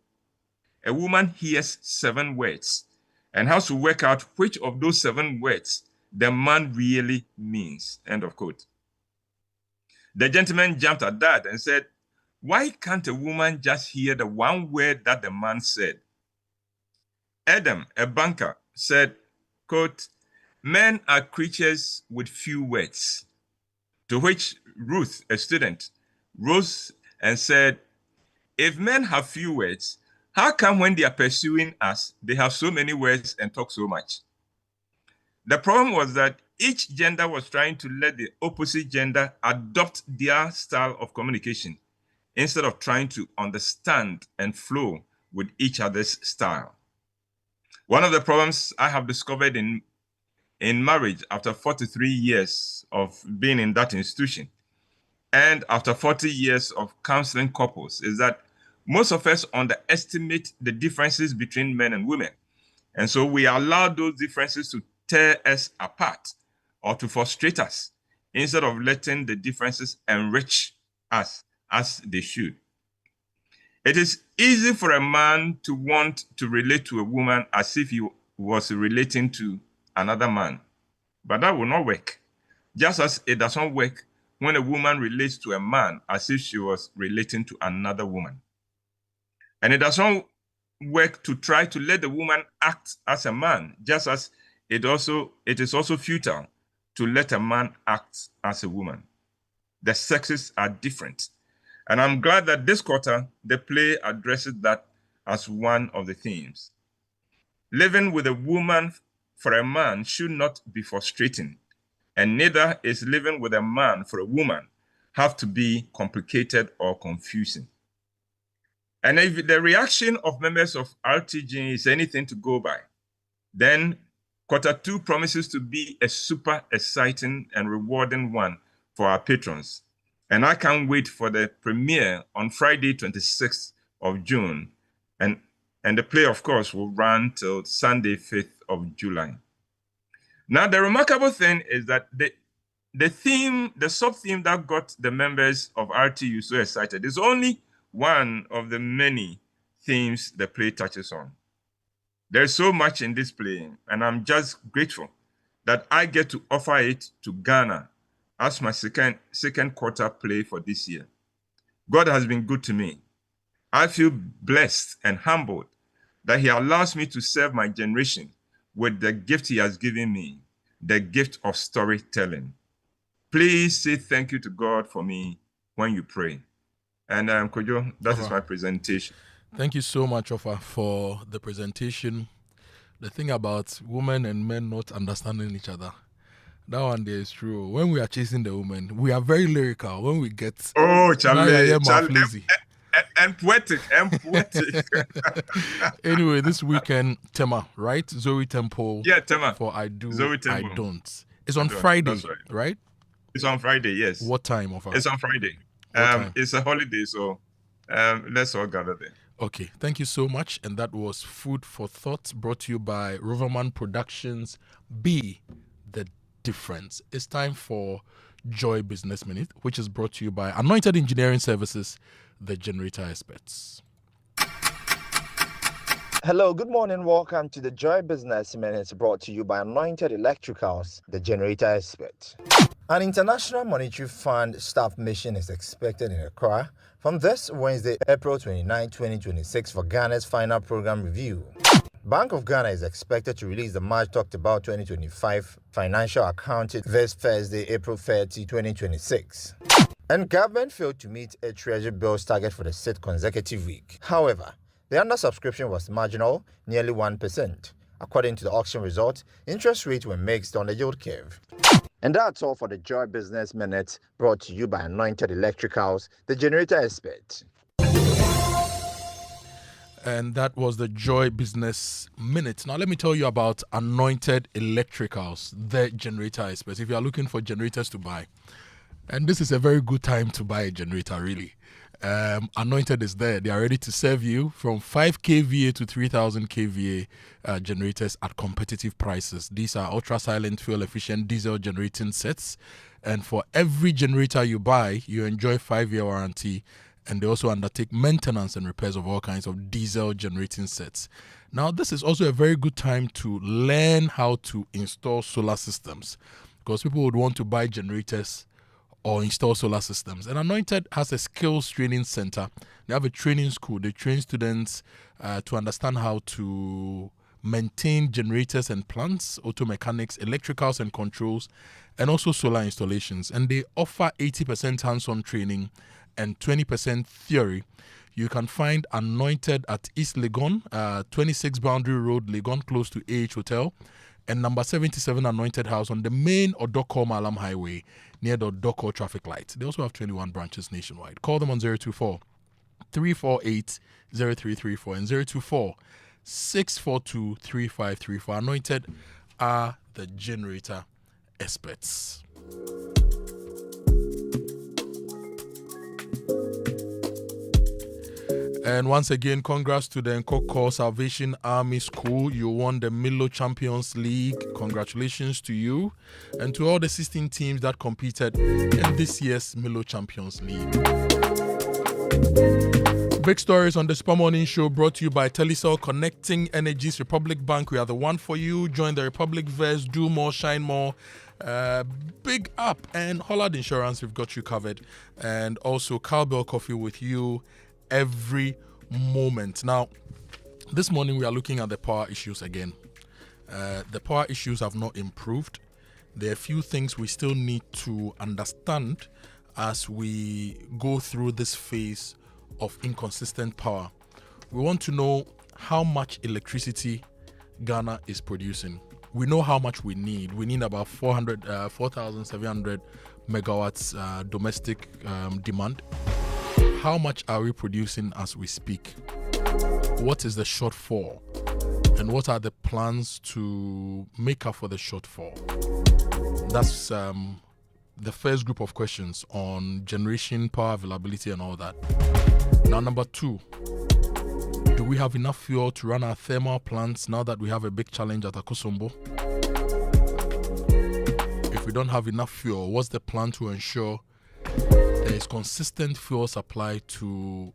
a woman hears 7 words and has to work out which of those 7 words the man really means." End of quote. The gentleman jumped at that and said, "Why can't a woman just hear the one word that the man said?" Adam, a banker, said, quote, "Men are creatures with few words." To which Ruth, a student, rose and said, "If men have few words, how come when they are pursuing us, they have so many words and talk so much?" The problem was that each gender was trying to let the opposite gender adopt their style of communication instead of trying to understand and flow with each other's style. One of the problems I have discovered in marriage after 43 years of being in that institution and after 40 years of counseling couples is that most of us underestimate the differences between men and women. And so we allow those differences to tear us apart or to frustrate us instead of letting the differences enrich us as they should. It is easy for a man to want to relate to a woman as if he was relating to another man, but that will not work. Just as it doesn't work when a woman relates to a man as if she was relating to another woman. And it doesn't work to try to let the woman act as a man, just as it is also futile to let a man act as a woman. The sexes are different. And I'm glad that this quarter, the play addresses that as one of the themes. Living with a woman for a man should not be frustrating, and neither is living with a man for a woman have to be complicated or confusing. And if the reaction of members of RTG is anything to go by, then Q2 promises to be a super exciting and rewarding one for our patrons. And I can't wait for the premiere on Friday, 26th of June. And the play, of course, will run till Sunday, 5th of July. Now, the remarkable thing is that the sub-theme that got the members of RTU so excited is only one of the many themes the play touches on. There's so much in this play, and I'm just grateful that I get to offer it to Ghana as my second quarter play for this year. God has been good to me. I feel blessed and humbled that He allows me to serve my generation with the gift He has given me, the gift of storytelling. Please say thank you to God for me when you pray. And Kojo, that is my presentation. Thank you so much, Ofa, for the presentation. The thing about women and men not understanding each other, that one there is true. When we are chasing the woman, we are very lyrical. When we get Charlie, and poetic. Anyway, this weekend, Tema, right? Zoe Temple. Yeah, Tema. For I Do, Zoe Temple. I Don't. It's on Friday, That's right? It's on Friday, yes. What time of It's on Friday. time? It's a holiday, so let's all gather there. Okay, thank you so much. And that was Food for Thought, brought to you by Riverman Productions. Be the difference. It's time for Joy Business Minute, which is brought to you by Anointed Engineering Services, the generator experts. Hello, good morning. Welcome to the Joy Business Minute, brought to you by Anointed Electricals, the generator expert. An International Monetary Fund staff mission is expected in Accra from this Wednesday, April 29, 2026, for Ghana's final program review. Bank of Ghana is expected to release the March talked about 2025 financial accounting this Thursday, April 30, 2026. And government failed to meet a treasury bills target for the 6th consecutive week. However, the undersubscription was marginal, nearly 1%. According to the auction results, interest rates were mixed on the yield curve. And that's all for the Joy Business Minute, brought to you by Anointed Electricals, the generator expert. And that was the Joy Business Minute. Now, let me tell you about Anointed Electricals, the generator experts. If you are looking for generators to buy, and this is a very good time to buy a generator, really. Anointed is there. They are ready to serve you from 5 kVA to 3000 kVA generators at competitive prices. These are ultra-silent, fuel-efficient diesel generating sets. And for every generator you buy, you enjoy 5-year warranty. And they also undertake maintenance and repairs of all kinds of diesel generating sets. Now, this is also a very good time to learn how to install solar systems, because people would want to buy generators or install solar systems. And Anointed has a skills training center. They have a training school. They train students to understand how to maintain generators and plants, auto mechanics, electricals and controls, and also solar installations. And they offer 80% hands-on training and 20% theory. You can find Anointed at East Legon, 26 Boundary Road, Legon, close to AH Hotel, and number 77 Anointed House on the main Odoko Malam Highway near the Odoko traffic light. They also have 21 branches nationwide. Call them on 024-348-0334 and 024-642-3534. Anointed are the generator experts. And once again, congrats to the Nkoko Salvation Army School. You won the Milo Champions League. Congratulations to you and to all the 16 teams that competed in this year's Milo Champions League. Big stories on the Super Morning Show, brought to you by Telecel, connecting energies. Republic Bank, we are the one for you. Join the Republic Verse, do more, shine more. Big up, and Hollard Insurance, we've got you covered. And also Cowbell Coffee with you every moment. Now, this morning we are looking at the power issues again. The power issues have not improved. There are a few things we still need to understand as we go through this phase of inconsistent power. We want to know how much electricity Ghana is producing. We know how much we need. We need about 4,700 megawatts domestic demand. How much are we producing as we speak? What is the shortfall? And what are the plans to make up for the shortfall? That's the first group of questions on generation, power availability, and all that. Now, number 2, do we have enough fuel to run our thermal plants now that we have a big challenge at Akosombo? If we don't have enough fuel, what's the plan to ensure there is consistent fuel supply to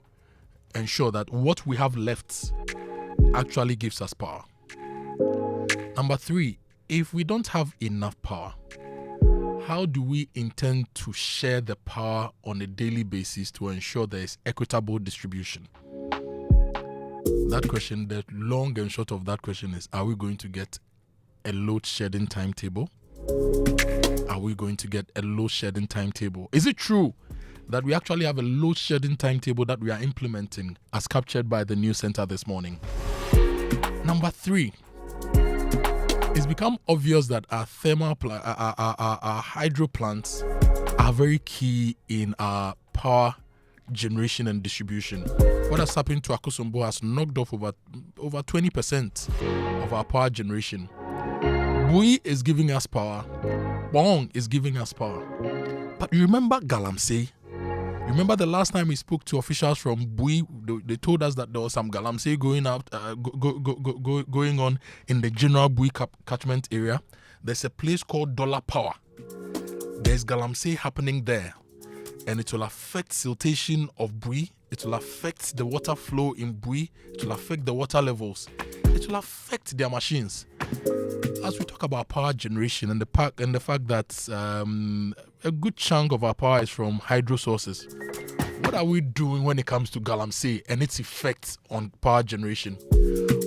ensure that what we have left actually gives us power? Number 3, if we don't have enough power, how do we intend to share the power on a daily basis to ensure there is equitable distribution? That question, the long and short of that question is, are we going to get a load shedding timetable? Are we going to get a load shedding timetable? Is it true that we actually have a load shedding timetable that we are implementing as captured by the news center this morning? Number 3, it's become obvious that our thermal our hydro plants are very key in our power generation and distribution. What has happened to Akosombo has knocked off over 20% of our power generation. Bui is giving us power. Bong is giving us power. But you remember Galamsey? You remember the last time we spoke to officials from Bui? They told us that there was some Galamsey going on in the general Bui catchment area. There's a place called Dollar Power. There's Galamsey happening there, and it will affect siltation of Bui. It will affect the water flow in Bui. It will affect the water levels. It will affect their machines. As we talk about power generation and the fact that a good chunk of our power is from hydro sources, what are we doing when it comes to Galamsey and its effects on power generation?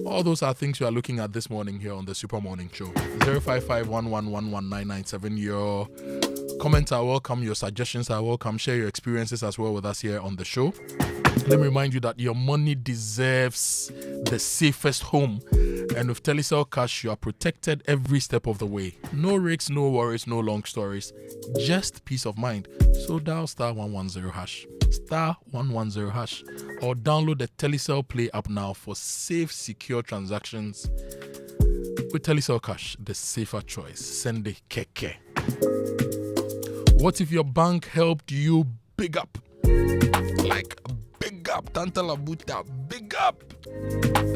All those are things we are looking at this morning here on the Super Morning Show. 055-111-1997. Your comments are welcome. Your suggestions are welcome. Share your experiences as well with us here on the show. Let me remind you that your money deserves the safest home. And with Telecel Cash, you are protected every step of the way. No risks, no worries, no long stories. Just peace of mind. So dial star 110 hash. Star 110 hash. Or download the Telecel Play app now for safe, secure transactions. With Telecel Cash, the safer choice. Send the keke. What if your bank helped you big up? Like big up, Tantalabuta, big up.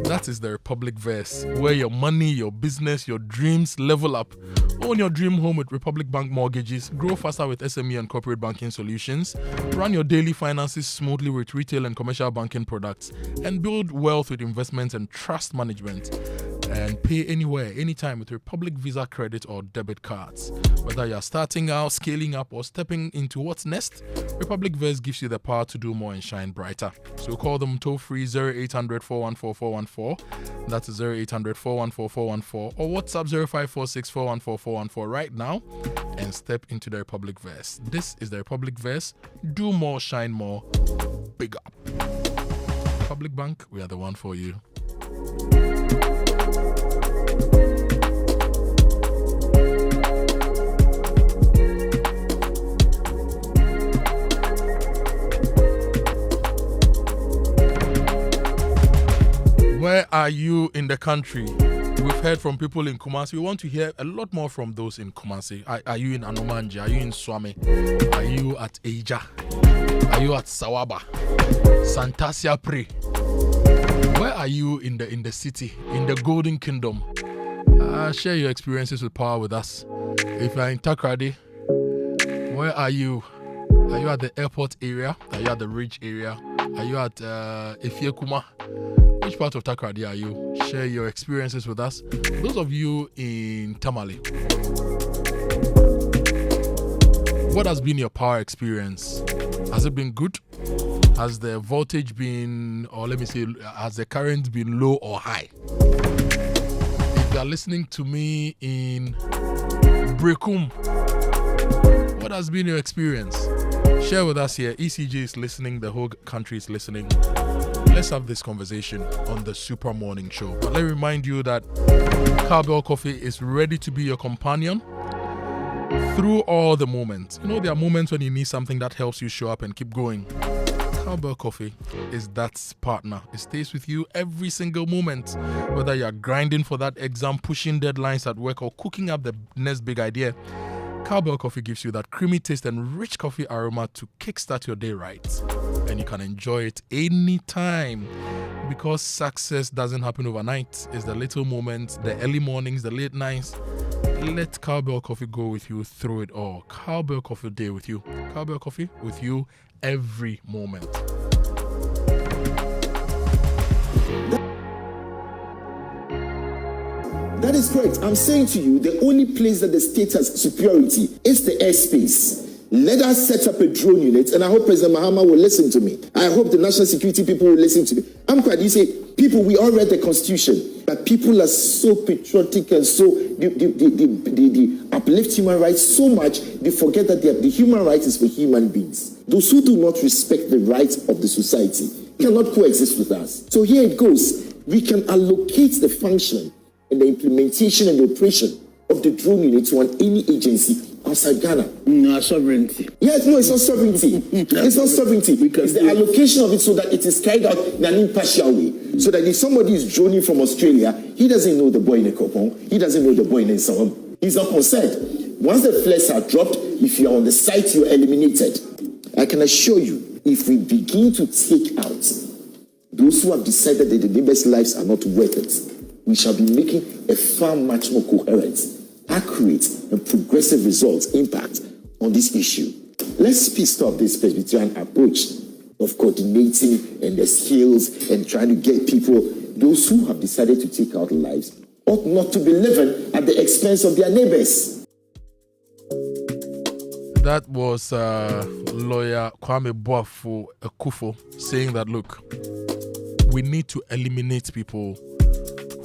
That is the Republic Verse, where your money, your business, your dreams level up. Own your dream home with Republic Bank mortgages. Grow faster with SME and corporate banking solutions. Run your daily finances smoothly with retail and commercial banking products. And build wealth with investments and trust management. And pay anywhere, anytime with Republic Visa credit or debit cards. Whether you're starting out, scaling up, or stepping into what's next, Republic Verse gives you the power to do more and shine brighter. So call them toll free 0800 414 414. That's 0800 414 414. Or WhatsApp 0546 414 414 right now and step into the Republic Verse. This is the Republic Verse. Do more, shine more, big up. Republic Bank, we are the one for you. Where are you in the country? We've heard from people in Kumasi. We want to hear a lot more from those in Kumasi. Are you in Anomanji? Are you in Swami? Are you at Eja? Are you at Sawaba? Santasia Pre? Where are you in the city, in the Golden Kingdom? Share your experiences with power with us. If you're in Takrady, where are you? Are you at the airport area? Are you at the Ridge area? Are you at Ifiekuma? Which part of Takrady are you? Share your experiences with us. Those of you in Tamale, what has been your power experience? Has it been good? Has the voltage been, or let me say, has the current been low or high? If you are listening to me in Brekum, what has been your experience? Share with us here. ECG is listening, the whole country is listening. Let's have this conversation on the Super Morning Show. But let me remind you that Cowbell Coffee is ready to be your companion through all the moments. You know, there are moments when you need something that helps you show up and keep going. Cowbell Coffee is that partner. It stays with you every single moment. Whether you're grinding for that exam, pushing deadlines at work, or cooking up the next big idea, Cowbell Coffee gives you that creamy taste and rich coffee aroma to kickstart your day right. And you can enjoy it anytime, because success doesn't happen overnight. It's the little moments, the early mornings, the late nights. Let Cowbell Coffee go with you through it all. Cowbell Coffee day with you. Cowbell Coffee with you every moment. That is correct. I'm saying to you, the only place that the state has superiority is the airspace. Let us set up a drone unit, and I hope President Mahama will listen to me. I hope the national security people will listen to me. I'm quite, you say, people, we all read the Constitution, but people are so patriotic and so, they uplift human rights so much, they forget that the human rights is for human beings. Those who do not respect the rights of the society cannot coexist with us. So here it goes. We can allocate the function and the implementation and the operation of the drone unit to any agency outside Ghana. No, sovereignty. Yes, no, it's not sovereignty. It's not sovereignty. It's the allocation of it so that it is carried out in an impartial way. So that if somebody is droning from Australia, he doesn't know the boy in Ekopong, he doesn't know the boy in Nsawam. He's not concerned. Once the flares are dropped, if you are on the site, you're eliminated. I can assure you, if we begin to take out those who have decided that the neighbors' lives are not worth it, we shall be making a far much more coherent, accurate, and progressive results impact on this issue. Let's stop this Presbyterian approach of coordinating and the skills and trying to get people, those who have decided to take out lives, ought not to be living at the expense of their neighbors. That was lawyer Kwame Boateng Akufo saying that, look, we need to eliminate people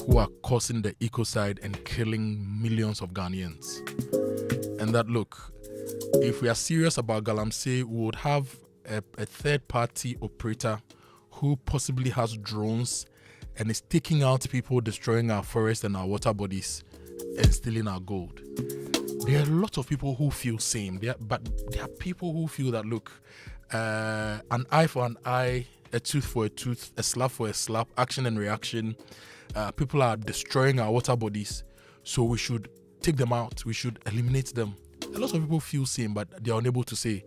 who are causing the ecocide and killing millions of Ghanaians. And that, look, if we are serious about Galamsey, we would have a third-party operator who possibly has drones and is taking out people, destroying our forests and our water bodies and stealing our gold. There are a lot of people who feel same, but there are people who feel that, look, an eye for an eye, a tooth for a tooth, a slap for a slap, action and reaction. People are destroying our water bodies, so we should take them out. We should eliminate them. A lot of people feel same, but they are unable to say.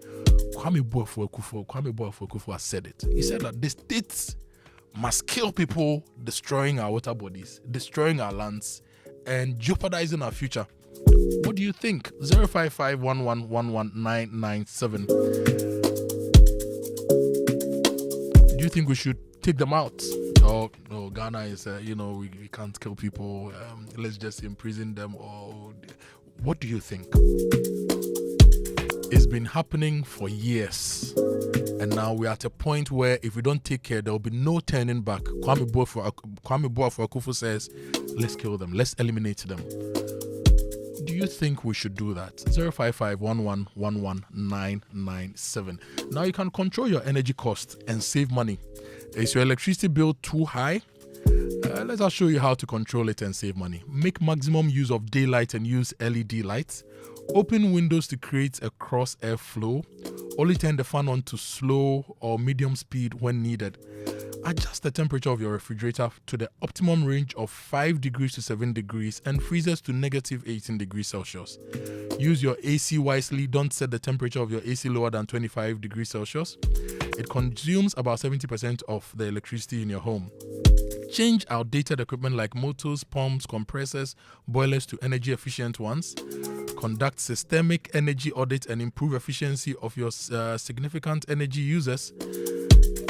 Kwame Boateng Akufo has said it. He said that the states must kill people destroying our water bodies, destroying our lands, and jeopardizing our future. What do you think? 05511119997. Do you think we should take them out? Oh, no, Ghana is, we can't kill people. Let's just imprison them. Or what do you think? It's been happening for years. And now we're at a point where if we don't take care, there will be no turning back. Kwame Boateng Akufo says, let's kill them. Let's eliminate them. Do you think we should do that? 05511119997. Now you can control your energy cost and save money. Is your electricity bill too high? Let us show you how to control it and save money. Make maximum use of daylight and use LED lights. Open windows to create a cross air flow. Only turn the fan on to slow or medium speed when needed. Adjust the temperature of your refrigerator to the optimum range of 5 degrees to 7 degrees and freezers to negative 18 degrees Celsius. Use your AC wisely. Don't set the temperature of your AC lower than 25 degrees Celsius. It consumes about 70% of the electricity in your home. Change outdated equipment like motors, pumps, compressors, boilers to energy efficient ones. Conduct systemic energy audit and improve efficiency of your significant energy users.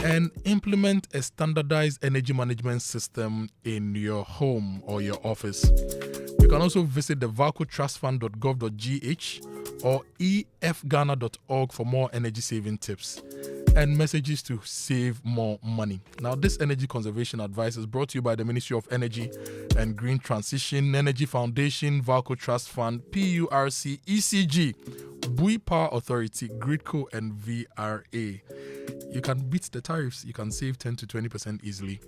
And implement a standardized energy management system in your home or your office. You can also visit the valcotrustfund.gov.gh or efghana.org for more energy saving tips and messages to save more money. Now, this energy conservation advice is brought to you by the Ministry of Energy and Green Transition, Energy Foundation, Valco Trust Fund, PURC, ECG, Bui Power Authority, GRIDCO, and VRA. You can beat the tariffs. You can save 10 to 20% easily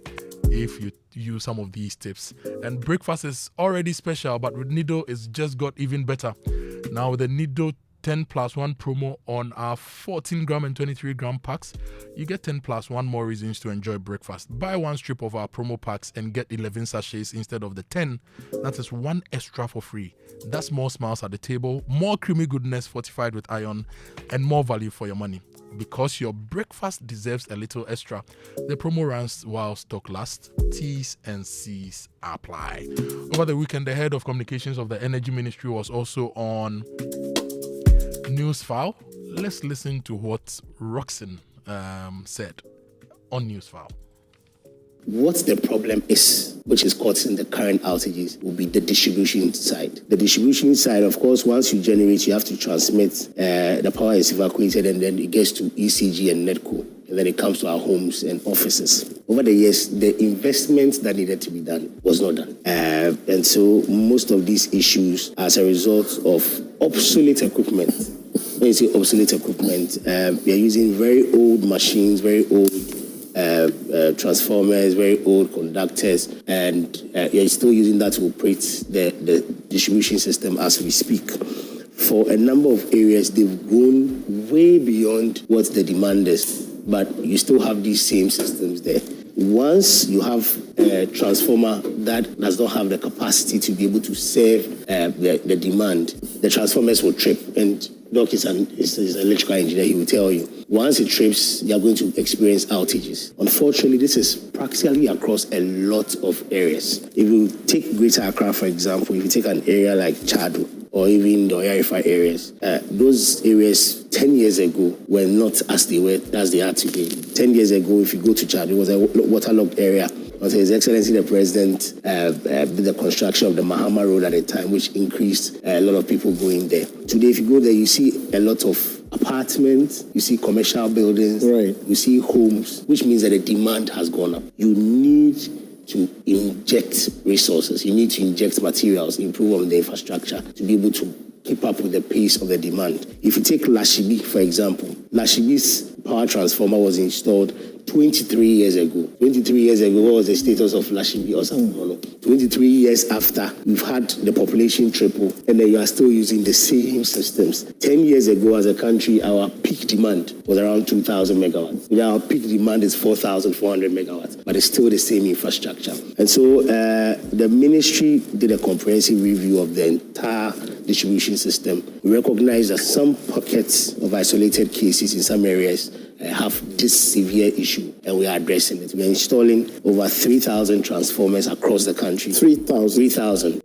if you use some of these tips. And breakfast is already special, but with Nido, it's just got even better. Now, with the Nido 10+1 promo on our 14 gram and 23 gram packs, you get 10+1 more reasons to enjoy breakfast. Buy one strip of our promo packs and get 11 sachets instead of the 10. That is one extra for free. That's more smiles at the table, more creamy goodness fortified with iron, and more value for your money. Because your breakfast deserves a little extra, the promo runs while stock lasts. T's and C's apply. Over the weekend, the head of communications of the Energy Ministry was also on Newsfile. Let's listen to what Roxanne said on Newsfile. What the problem is, which is causing the current outages, will be the distribution side. The distribution side, of course, once you generate, you have to transmit. The power is evacuated and then it gets to ECG and NETCO. And then it comes to our homes and offices. Over the years, the investment that needed to be done was not done. And so most of these issues as a result of obsolete equipment. When you say obsolete equipment, we are using very old machines, very old transformers, very old conductors, and you're still using that to operate the distribution system as we speak. For a number of areas, they've grown way beyond what the demand is, but you still have these same systems there. once you have a transformer that does not have the capacity to be able to serve the demand, the transformers will trip. And Doc is an electrical engineer, he will tell you. Once it trips, you are going to experience outages. Unfortunately, this is practically across a lot of areas. If you take Greater Accra, for example, if you take an area like Chado, or even the Oyarifa areas, those areas 10 years ago were not as they are today. 10 years ago, if you go to Chad, it was a waterlogged area. Also, His Excellency the President did the construction of the Mahama Road at a time, which increased a lot of people going there. Today, if you go there, you see a lot of apartments, you see commercial buildings, you see homes, which means that the demand has gone up. You need to inject resources, you need to inject materials, improve on the infrastructure to be able to keep up with the pace of the demand. If you take Lashibi, for example, Lashibi's power transformer was installed 23 years ago. 23 years ago, what was the status of Lashibi or something? 23 years after, we've had the population triple, and then you are still using the same systems. 10 years ago, as a country, our peak demand was around 2,000 megawatts. Now, our peak demand is 4,400 megawatts, but it's still the same infrastructure. And so the ministry did a comprehensive review of the entire distribution system. We recognize that some pockets of isolated cases in some areas have this severe issue, and we are addressing it. We are installing over 3,000 transformers across the country. 3,000.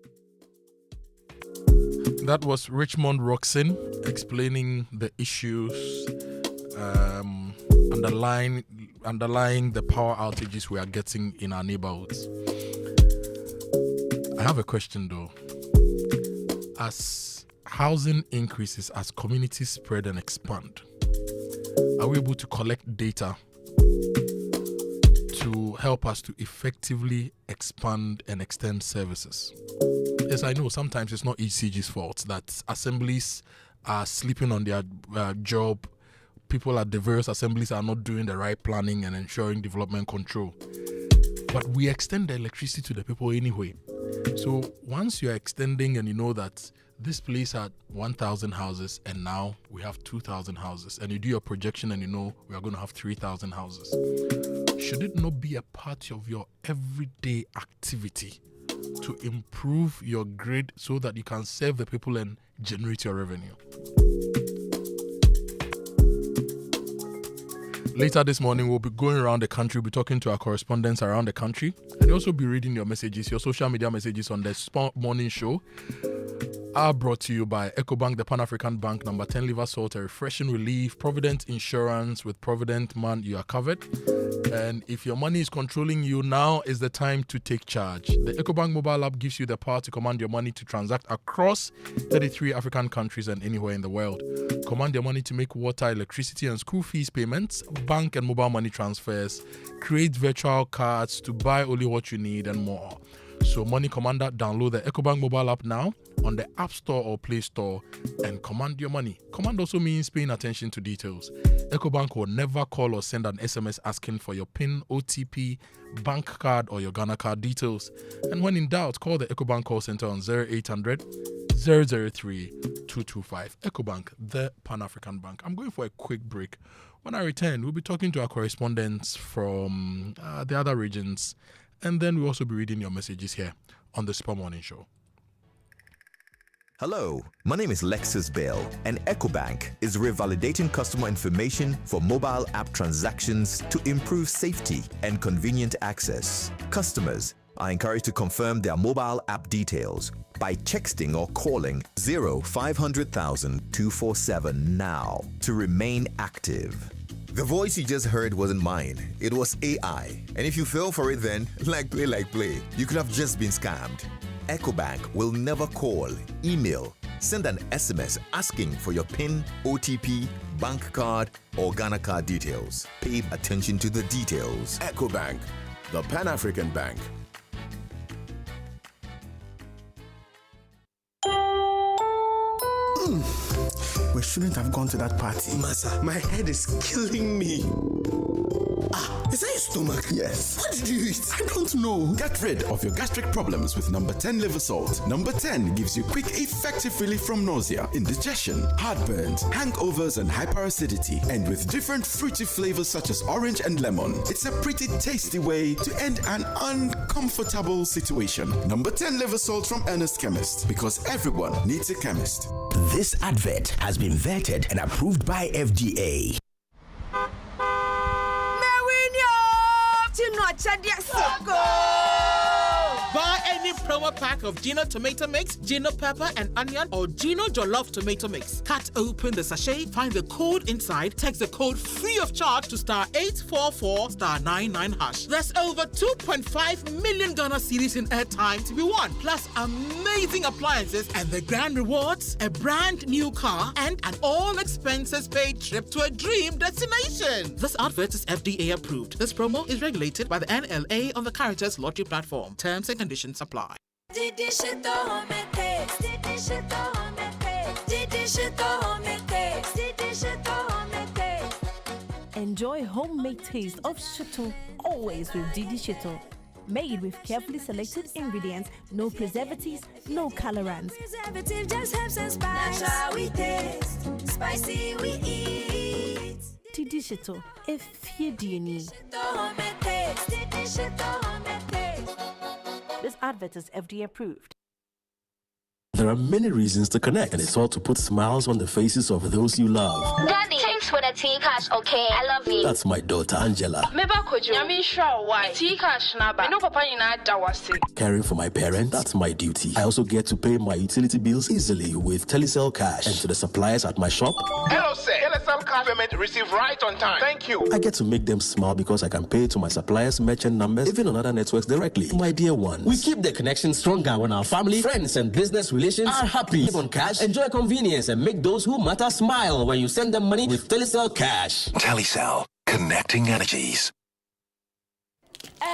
That was Richmond Roxon explaining the issues underlying the power outages we are getting in our neighborhoods. I have a question though. As housing increases, as communities spread and expand, are we able to collect data to help us to effectively expand and extend services? Yes, I know sometimes it's not ECG's fault that assemblies are sleeping on their job. People at diverse assemblies are not doing the right planning and ensuring development control. But we extend the electricity to the people anyway. So once you're extending and you know that this place had 1,000 houses and now we have 2,000 houses, and you do your projection and you know we are going to have 3,000 houses, should it not be a part of your everyday activity to improve your grid so that you can serve the people and generate your revenue? Later this morning, we'll be going around the country, we'll be talking to our correspondents around the country, and you'll also be reading your messages, your social media messages on the morning show. Are brought to you by EcoBank, the Pan-African Bank, number 10 liver salt, a refreshing relief, Provident Insurance. With Provident, man, you are covered. And if your money is controlling you, now is the time to take charge. The EcoBank mobile app gives you the power to command your money to transact across 33 African countries and anywhere in the world. Command your money to make water, electricity, and school fees payments, bank and mobile money transfers, create virtual cards to buy only what you need, and more. So, Money Commander, download the EcoBank mobile app now on the App Store or Play Store and command your money. Command also means paying attention to details. EcoBank will never call or send an SMS asking for your PIN, OTP, bank card, or your Ghana card details. And when in doubt, call the EcoBank call center on 0800 003 225. EcoBank, the Pan-African Bank. I'm going for a quick break. When I return, we'll be talking to our correspondents from the other regions. And then we'll also be reading your messages here on the Super Morning Show. Hello, my name is Lexus Bell, and EcoBank is revalidating customer information for mobile app transactions to improve safety and convenient access. Customers are encouraged to confirm their mobile app details by texting or calling 0500,000 247 now to remain active. The voice you just heard wasn't mine, it was AI. And if you fell for it then, like play, you could have just been scammed. EcoBank will never call, email, send an SMS asking for your PIN, OTP, bank card, or Ghana card details. Pay attention to the details. EcoBank, the Pan-African Bank. we shouldn't have gone to that party. Masa, my head is killing me. Is that your stomach? Yes. What did you eat? I don't know. Get rid of your gastric problems with number 10 liver salt. Number 10 gives you quick, effective relief from nausea, indigestion, heartburns, hangovers, and hyperacidity. And with different fruity flavors such as orange and lemon, it's a pretty tasty way to end an uncomfortable situation. Number 10 liver salt from Ernest Chemist, because everyone needs a chemist. This advert has been vetted and approved by FDA. Buy any promo pack of Gino tomato mix, Gino pepper and onion, or Gino jollof tomato mix. Cut open the sachet, find the code inside, text the code free of charge to *844 *99#. There's over 2.5 million Ghana cedis in airtime to be won, plus amazing appliances and the grand rewards: a brand new car and an all expenses paid trip to a dream destination. This advert is FDA approved. This promo is regulated by the NLA on the Caritas Lottery platform. Terms and conditions apply. Enjoy homemade taste of Shito always with Didi Shito. Made with carefully selected ingredients, no preservatives, no colorants. Preservative just helps us spice. Natural we taste, spicy we eat. Didi Shito, if you need. This advert is FDA approved. There are many reasons to connect, and it's all to put smiles on the faces of those you love. Daddy, thanks for the tea cash, okay? I love you. That's my daughter, Angela. Meba Kojo, I sure why? Tea cash naba. No papa ina dawasi. Caring for my parents, that's my duty. I also get to pay my utility bills easily with Telecel Cash. And to the suppliers at my shop. Hello, sir. Telecel Cash payment received right on time. Thank you. I get to make them smile because I can pay to my suppliers' merchant numbers, even on other networks directly. My dear ones. We keep the connection stronger when our family, friends, and business relations are happy. Live on cash, enjoy convenience, and make those who matter smile when you send them money with Telecel Cash. Telecel, connecting energies.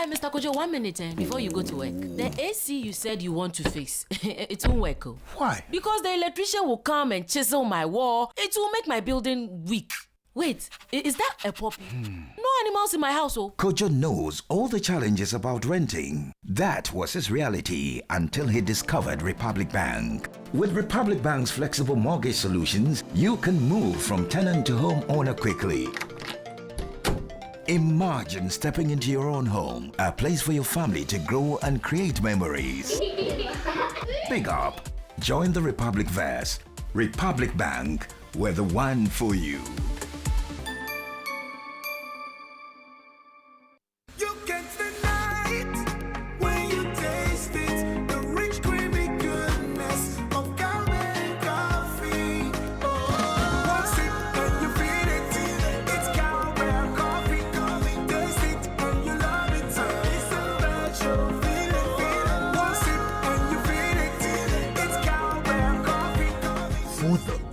Mr. Kojo, 1 minute before you go to work. The AC you said you want to fix, it won't work. Why? Because the electrician will come and chisel my wall. It will make my building weak. Wait, is that a puppy? No animals in my house, Kojo knows all the challenges about renting. That was his reality until he discovered Republic Bank. With Republic Bank's flexible mortgage solutions, you can move from tenant to homeowner quickly. Imagine stepping into your own home, a place for your family to grow and create memories. Big up. Join the Republic Verse. Republic Bank, we're the one for you.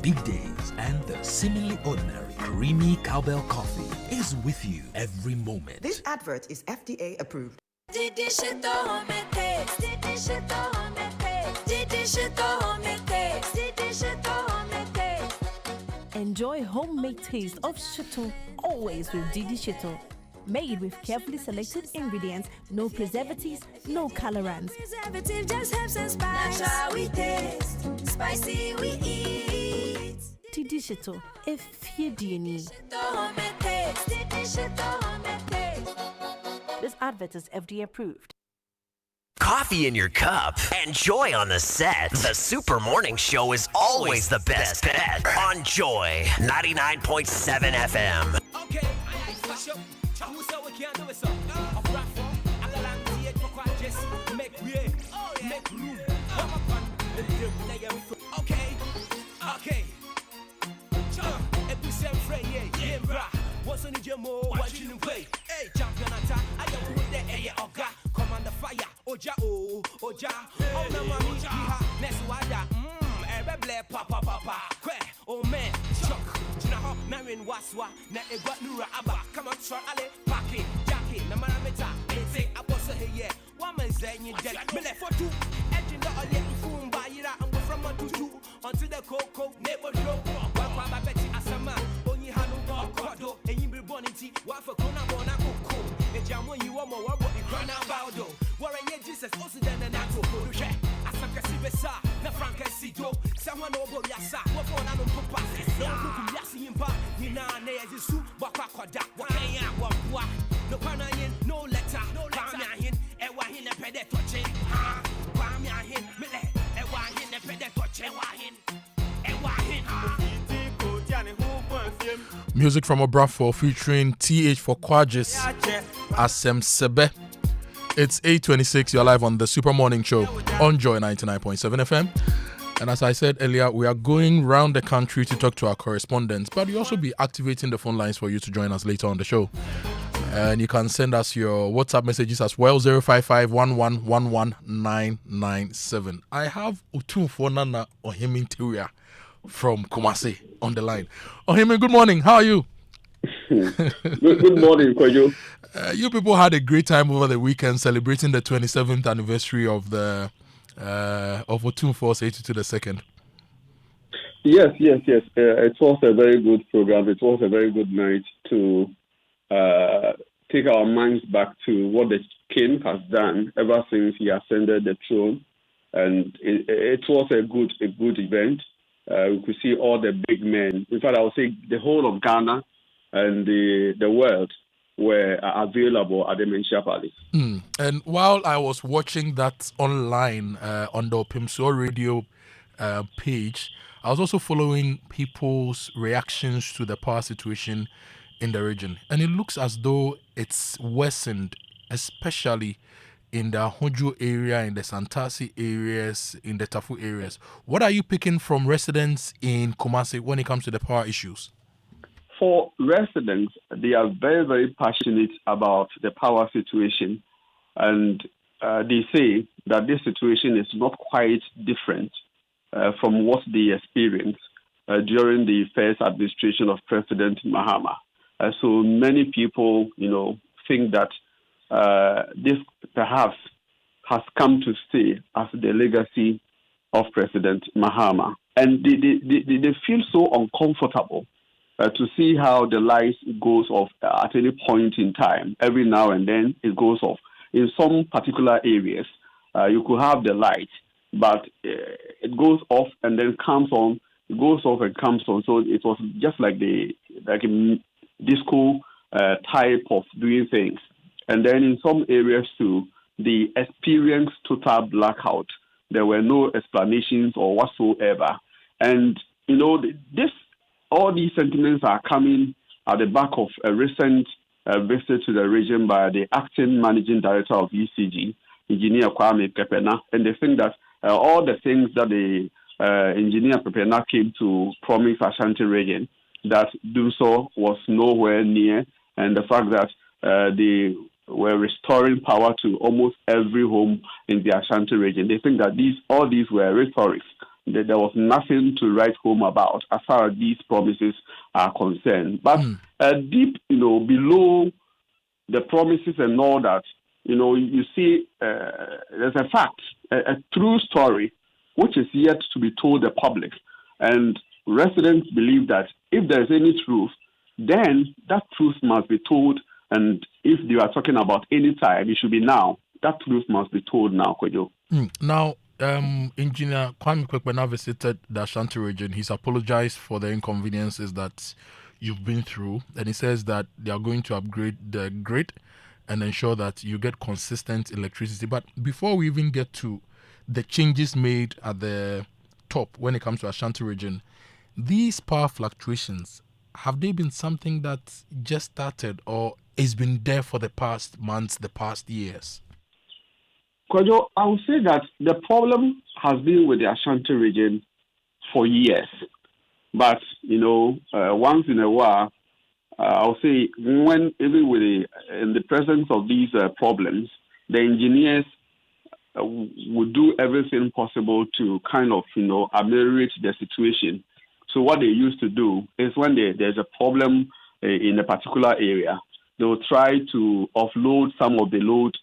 Big days and the seemingly ordinary creamy cowbell coffee is with you every moment. This advert is FDA approved. Enjoy homemade taste of Shito always with Didi Shito. Made with carefully selected ingredients, no preservatives, no colorants. Preservative just helps us spice. Natural we taste, spicy we eat. Didi Shito, if you need. This advert is FDA approved. Coffee in your cup and joy on the set. The Super Morning Show is always the best bet on Joy 99.7 FM. Okay, who said we can't do it, so? A platform, I'm the language for quite just make way, make room. Okay. If you say free, yeah, bra. What's on the gym, what you play? Hey, champion attack, I am with the air, Oga. Commander fire, Oja, Oja. Oh, no, mommy, next wada, every papa, oh man, shock. Jinaho, Narin Waswa, na got Nura Abba. Come on, try Ale, Paki, Jackie, Namarameta, and say, I was a here. Woman saying you dead. Me left for two. Edging the Olympic Foom by Ira and go from 1 to 2 until the cocoa never drop. Music from Obrafo featuring TH for Quadris, Asem Sebe. It's 8:26. You're live on the Super Morning Show on Joy 99.7 FM. And as I said earlier, we are going round the country to talk to our correspondents, but we also be activating the phone lines for you to join us later on the show. And you can send us your WhatsApp messages as well, 055-1111-997. I have Otumfo Nana Oheminteria from Kumasi on the line. Ohemin, good morning. How are you? Good morning, Kojo. You people had a great time over the weekend celebrating the 27th anniversary of the of Otumfo to the second. Yes. It was a very good program. It was a very good night to take our minds back to what the king has done ever since he ascended the throne, and it was a good event. We could see all the big men. In fact, I would say the whole of Ghana and the world were available at the Menchia Palace. And while I was watching that online on the Opimso radio page, I was also following people's reactions to the power situation in the region. And it looks as though it's worsened, especially in the Hojo area, in the Santasi areas, in the Tafu areas. What are you picking from residents in Kumasi when it comes to the power issues? For residents, they are very, very passionate about the power situation. And they say that this situation is not quite different from what they experienced during the first administration of President Mahama. So many people, think that this perhaps has come to stay as the legacy of President Mahama. And they feel so uncomfortable to see how the light goes off at any point in time. Every now and then it goes off. In some particular areas, you could have the light, but it goes off and then comes on. It goes off and comes on. So it was just like a disco type of doing things. And then in some areas too, they experienced total blackout. There were no explanations or whatsoever. And, all these sentiments are coming at the back of a recent visit to the region by the acting managing director of ECG, Engineer Kwame Pepena. And they think that all the things that the Engineer Pepena came to promise Ashanti region, that do so was nowhere near. And the fact that they were restoring power to almost every home in the Ashanti region. They think that all these were rhetorics. That there was nothing to write home about as far as these promises are concerned. But deep, below the promises and all that, you see there's a fact, a true story, which is yet to be told the public. And residents believe that if there's any truth, then that truth must be told. And if they are talking about any time, it should be now. That truth must be told now, Kojo. Now, Engineer Kwame Kwekpena visited the Ashanti region. He's apologized for the inconveniences that you've been through, and he says that they are going to upgrade the grid and ensure that you get consistent electricity. But before we even get to the changes made at the top when it comes to Ashanti region, these power fluctuations, have they been something that just started or has been there for the past months, the past years? Kojo, I would say that the problem has been with the Ashanti region for years. But, once in a while, I'll say when even in the presence of these problems, the engineers would do everything possible to kind of, ameliorate the situation. So what they used to do is when there's a problem in a particular area, they will try to offload some of the load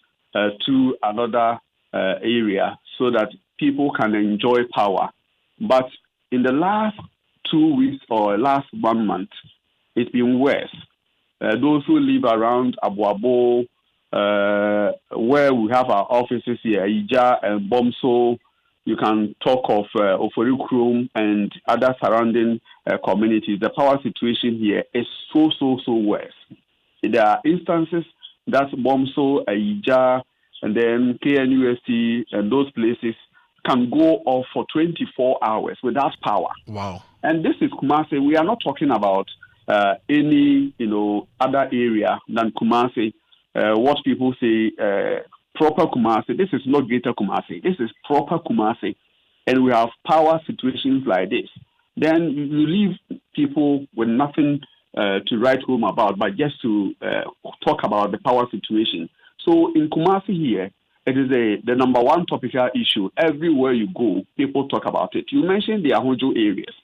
to another area so that people can enjoy power. But in the last 2 weeks or last 1 month, it's been worse. Those who live around Abuabo, where we have our offices here, Ija and Bomso, you can talk of Oforikrom and other surrounding communities. The power situation here is so worse. There are instances that Bomso, Aija, and then KNUST and those places can go off for 24 hours without power. Wow. And this is Kumasi. We are not talking about any, other area than Kumasi. What people say, proper Kumasi. This is not greater Kumasi. This is proper Kumasi. And we have power situations like this. Then you leave people with nothing to write home about, but just to talk about the power situation. So in Kumasi here, it is the number one topical issue. Everywhere you go, people talk about it. You mentioned the Ahonjo areas.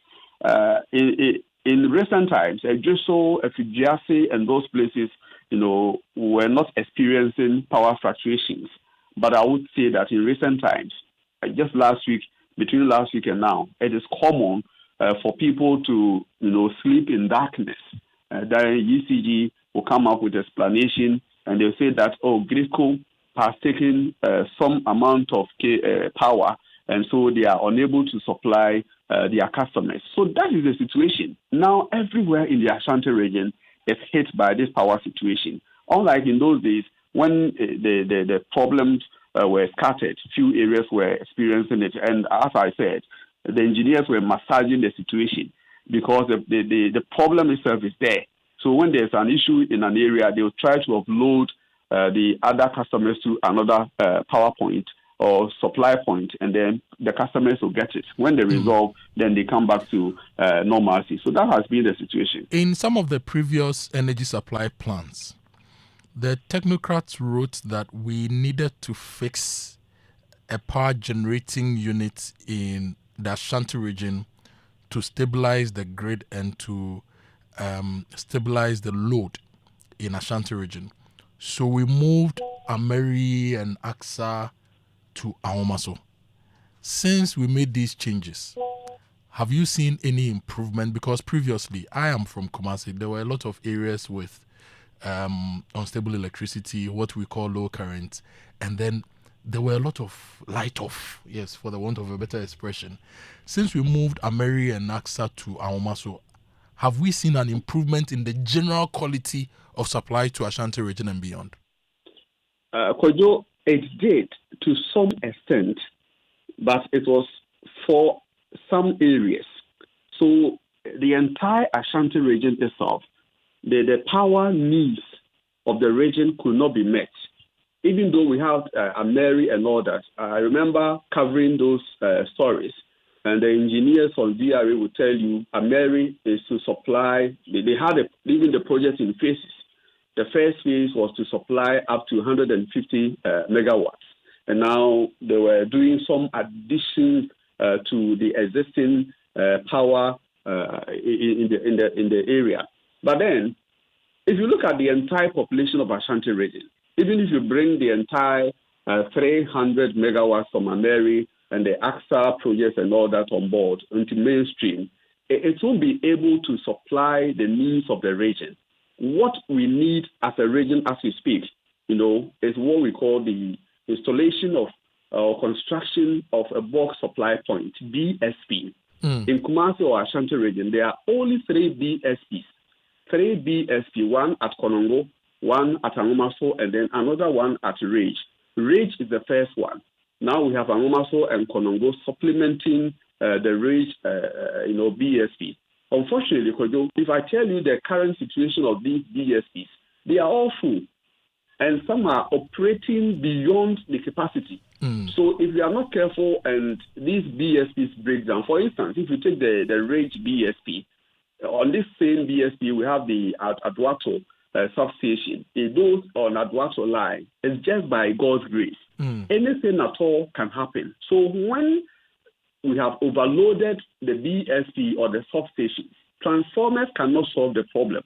In recent times, Ejoso, Efijiase, and those places, were not experiencing power fluctuations. But I would say that in recent times, just between last week and now, it is common for people to, sleep in darkness. Then ECG will come up with explanation, and they'll say that, GRIDCO has taken some amount of power, and so they are unable to supply their customers. So that is the situation. Now, everywhere in the Ashanti region is hit by this power situation. Unlike in those days, when the problems were scattered, few areas were experiencing it. And as I said, the engineers were massaging the situation because the problem itself is there. So when there's an issue in an area, they'll try to offload the other customers to another power point or supply point, and then the customers will get it. When they resolve, then they come back to normalcy. So that has been the situation. In some of the previous energy supply plans, the technocrats wrote that we needed to fix a power generating unit in the Ashanti region to stabilize the grid and to stabilize the load in Ashanti region. So we moved Ameri and Aksa to Ahomaso. Since we made these changes, have you seen any improvement? Because previously, I am from Kumasi. There were a lot of areas with unstable electricity, what we call low current, and then there were a lot of light off, yes, for the want of a better expression. Since we moved Ameri and Aksa to Ahomaso, have we seen an improvement in the general quality of supply to Ashanti region and beyond? Kojo, it did to some extent, but it was for some areas. So the entire Ashanti region itself, the power needs of the region could not be met. Even though we have Ameri and all that, I remember covering those stories. And the engineers on DRA will tell you Ameri is to supply, they had even the project in phases. The first phase was to supply up to 150 megawatts. And now they were doing some additions to the existing power in the area. But then, if you look at the entire population of Ashanti region, even if you bring the entire 300 megawatts from Ameri and the AXA projects and all that on board into mainstream, it won't be able to supply the needs of the region. What we need as a region as we speak, is what we call the installation of or construction of a bulk supply point, BSP. In Kumasi or Ashanti region, there are only 3 BSPs. 3 BSP, one at Konongo, one at Ahomaso, and then another one at Rage. Rage is the first one. Now we have Ahomaso and Konongo supplementing the Rage, BSP. Unfortunately, if I tell you the current situation of these BSPs, they are all full, and some are operating beyond the capacity. So if you are not careful and these BSPs break down, for instance, if you take the Rage BSP, on this same BSP, we have the Adwato substation. It goes on Adwato line. It's just by God's grace. Anything at all can happen. So when we have overloaded the BSP or the substations, transformers cannot solve the problem.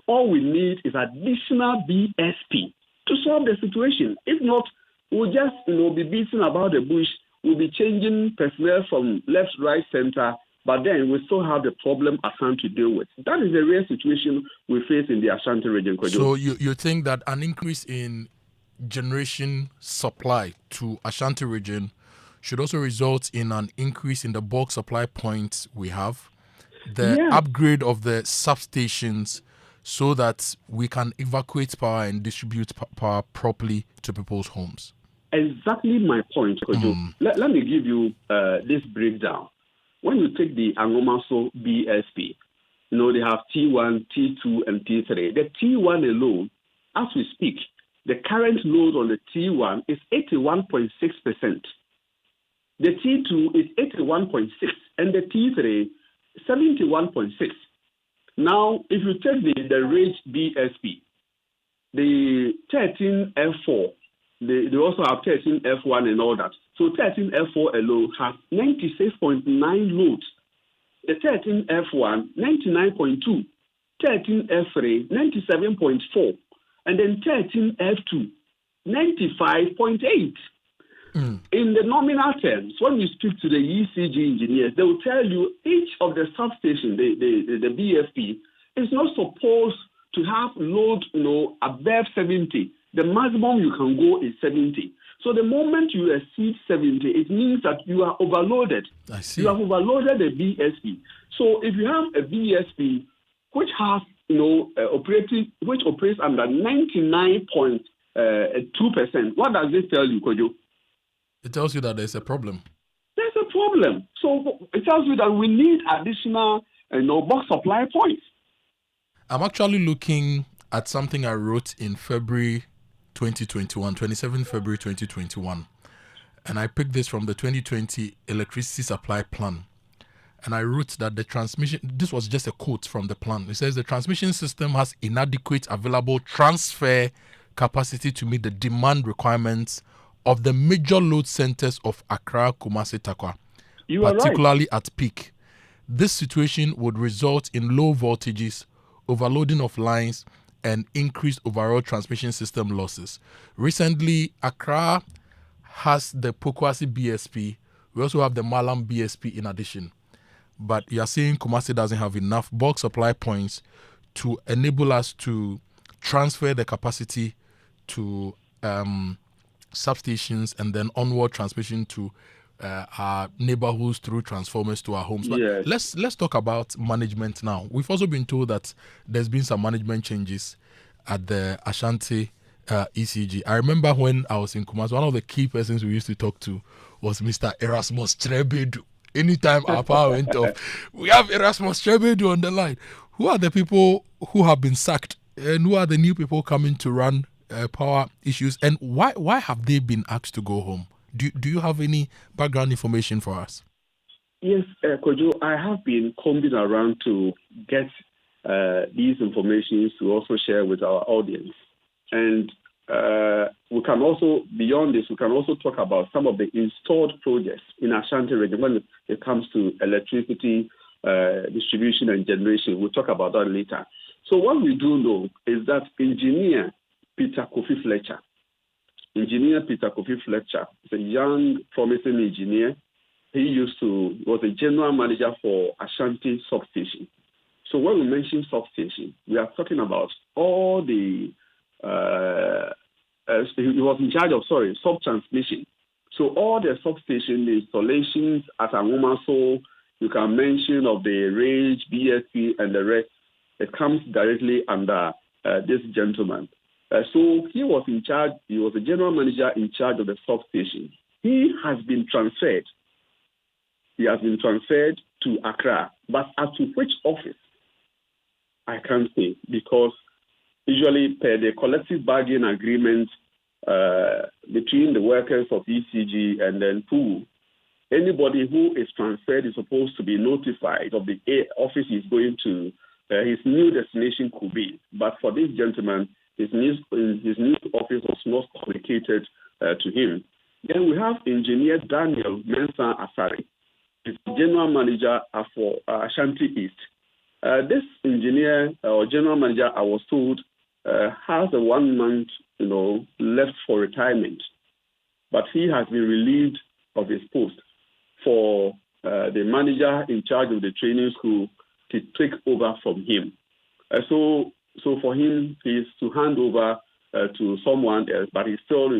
All we need is additional BSP to solve the situation. If not, we'll just be beating about the bush. We'll be changing personnel from left, right, center, but then we still have the problem Asante to deal with. That is the real situation we face in the Ashanti region. So you think that an increase in generation supply to Ashanti region should also result in an increase in the bulk supply points we have, the upgrade of the substations so that we can evacuate power and distribute power properly to people's homes. Exactly my point, Kojo. Let me give you this breakdown. When you take the Angomaso BSP, they have T1, T2, and T3. The T1 alone, as we speak, the current load on the T1 is 81.6%. The T2 is 81.6%, and the T3, 71.6%. Now, if you take the Rage BSP, the 13F4, they also have 13F1 and all that. So 13F4 alone has 96.9 loads. The 13F1, 99.2. 13F3, 97.4. And then 13F2, 95.8. In the nominal terms, when you speak to the ECG engineers, they will tell you each of the substation, the BFP, is not supposed to have load, above 70. The maximum you can go is 70. So the moment you exceed 70, it means that you are overloaded. I see. You have overloaded the BSP. So if you have a BSP which has, which operates under 99.2%, what does it tell you, Kojo? It tells you that there's a problem. There's a problem. So it tells you that we need additional, bulk supply points. I'm actually looking at something I wrote in February 2021, 27 February 2021. And I picked this from the 2020 Electricity Supply Plan. And I wrote that the transmission, this was just a quote from the plan. It says the transmission system has inadequate available transfer capacity to meet the demand requirements of the major load centers of Accra, Kumasi, Takwa, particularly at peak. This situation would result in low voltages, overloading of lines, and increased overall transmission system losses. Recently, Accra has the Pokwasi BSP. We also have the Malam BSP in addition. But you are saying Kumasi doesn't have enough bulk supply points to enable us to transfer the capacity to substations and then onward transmission to our neighborhoods through transformers to our homes. But let's talk about management now. We've also been told that there's been some management changes at the Ashanti ECG. I remember when I was in Kumasi, one of the key persons we used to talk to was Mr. Erasmus Trebedu. Anytime our power went off, we have Erasmus Trebedu on the line. Who are the people who have been sacked and who are the new people coming to run power issues, and why have they been asked to go home? Do you have any background information for us? Yes, Kojo, I have been combing around to get these information to also share with our audience. And we can also, beyond this, we can also talk about some of the installed projects in Ashanti Region when it comes to electricity distribution and generation. We'll talk about that later. So what we do know is that Engineer Peter Kofi Fletcher is a young, promising engineer. He was a general manager for Ashanti substation. So when we mention substation, we are talking about all the, he was in charge of, sub-transmission. So all the substation installations at Angomaso, you can mention of the Rage, BSP, and the rest, it comes directly under this gentleman. So he was in charge, he was a general manager in charge of the substation. He has been transferred. To Accra. But as to which office, I can't say, because usually per the collective bargaining agreement between the workers of ECG and then POO, anybody who is transferred is supposed to be notified of the office he's going to, his new destination could be. But for this gentleman, his new office was not communicated to him. Then we have Engineer Daniel Mensah Asare. He's general manager for Ashanti East. This engineer or general manager, I was told, has a 1 month, left for retirement. But he has been relieved of his post for the manager in charge of the training school to take over from him. So for him, he is to hand over to someone else, but he's still,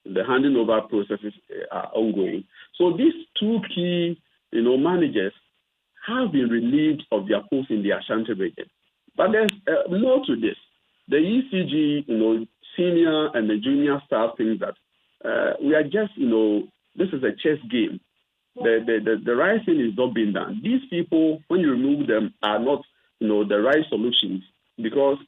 the handing over processes are ongoing. So these two key, managers have been relieved of their posts in the Ashanti region. But there's more to this. The ECG, senior and the junior staff think that we are just, this is a chess game. The right thing is not being done. These people, when you remove them, are not, the right solutions. Because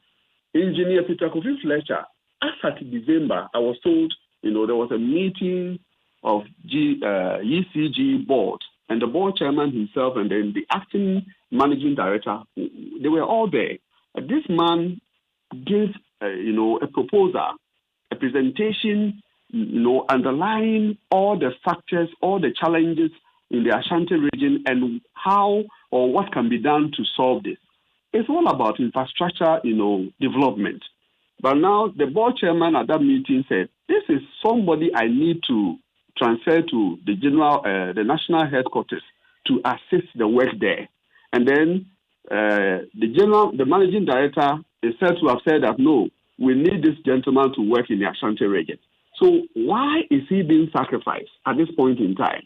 Engineer Peter Kofi Fletcher, as at December, I was told, there was a meeting of ECG board, and the board chairman himself, and then the acting managing director, they were all there. This man gave, a proposal, a presentation, underlying all the factors, all the challenges in the Ashanti region, and how or what can be done to solve this. It's all about infrastructure, development. But now the board chairman at that meeting said, this is somebody I need to transfer to the national headquarters to assist the work there. And then the managing director is said to have said that, no, we need this gentleman to work in the Ashanti region. So why is he being sacrificed at this point in time?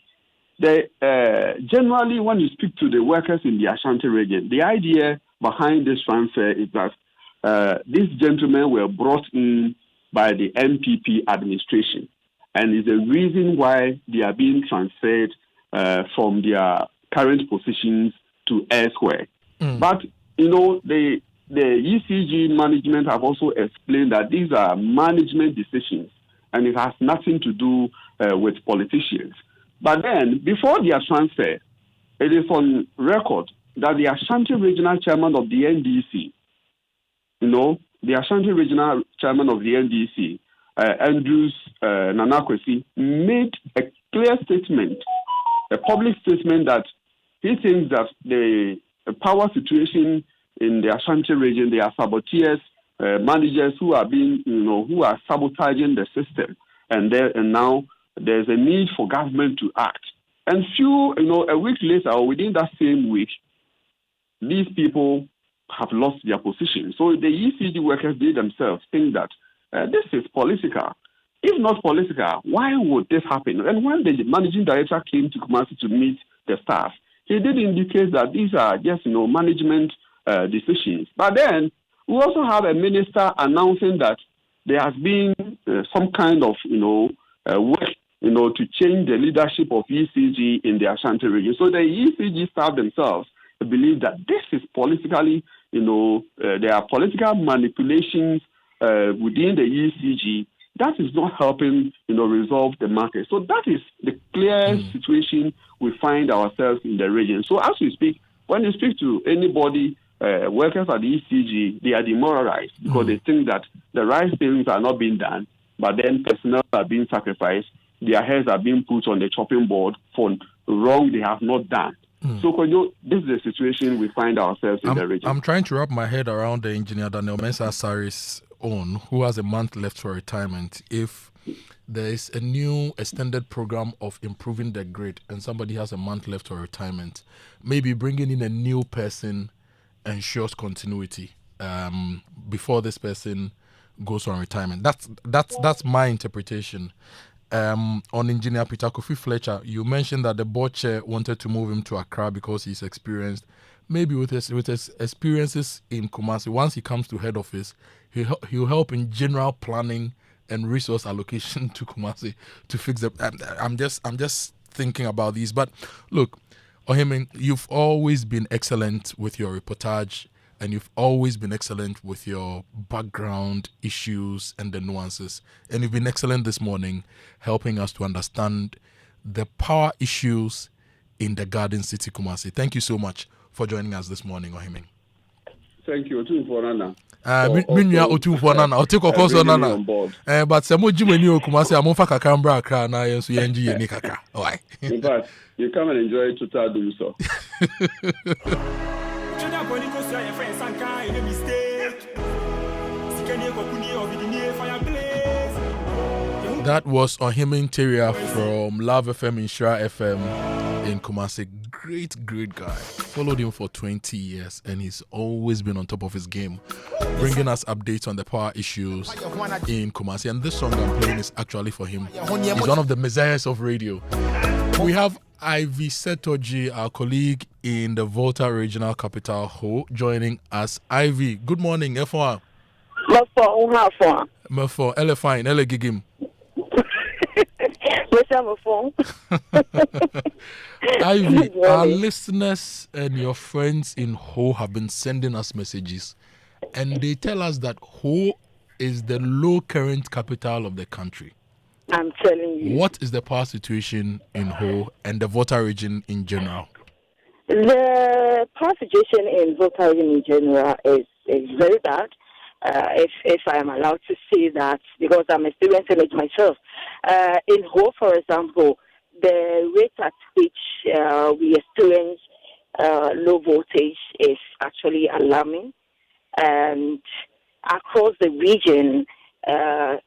Generally, when you speak to the workers in the Ashanti region, the idea behind this transfer is that these gentlemen were brought in by the MPP administration, and is the reason why they are being transferred from their current positions to elsewhere. But, the ECG management have also explained that these are management decisions, and it has nothing to do with politicians. But then, before their transfer, it is on record that the Ashanti Regional Chairman of the NDC, the Ashanti Regional Chairman of the NDC, Andrews Nanakwesi, made a clear statement, a public statement, that he thinks that the power situation in the Ashanti region, there are saboteurs, managers who are being, who are sabotaging the system, and now there's a need for government to act. And a week later, or within that same week, these people have lost their position. So the ECG workers, they themselves think that this is political. If not political, why would this happen? And when the managing director came to Kumasi to meet the staff, he did indicate that these are just, management decisions. But then we also have a minister announcing that there has been some kind of, work, to change the leadership of ECG in the Ashanti region. So the ECG staff themselves believe that this is politically, there are political manipulations within the ECG that is not helping, resolve the market. So that is the clear situation we find ourselves in the region. So as we speak, when you speak to anybody, workers at the ECG, they are demoralized because they think that the right things are not being done, but then personnel are being sacrificed. Their heads are being put on the chopping board for wrong they have not done. So, Kojo, this is the situation we find ourselves in the region. I'm trying to wrap my head around the engineer Daniel Mensah Sari's own, who has a month left for retirement. If there is a new extended program of improving the grid and somebody has a month left for retirement, maybe bringing in a new person ensures continuity before this person goes on retirement. That's my interpretation. On Engineer Peter Kofi Fletcher, you mentioned that the board chair wanted to move him to Accra because he's experienced. Maybe with his experiences in Kumasi, once he comes to head office, he'll help in general planning and resource allocation to Kumasi to fix the. I'm just thinking about these. But look, Ohiming, you've always been excellent with your reportage, and you've always been excellent with your background issues and the nuances. And you've been excellent this morning, helping us to understand the power issues in the Garden City, Kumasi. Thank you so much for joining us this morning, Ohiming. Thank you, Otunfonana. Otunfonana. I'll take a course on Nana. But some of you know Kumasi, I'm on Fakakambra, Krana, and Suyenji, and Nikaka. Why? In fact, you come and enjoy Tuta do so. That was Ohimin Teria from Love FM Inshira FM in Kumasi. Great guy. Followed him for 20 years and he's always been on top of his game, bringing us updates on the power issues in Kumasi. And this song I'm playing is actually for him. He's one of the messiahs of radio. We have Ivy Setoji, our colleague in the Volta Regional Capital, Ho, joining us. Ivy, good morning. F1. Mefo, ele fine, ele gigim. Ivy, our listeners and your friends in Ho have been sending us messages, and they tell us that Ho is the low current capital of the country. I'm telling you. What is the power situation in Ho and the Volta region in general? The power situation in Volta region in general is very bad. If I am allowed to say that, because I'm experiencing it myself. In Ho, for example, the rate at which we experience low voltage is actually alarming. And across the region,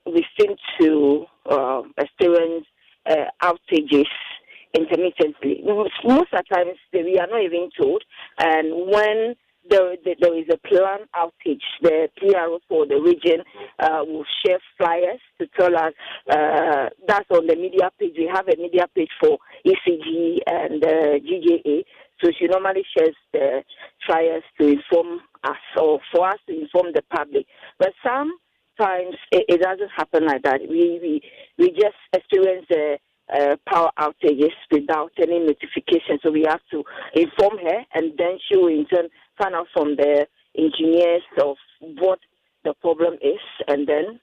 we seem to experience outages intermittently. Most of the times, we are not even told. And when there is a planned outage, the PRO for the region will share flyers to tell us. That's on the media page. We have a media page for ECG and GJA. So she normally shares the flyers to inform us or for us to inform the public. But sometimes it doesn't happen like that. We just experience power outages without any notification. So we have to inform her, and then she will in turn find out from the engineers of what the problem is, and then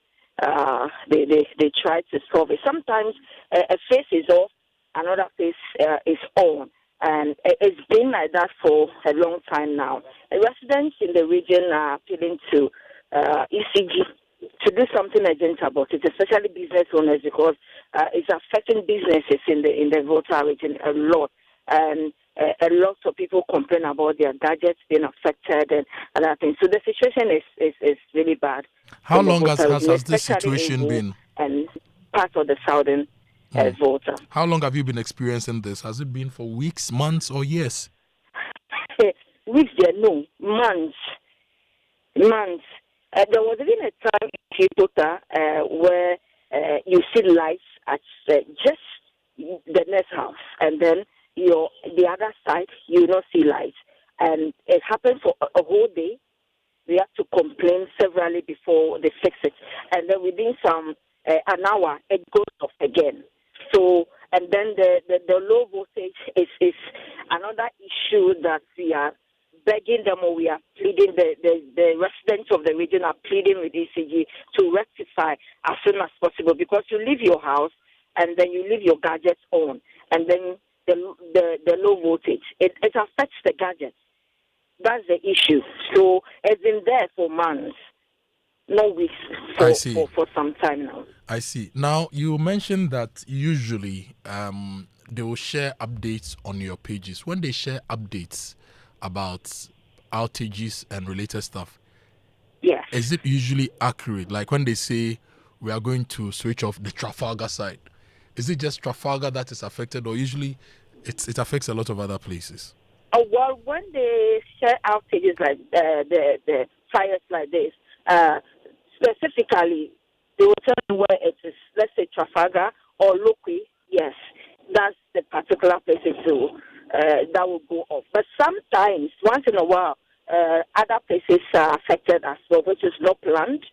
they try to solve it. Sometimes a phase is off, another phase is on. And it's been like that for a long time now. The residents in the region are appealing to ECG to do something urgent about it, especially business owners, because it's affecting businesses in the Volta region a lot. And a lot of people complain about their gadgets being affected and other things. So the situation is really bad. How long has this situation been? And part of the southern Volta. How long have you been experiencing this? Has it been for weeks, months, or years? Weeks, no. Months. There was even a time in Akoto where you see lights at just the next house, and then the other side you not see lights, and it happened for a whole day. We have to complain severally before they fix it, and then within an hour it goes off again. So, and then the low voltage is another issue that we are begging them, or we are pleading, the residents of the region are pleading with ECG to rectify as soon as possible, because you leave your house and then you leave your gadgets on, and then the low voltage, it affects the gadgets. That's the issue. So it's been there for months, no weeks, for some time now. I see. Now, you mentioned that usually they will share updates on your pages. When they share updates about outages and related stuff, yes, is it usually accurate? Like when they say we are going to switch off the Trafalgar side, is it just Trafalgar that is affected, or usually it affects a lot of other places? Well, when they share outages like the fires like this, specifically, they will tell you where it is. Let's say Trafalgar or Lokwi. Yes, that's the particular place that will go off. But sometimes, once in a while, other places are affected as well, which is not planned.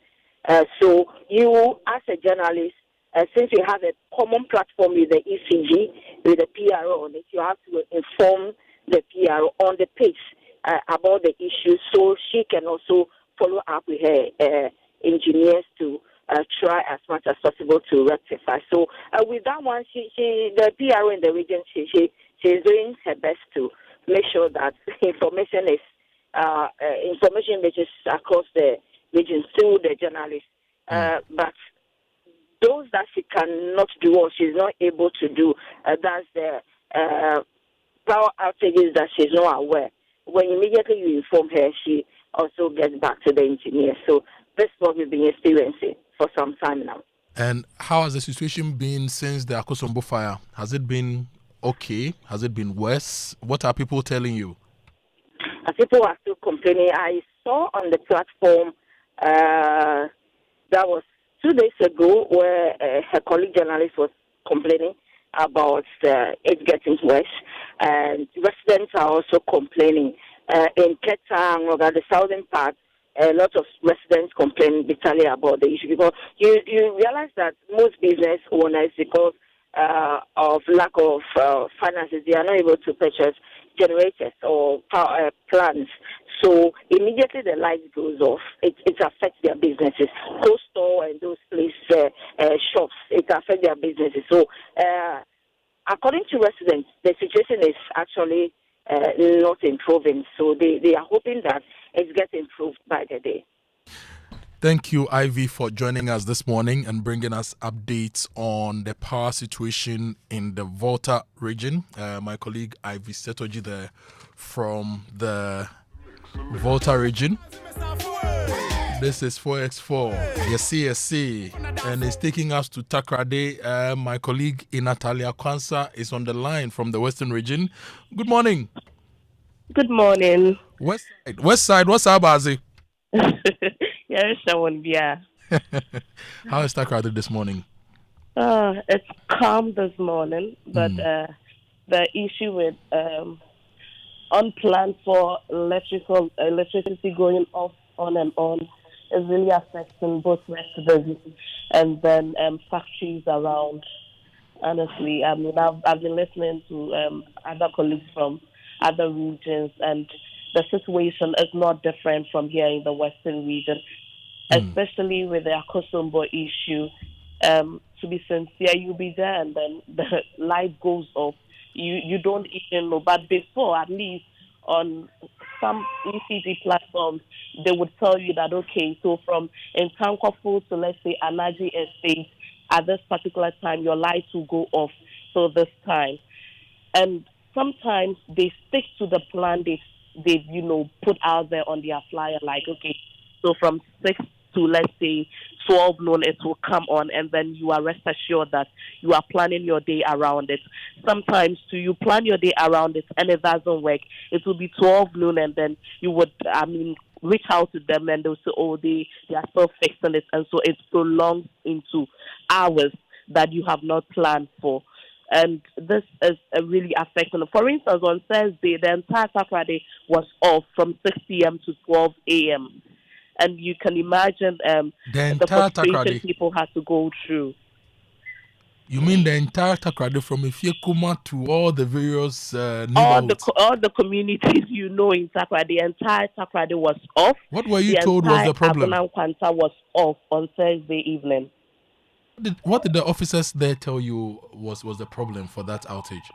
So you, as a journalist, since you have a common platform with the ECG, with the PRO on it, you have to inform the PRO on the page about the issue, so she can also follow up with her engineers to try as much as possible to rectify. So with that one, the PRO in the region, she's doing her best to make sure that information reaches across the region through the journalists. But those that she cannot do or she's not able to do, that's the power outages that she's not aware. When immediately you inform her, she also gets back to the engineer. So that's what we've been experiencing for some time now. And how has the situation been since the Akosombo fire? Has it been okay? Has it been worse? What are people telling you? People are still complaining. I saw on the platform that was 2 days ago where her colleague journalist was complaining about it getting worse, and residents are also complaining. In Ketang, or the southern part, a lot of residents complain bitterly about the issue because you realize that most business owners, because of lack of finances, they are not able to purchase generators or power plants. So immediately the light goes off, it affects their businesses. Those store and those place shops, it affects their businesses. So according to residents, the situation is actually not improving. So they are hoping that it gets improved by the day. Thank you, Ivy, for joining us this morning and bringing us updates on the power situation in the Volta region. My colleague Ivy Setoji there from the Volta region. This is 4x4, your CSC, and it's taking us to Takrade. My colleague Natalia Kwansa is on the line from the Western region. Good morning. Good morning. West side, what's up, Azi? Yes, someone, yeah. How is Takrade this morning? It's calm this morning, but the issue with unplanned for electricity going off on and on is really affecting both residents and then factories around. Honestly, I mean, I've been listening to other colleagues from other regions, and the situation is not different from here in the Western region, especially with the Akosombo issue. To be sincere, you'll be there and then the light goes off. You don't even know. But before, at least on some ECG platforms, they would tell you that, okay, so from Nkankofu to, let's say, Anaji Estate, at this particular time, your lights will go off. So this time. And sometimes they stick to the plan they put out there on their flyer, like, okay, so from 6 to, let's say, 12 noon, it will come on, and then you are rest assured that you are planning your day around it. Sometimes, you plan your day around it, and it doesn't work. It will be 12 noon, and then you would, reach out to them, and they'll say, oh, they are still fixing it, and so it prolongs into hours that you have not planned for. And this is really affecting them. For instance, on Thursday, the entire Saturday was off from 6 p.m. to 12 a.m. And you can imagine the frustration people had to go through. You mean the entire Takrade from Ifiekuma to all the various neighborhoods? All the communities in Takrade, the entire Takrade was off. What were you told was the problem? The entire Kwanta was off on Thursday evening. What did the officers there tell you was the problem for that outage?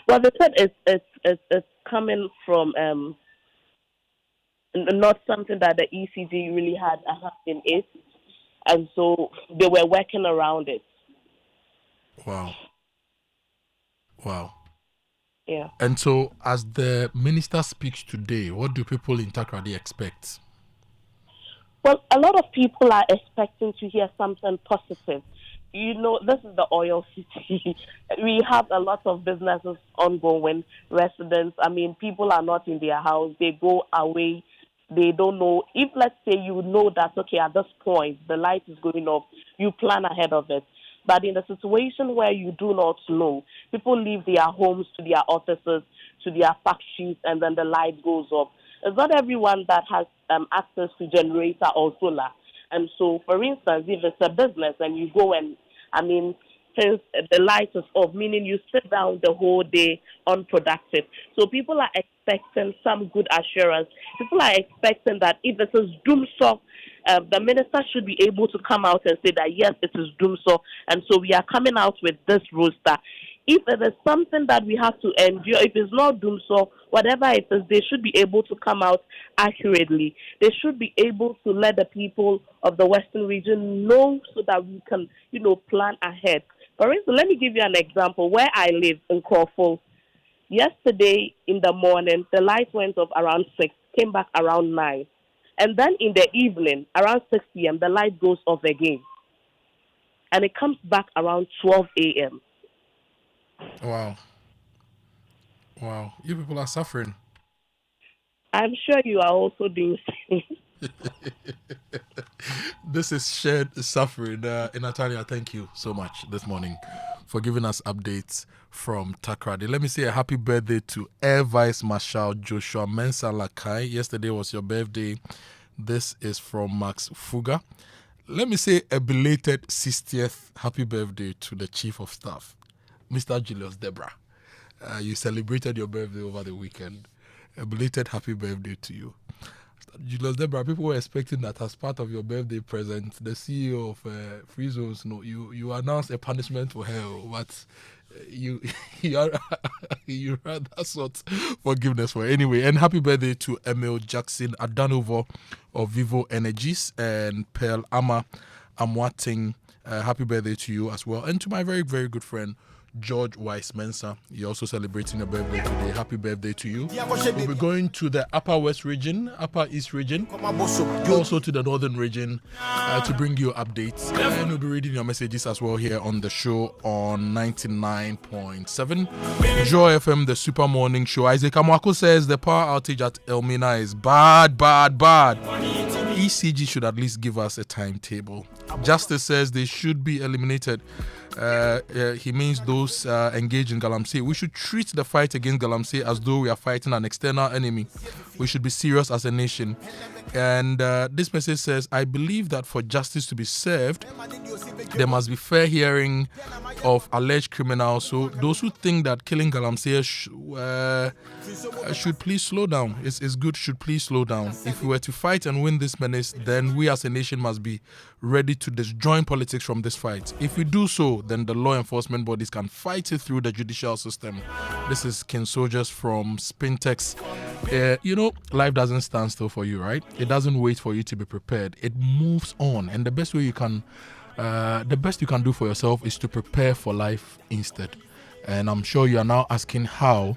Well, they said it's coming from not something that the ECG really had a hand in it, and so they were working around it. Wow. Yeah. And so, as the minister speaks today, what do people in Takrade expect? Well, a lot of people are expecting to hear something positive. This is the oil city. We have a lot of businesses ongoing, residents. People are not in their house. They go away. They don't know. If, let's say, you know that, okay, at this point, the light is going off, you plan ahead of it. But in the situation where you do not know, people leave their homes to their offices, to their factories, and then the light goes off. It's not everyone that has access to generator or solar. And so, for instance, if it's a business and you go and, since the light is off, meaning you sit down the whole day unproductive. So people are expecting some good assurance. People are expecting that if it is doomsday, the minister should be able to come out and say that, yes, it is doomsday. And so we are coming out with this roster. If it is something that we have to endure, if it's not doomsday, whatever it is, they should be able to come out accurately. They should be able to let the people of the Western region know so that we can, plan ahead. For instance, let me give you an example. Where I live in Kojo, yesterday in the morning, the light went off around 6, came back around 9. And then in the evening, around 6 p.m., the light goes off again. and it comes back around 12 a.m. Wow. You people are suffering. I'm sure you are also doing the same. This is shared suffering. Natalia, thank you so much this morning for giving us updates from Takrady. Let me say a happy birthday to Air Vice Marshal Joshua Mensah Lakai. Yesterday was your birthday. This is from Max Fuga. Let me say a belated 60th happy birthday to the Chief of Staff, Mr. Julius Debra. You celebrated your birthday over the weekend. A belated happy birthday to you. Julius Debra, people were expecting that as part of your birthday present, the CEO of Free Zones, you announced a punishment for her, but you had that sort forgiveness for her. Anyway, and happy birthday to Emil Jackson Adanovo of Vivo Energies and Pearl Ama Amwating. Happy birthday to you as well. And to my very, very good friend, George Weiss Mensah. You're also celebrating your birthday today. Happy birthday to you. We'll be going to the Upper West region, Upper East region, also to the Northern region to bring you updates. And we'll be reading your messages as well here on the show on 99.7 Joy FM, the Super Morning Show. Isaac Amwako says the power outage at Elmina is bad. ECG should at least give us a timetable. Justice says they should be eliminated. He means those engaged in Galamsey. We should treat the fight against Galamsey as though we are fighting an external enemy. We should be serious as a nation. And this message says, I believe that for justice to be served, there must be fair hearing of alleged criminals. So those who think that killing Galamsey should please slow down. It's good, should please slow down. If we were to fight and win this menace, then we as a nation must be ready to disjoin politics from this fight. If we do so, then the law enforcement bodies can fight it through the judicial system. This is King Soldiers from Spintex. Life doesn't stand still for you, right? It doesn't wait for you to be prepared. It moves on, and the best you can do for yourself is to prepare for life instead. And I'm sure you are now asking how.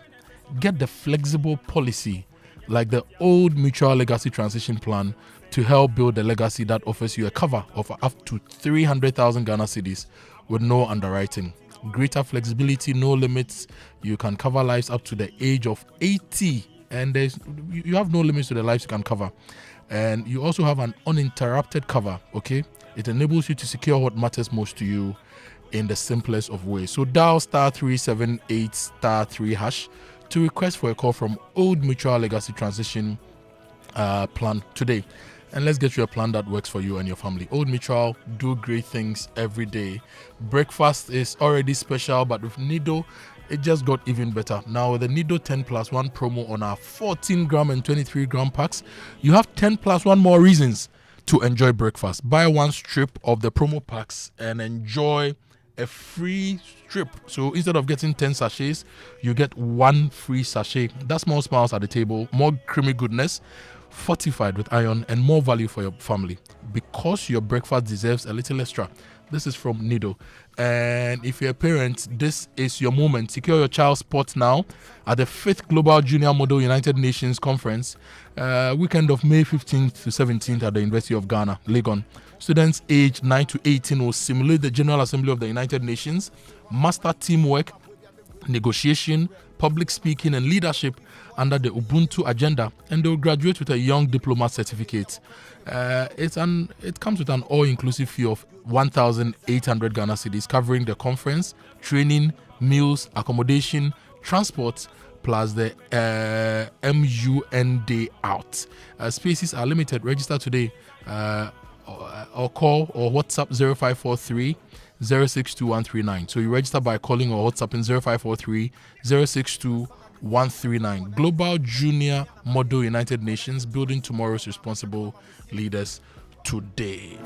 Get the flexible policy like the old Mutual Legacy Transition Plan to help build a legacy that offers you a cover of up to 300,000 Ghana cedis with no underwriting. Greater flexibility, no limits. You can cover lives up to the age of 80, and you have no limits to the lives you can cover. And you also have an uninterrupted cover, okay? It enables you to secure what matters most to you in the simplest of ways. So dial *378*3# to request for a call from Old Mutual Legacy Transition Plan today. And let's get you a plan that works for you and your family. Old Mutual do great things every day. Breakfast is already special, but with Nido, it just got even better. Now with the Nido 10+1 promo on our 14 gram and 23 gram packs, you have 10+1 more reasons to enjoy breakfast. Buy one strip of the promo packs and enjoy a free strip. So instead of getting 10 sachets, you get one free sachet. That's more smiles at the table, more creamy goodness, fortified with iron, and more value for your family, because your breakfast deserves a little extra. This is from Nido. And if you're a parent, this is your moment. Secure your child's spot now at the 5th Global Junior Model United Nations Conference, weekend of May 15th to 17th at the University of Ghana, Legon. Students aged 9 to 18 will simulate the General Assembly of the United Nations, master teamwork, negotiation, public speaking, and leadership under the Ubuntu agenda, and they will graduate with a Young Diplomat certificate. It comes with an all-inclusive fee of 1,800 Ghana cedis, covering the conference, training, meals, accommodation, transport, plus the MUN Day out. Spaces are limited. Register today or call or WhatsApp 0543 062139. So you register by calling or WhatsApp in 0543 062139. Global Junior Model United Nations, building tomorrow's responsible leaders today.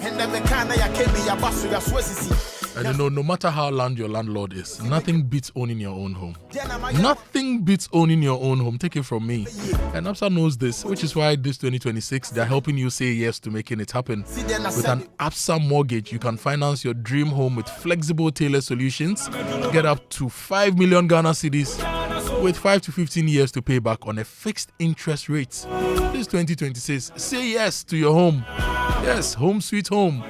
And no matter how land your landlord is, nothing beats owning your own home. Nothing beats owning your own home. Take it from me. And ABSA knows this, which is why this 2026, they're helping you say yes to making it happen. With an ABSA mortgage, you can finance your dream home with flexible tailored solutions. Get up to 5 million Ghana cedis with 5 to 15 years to pay back on a fixed interest rate. This 2026, say yes to your home. Yes, home sweet home.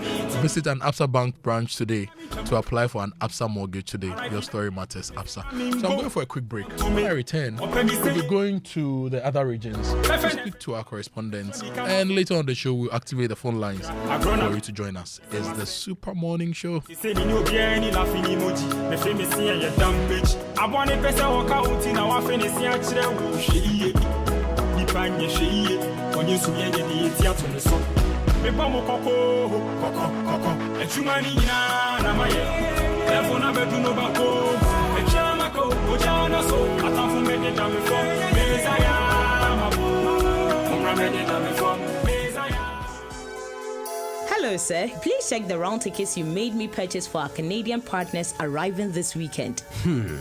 Visit an Absa Bank branch today to apply for an Absa mortgage today. Your story matters, Absa. So I'm going for a quick break. When I return, we'll be going to the other regions to speak to our correspondents. And later on the show, we'll activate the phone lines for you to join us. It's the Super Morning Show. Hello, sir. Please check the round tickets you made me purchase for our Canadian partners arriving this weekend.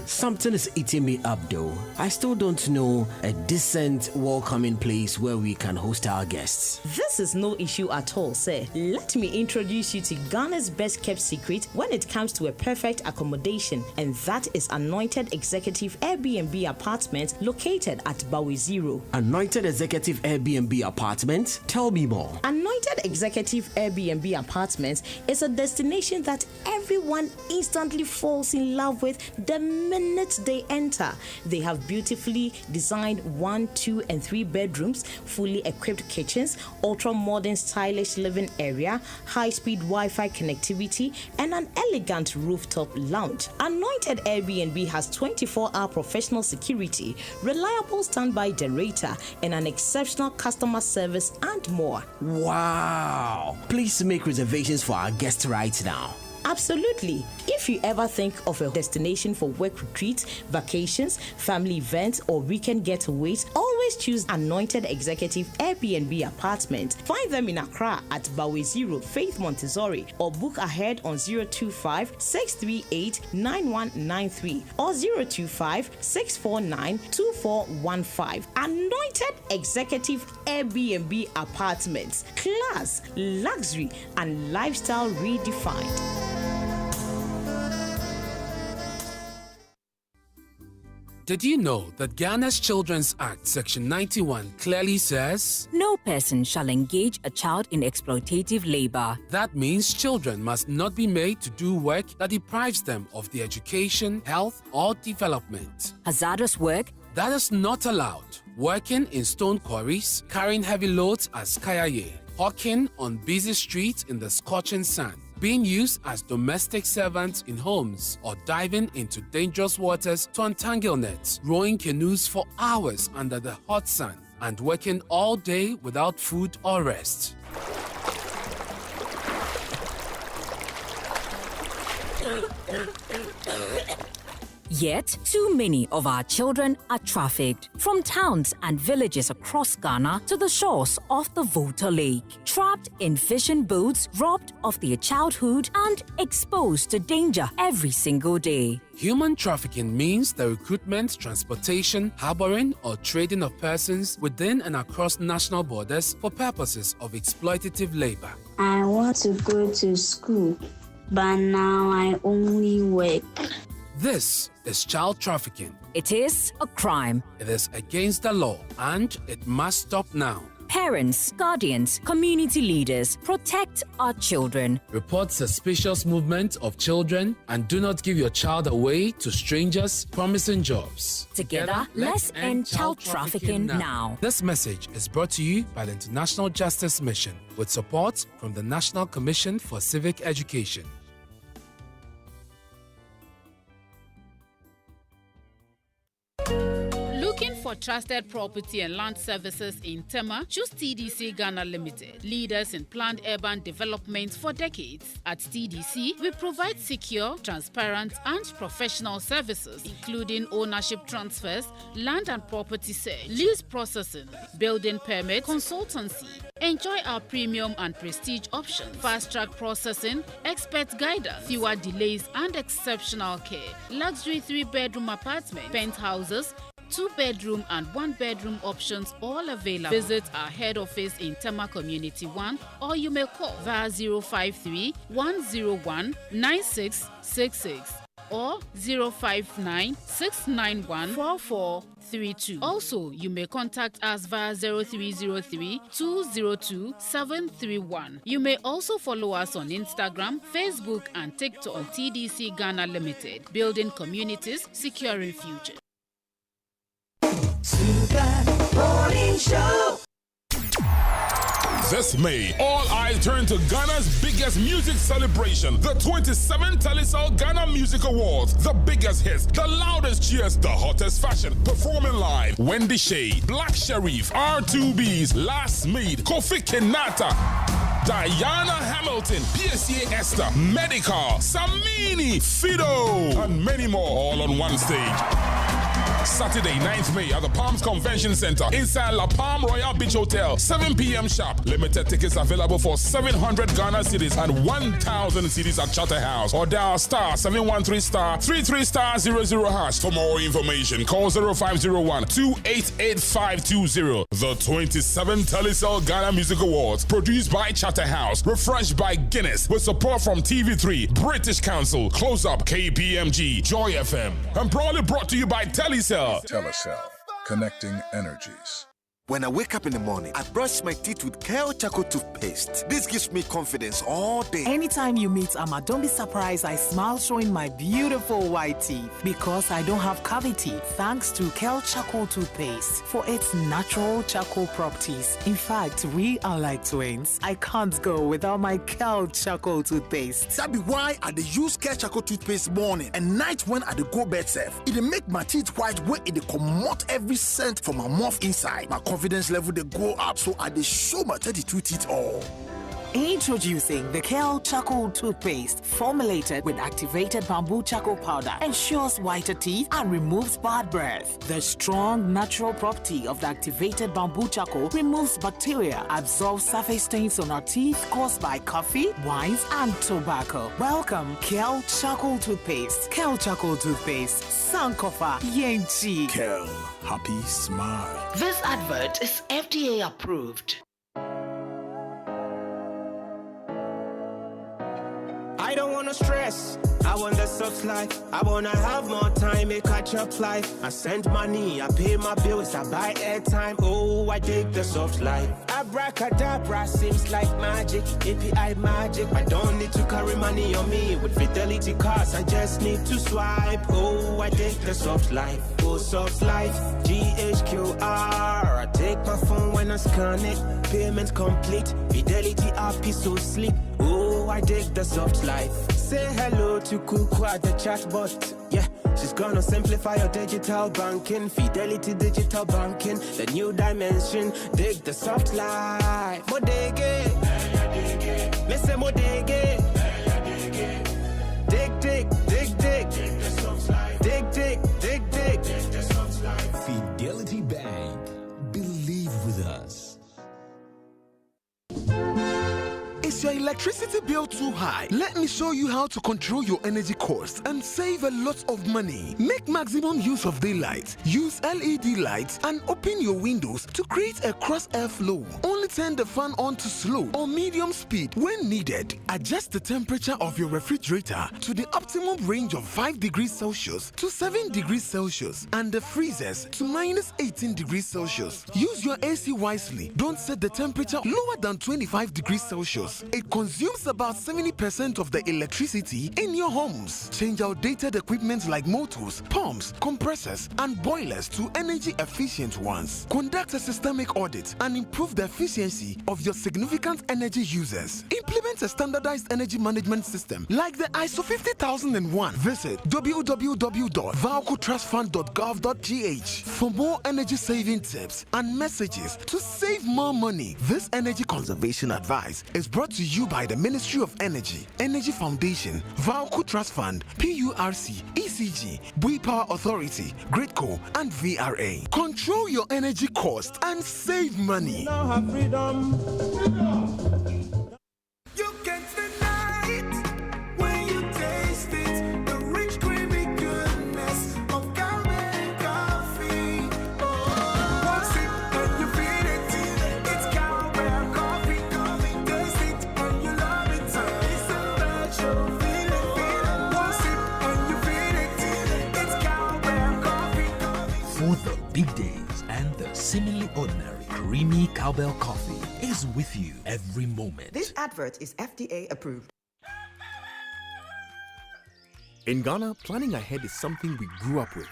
Something is eating me up, though. I still don't know a decent, welcoming place where we can host our guests. This is no issue at all, sir. Let me introduce you to Ghana's best kept secret when it comes to a perfect accommodation, and that is Anointed Executive Airbnb Apartment located at Bawe Zero. Anointed Executive Airbnb Apartment? Tell me more. Anointed Executive Airbnb Apartments is a destination that everyone instantly falls in love with the minute they enter. They have beautifully designed 1, 2, and 3 bedrooms, fully equipped kitchens, ultra-modern stylish living area, high-speed Wi-Fi connectivity, and an elegant rooftop lounge. Anointed Airbnb has 24-hour professional security, reliable standby generator, and an exceptional customer service and more. Wow! Please make reservations for our guests right now. Absolutely. If you ever think of a destination for work retreats, vacations, family events, or weekend getaways, always choose Anointed Executive Airbnb Apartment. Find them in Accra at Bawe Zero, Faith Montessori, or book ahead on 025-638-9193 or 025-649-2415. Anointed Executive Airbnb Apartments. Class, luxury, and lifestyle redefined. Did you know that Ghana's Children's Act Section 91 clearly says, "No person shall engage a child in exploitative labor." That means children must not be made to do work that deprives them of their education, health, or development. Hazardous work? That is not allowed. Working in stone quarries, carrying heavy loads as kayaye, hawking on busy streets in the scorching sun, being used as domestic servants in homes, or diving into dangerous waters to untangle nets, rowing canoes for hours under the hot sun, and working all day without food or rest. Yet, too many of our children are trafficked from towns and villages across Ghana to the shores of the Volta Lake, trapped in fishing boats, robbed of their childhood, and exposed to danger every single day. Human trafficking means the recruitment, transportation, harboring, or trading of persons within and across national borders for purposes of exploitative labor. I want to go to school, but now I only work. This is child trafficking. It is a crime. It is against the law, and it must stop now. Parents, guardians, community leaders, protect our children. Report suspicious movement of children and do not give your child away to strangers promising jobs. Together, let's end child trafficking now. This message is brought to you by the International Justice Mission with support from the National Commission for Civic Education. Looking for trusted property and land services in Tema? Choose TDC Ghana Limited, leaders in planned urban development for decades. At TDC, we provide secure, transparent, and professional services, including ownership transfers, land and property search, lease processing, building permit, consultancy. Enjoy our premium and prestige options, fast-track processing, expert guidance, fewer delays, and exceptional care. Luxury 3-bedroom apartment, penthouses, 2-bedroom and 1-bedroom options all available. Visit our head office in Tema Community 1 or you may call via 053 101 9666. or 059-691-4432. Also, you may contact us via 0303-202-731. You may also follow us on Instagram, Facebook, and TikTok on TDC Ghana Limited, building communities, securing future. Super Morning Show. This May, all eyes turn to Ghana's biggest music celebration, the 27th Telecel Ghana Music Awards. The biggest hits, the loudest cheers, the hottest fashion. Performing live, Wendy Shea, Black Sherif, R2Bs, Last Made, Kofi Kinata, Diana Hamilton, PSA Esther, Medical, Samini, Fido, and many more, all on one stage. Saturday, 9th May at the Palms Convention Center inside La Palm Royal Beach Hotel, 7 p.m. sharp. Limited tickets available for 700 Ghana cedis and 1,000 cedis at Charterhouse, or dial *713*33*00#. For more information, call 0501-288520. The 27th Telecel Ghana Music Awards, produced by Charterhouse, refreshed by Guinness, with support from TV3, British Council, Close Up, KPMG, Joy FM, and proudly brought to you by Telecel. Telecel, connecting energies. When I wake up in the morning, I brush my teeth with Kale Charcoal toothpaste. This gives me confidence all day. Anytime you meet Amma, don't be surprised I smile showing my beautiful white teeth because I don't have cavity thanks to Kale Charcoal toothpaste for its natural charcoal properties. In fact, we are like twins. I can't go without my Kale Charcoal toothpaste. That be why I use Kale Charcoal toothpaste morning and night when I go bed safe. It make my teeth white when it come out every scent from my mouth inside. My confidence level they go up, so I show my 32 teeth all. Introducing the Kale Charcoal toothpaste, formulated with activated bamboo charcoal powder, ensures whiter teeth and removes bad breath. The strong natural property of the activated bamboo charcoal removes bacteria, absorbs surface stains on our teeth caused by coffee, wines, and tobacco. Welcome, Kale Charcoal toothpaste. Kale Charcoal toothpaste. Sankofa Yenchi. Kale, happy smile. This advert is FDA approved. I don't wanna stress, I want the soft life. I wanna have more time, make catch up life. I send money, I pay my bills, I buy airtime. Oh, I dig the soft life. Abracadabra seems like magic, API magic. I don't need to carry money on me. With Fidelity cards, I just need to swipe. Oh, I dig the soft life. Oh, soft life, GHQR. I take my phone when I scan it. Payments complete, Fidelity app is so sleek. Oh, I dig the soft life. Say hello to Kuku at the chatbot. Yeah, she's gonna simplify your digital banking. Fidelity digital banking, the new dimension. Dig the soft life. Modege, listen modege. Dig, dig, dig, dig. Dig, dig, dig, dig. Fidelity Bank. Believe with us. Is your electricity bill too high? Let me show you how to control your energy costs and save a lot of money. Make maximum use of daylight. Use LED lights and open your windows to create a cross airflow. Only turn the fan on to slow or medium speed when needed. Adjust the temperature of your refrigerator to the optimum range of 5 degrees Celsius to 7 degrees Celsius and the freezers to -18 degrees Celsius. Use your AC wisely. Don't set the temperature lower than 25 degrees Celsius. It consumes about 70% of the electricity in your homes. Change outdated equipment like motors, pumps, compressors, and boilers to energy-efficient ones. Conduct a systemic audit and improve the efficiency of your significant energy users. Implement a standardized energy management system like the ISO 50001. Visit www.valcotrustfund.gov.gh for more energy-saving tips and messages to save more money. This energy conservation advice is brought to you by the Ministry of Energy, Energy Foundation, Valco Trust Fund, PURC, ECG, Bui Power Authority, GRIDCO, and VRA. Control your energy cost and save money. Now have freedom. You can't deny it when you taste it. The rich, creamy goodness of Cowbell coffee. One sip and you feel it. It's Cowbell coffee. Taste it and you love it. It's a natural feeling. One sip and you feel it. For the big days and the seemingly ordinary, creamy cowbell coffee is with you every moment. This advert is FDA approved. In Ghana, planning ahead is something we grew up with.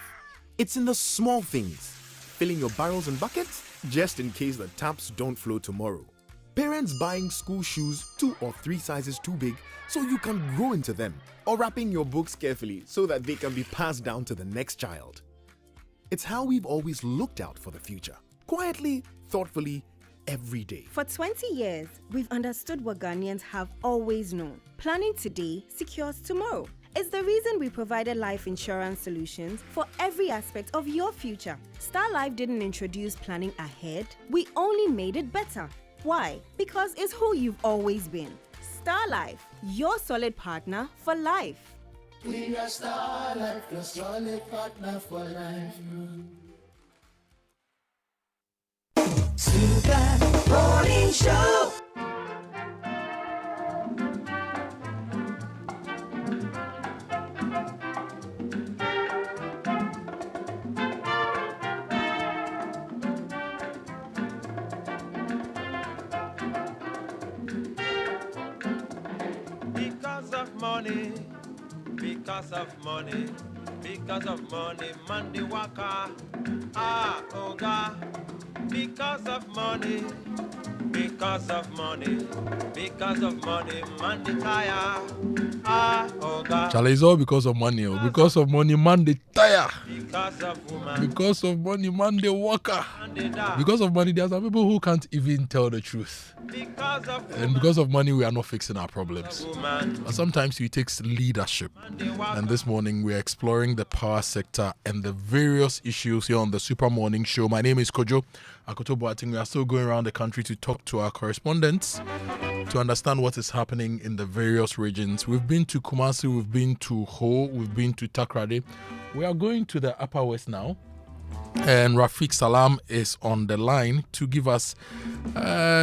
It's in the small things. Filling your barrels and buckets just in case the taps don't flow tomorrow. Parents buying school shoes 2 or 3 sizes too big so you can grow into them. Or wrapping your books carefully so that they can be passed down to the next child. It's how we've always looked out for the future. Quietly, thoughtfully, every day. For 20 years, we've understood what Ghanaians have always known. Planning today secures tomorrow. It's the reason we provided life insurance solutions for every aspect of your future. Star Life didn't introduce planning ahead, we only made it better. Why? Because it's who you've always been. Star Life, your solid partner for life. We are Star Life, your solid partner for life. Super Morning Show. Because of money, Monday waka, oga. Because of money, Monday tire, oga. Charlie, it's all because of money. Because of money, man, they tire. Because of woman, Because of money, man, they walker. Because of money, there are some people who can't even tell the truth. because of And because of money, we are not fixing our problems. woman. But sometimes it takes leadership. And this morning, we're exploring the power sector and the various issues here on the Super Morning Show. My name is Kojo, Akoto Boateng. We are still going around the country to talk to our correspondents to understand what is happening in the various regions. We've been to Kumasi, we've been to Ho, we've been to Takrade. We are going to the Upper West now. And Rafiq Salam is on the line to give us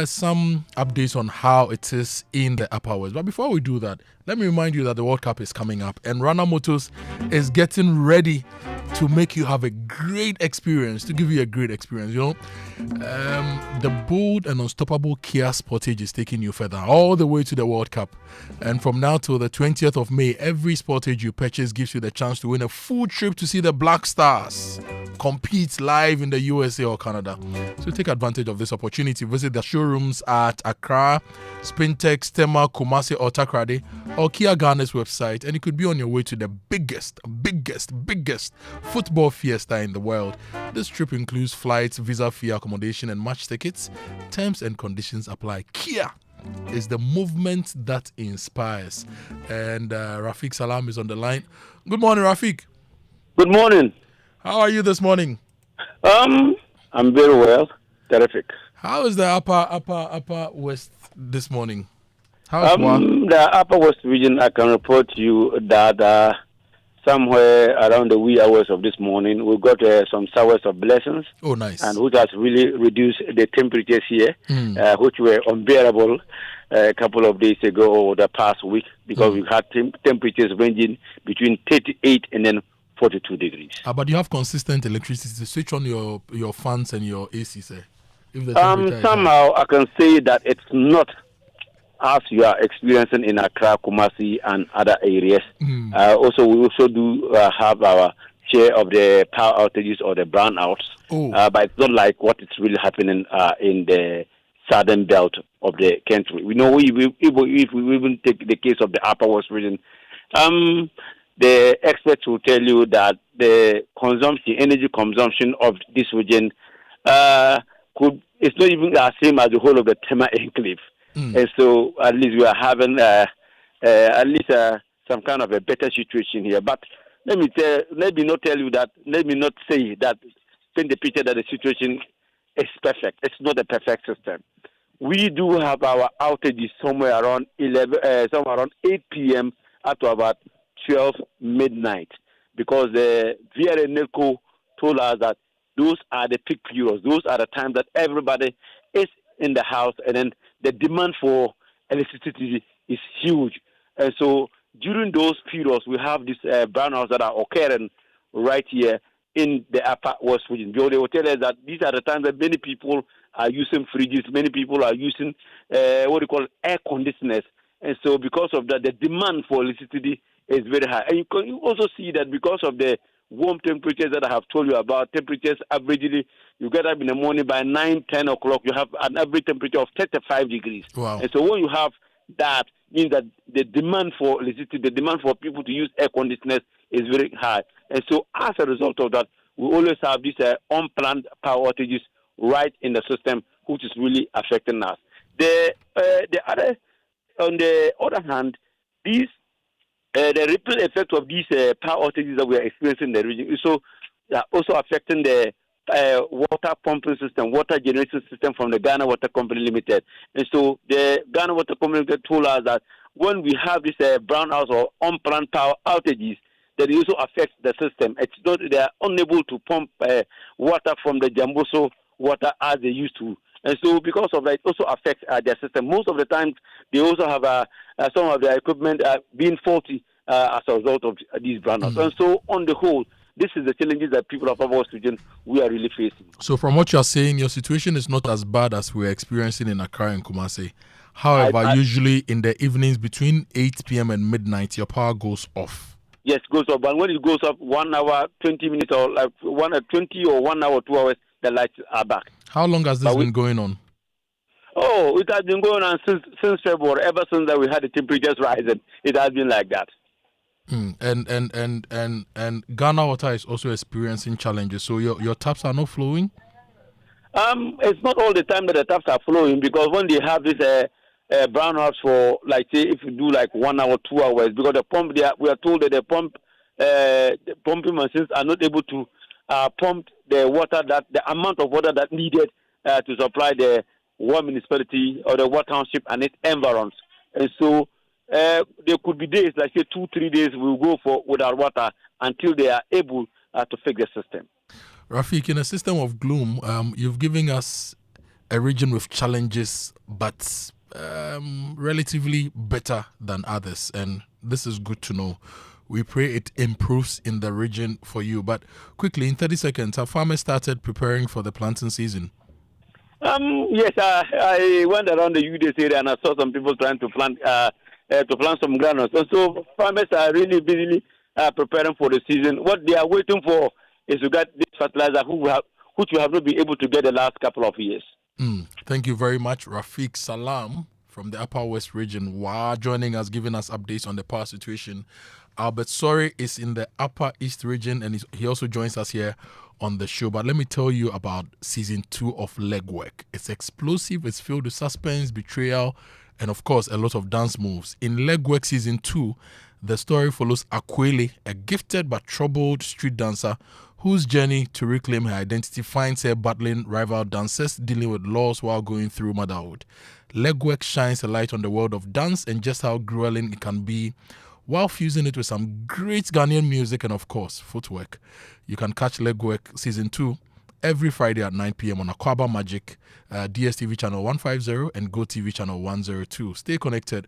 some updates on how it is in the Upper West. But before we do that, let me remind you that the World Cup is coming up and Rana Motors is getting ready to make you have a great experience, to give you a great experience. You know, the bold and unstoppable Kia Sportage is taking you further, all the way to the World Cup. And from now till the 20th of May, every Sportage you purchase gives you the chance to win a full trip to see the Black Stars compete live in the USA or Canada. So take advantage of this opportunity. Visit the showrooms at Accra, Spintex, Tema, Kumasi, or Takrade, or Kia Ghana's website, and you could be on your way to the biggest football fiesta in the world. This trip includes flights, visa fee, accommodation, and match tickets. Terms and conditions apply. Kia is the movement that inspires. And Rafiq Salam is on the line. Good morning, Rafiq. Good morning. How are you this morning? I'm very well. Terrific. How is the upper west this morning? How's the Upper West region, I can report to you that somewhere around the wee hours of this morning, we got some showers of blessings. Oh, nice. And which has really reduced the temperatures here, which were unbearable a couple of days ago or the past week, because we've had temperatures ranging between 38 and then 42 degrees. But you have consistent electricity to switch on your fans and your AC, sir. If the temperature somehow I can say that it's not as you are experiencing in Accra, Kumasi, and other areas. Also, we also do have our share of the power outages or the brownouts, but it's not like what is really happening in the southern belt of the country. We know if we even take the case of the Upper West region, the experts will tell you that the energy consumption of this region it's not even the same as the whole of the Tema enclave. And so at least we are having some kind of a better situation here. But let me not say that paint the picture that the situation is perfect. It's not a perfect system. We do have our outages somewhere around 8 p.m. up to about 12 midnight, because the VRA NECO told us that those are the peak periods. Those are the times that everybody is in the house, and then the demand for electricity is huge. And so during those periods, we have these brownouts that are occurring right here. in the upper west region. They will tell us that these are the times that many people are using fridges, many people are using what we call air conditioners. And so because of that, the demand for electricity is very high. And you also see that because of the warm temperatures that I have told you about, temperatures averagely, you get up in the morning by 9, 10 o'clock, you have an average temperature of 35 degrees. Wow. And so when you have that, means that the demand for electricity, the demand for people to use air conditioners is very high. And so as a result of that, we always have these unplanned power outages right in the system, which is really affecting us. On the other hand, the ripple effect of these power outages that we are experiencing in the region is also affecting the water pumping system, water generation system from the Ghana Water Company Limited. And so the Ghana Water Company Limited told us that when we have these brownouts or unplanned power outages, that it also affects the system. They are unable to pump water from the Jambuso water as they used to. And so because of that, it also affects their system. Most of the time, they also have some of their equipment being faulty as a result of these brownouts. And so on the whole, this is the challenges that people of our West region, we are really facing. So from what you're saying, your situation is not as bad as we're experiencing in Accra and Kumasi. However, usually in the evenings between 8 p.m. and midnight, your power goes off. Yes, goes up. But when it goes up 1 hour, 20 minutes, or like 20 or 1 hour, 2 hours, the lights are back. How long has this been going on? Oh, it has been going on since February. Ever since that we had the temperatures rising, it has been like that. And Ghana Water is also experiencing challenges. So your taps are not flowing? It's not all the time that the taps are flowing, because when they have this brownouts for, like, say, if you do like 1 hour, 2 hours, because the pump, we are told that the pumping machines are not able to pump the water, that the amount of water that needed to supply the one municipality or the water township and its environs. And so there could be days, like say 2-3 days, we'll go without water until they are able to fix the system. Rafik, in a system of gloom, you've given us a region with challenges, but relatively better than others, and this is good to know. We pray it improves in the region for you. But quickly, in 30 seconds, have farmers started preparing for the planting season? Yes, I went around the UDS area and I saw some people trying to plant some granules. And so farmers are really busily preparing for the season. What they are waiting for is to get this fertilizer, which we have not been able to get the last couple of years. Thank you very much, Rafik Salam from the Upper West region. Wow, joining us, giving us updates on the power situation. Albert Sori is in the Upper East region, and he also joins us here on the show. But let me tell you about season 2 of Legwork. It's explosive, it's filled with suspense, betrayal, and of course, a lot of dance moves. In Legwork season 2, the story follows Akwele, a gifted but troubled street dancer whose journey to reclaim her identity finds her battling rival dancers, dealing with loss while going through motherhood. Legwork shines a light on the world of dance and just how grueling it can be, while fusing it with some great Ghanaian music and, of course, footwork. You can catch Legwork Season 2 every Friday at 9 p.m. on Aquaba Magic, DSTV Channel 150 and GoTV Channel 102. Stay connected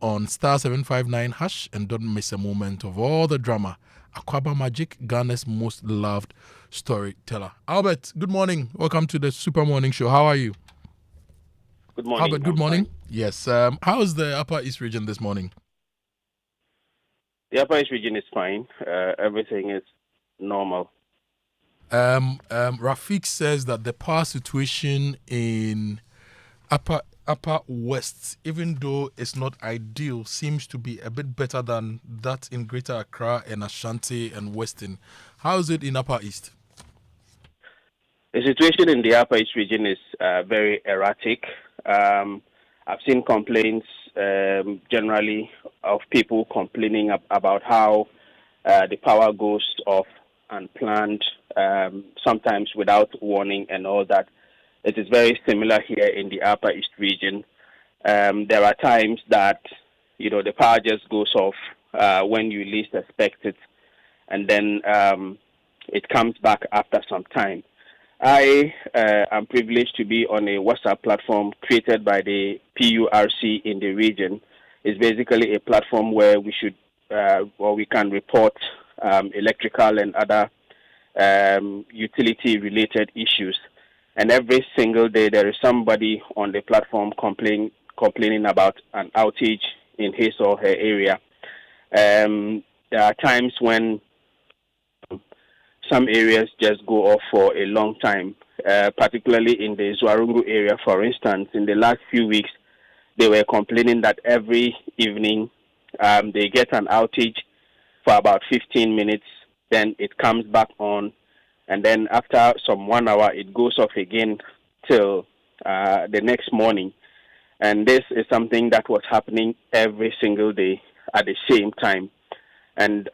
on star 759 # and don't miss a moment of all the drama. Aquaba Magic, Ghana's most loved storyteller. Albert, good morning. Welcome to the Super Morning Show. How are you? Good morning. Albert, good morning. Yes. How's the Upper East region this morning? The Upper East region is fine. Everything is normal. Rafik says that the power situation in Upper West, even though it's not ideal, seems to be a bit better than that in Greater Accra and Ashanti and Western. How is it in Upper East? The situation in the Upper East region is very erratic. I've seen complaints generally of people complaining about how the power goes off unplanned, sometimes without warning and all that. It is very similar here in the Upper East region. There are times that, the power just goes off when you least expect it, and then it comes back after some time. I am privileged to be on a WhatsApp platform created by the PURC in the region. It's basically a platform where we can report electrical and other utility-related issues. And every single day there is somebody on the platform complaining about an outage in his or her area. There are times when some areas just go off for a long time, particularly in the Zwarungu area, for instance. In the last few weeks, they were complaining that every evening they get an outage for about 15 minutes, then it comes back on, and then after some 1 hour, it goes off again till the next morning. And this is something that was happening every single day at the same time. And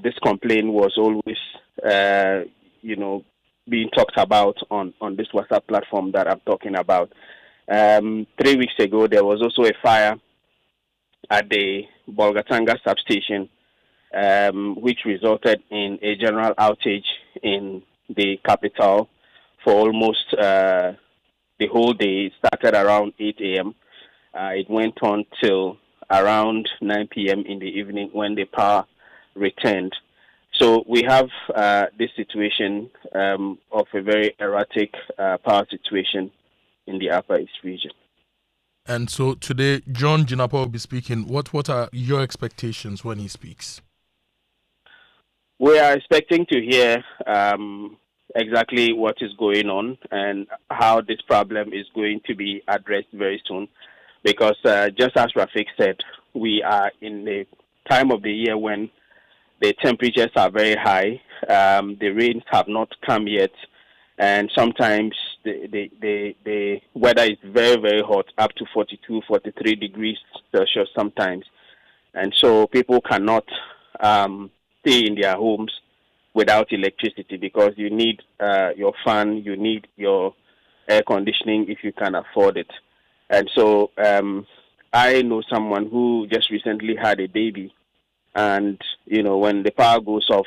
this complaint was always, being talked about on this WhatsApp platform that I'm talking about. 3 weeks ago, there was also a fire at the Bolgatanga substation, which resulted in a general outage in the capital for almost the whole day. It started around 8 a.m. It went on till around 9 p.m. in the evening when the power returned. So we have this situation of a very erratic power situation in the Upper East region. And so today, John Jinapa will be speaking. What are your expectations when he speaks? We are expecting to hear exactly what is going on and how this problem is going to be addressed very soon. Because just as Rafik said, we are in the time of the year when the temperatures are very high. The rains have not come yet. And sometimes the weather is very, very hot, up to 42, 43 degrees Celsius sometimes. And so people cannot stay in their homes without electricity because you need your fan, you need your air conditioning if you can afford it. And so I know someone who just recently had a baby. And, when the power goes off,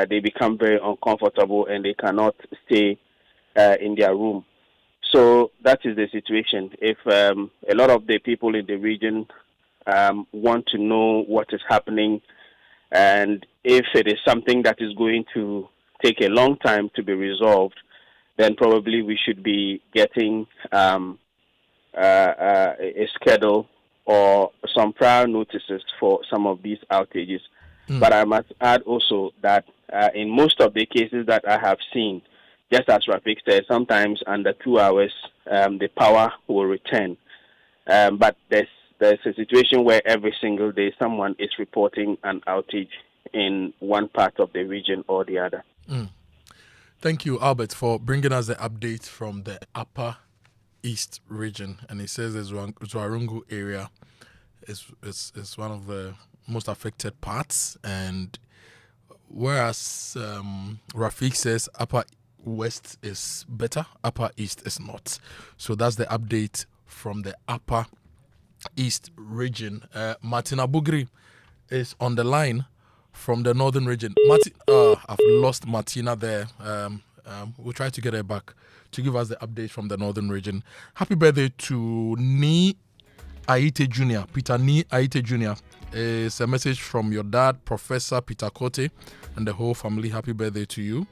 they become very uncomfortable and they cannot stay in their room. So that is the situation. If a lot of the people in the region want to know what is happening, and if it is something that is going to take a long time to be resolved, then probably we should be getting a schedule or some prior notices for some of these outages. But I must add also that in most of the cases that I have seen, just as Rafik said, sometimes under 2 hours the power will return. But there's a situation where every single day someone is reporting an outage in one part of the region or the other. Thank you, Albert, for bringing us the update from the Upper East region. And it says the Zwarungu area is one of the most affected parts. And whereas Rafik says Upper West is better, Upper East is not. So that's the update from the Upper East region. Martina Bugri is on the line from the Northern region. I've lost Martina there. We'll try to get her back to give us the update from the Northern region. Happy birthday to Ni Aite Jr. Peter Ni Aite Jr. It's a message from your dad, Professor Peter Kote, and the whole family. Happy birthday to you.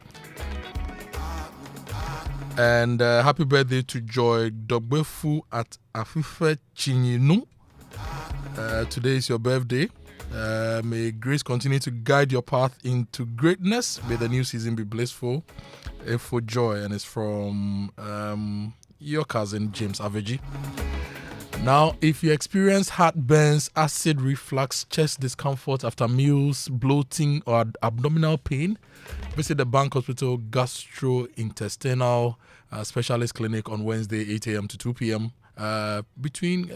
And happy birthday to Joy Dogbefu at Afife Chinyinu. Today is your birthday. May grace continue to guide your path into greatness. May the new season be blissful. For joy, and it's from your cousin James Aveji. Now, if you experience heartburns, acid reflux, chest discomfort after meals, bloating, or abdominal pain, visit the Bank Hospital Gastrointestinal Specialist Clinic on Wednesday, 8 a.m. to 2 p.m. Between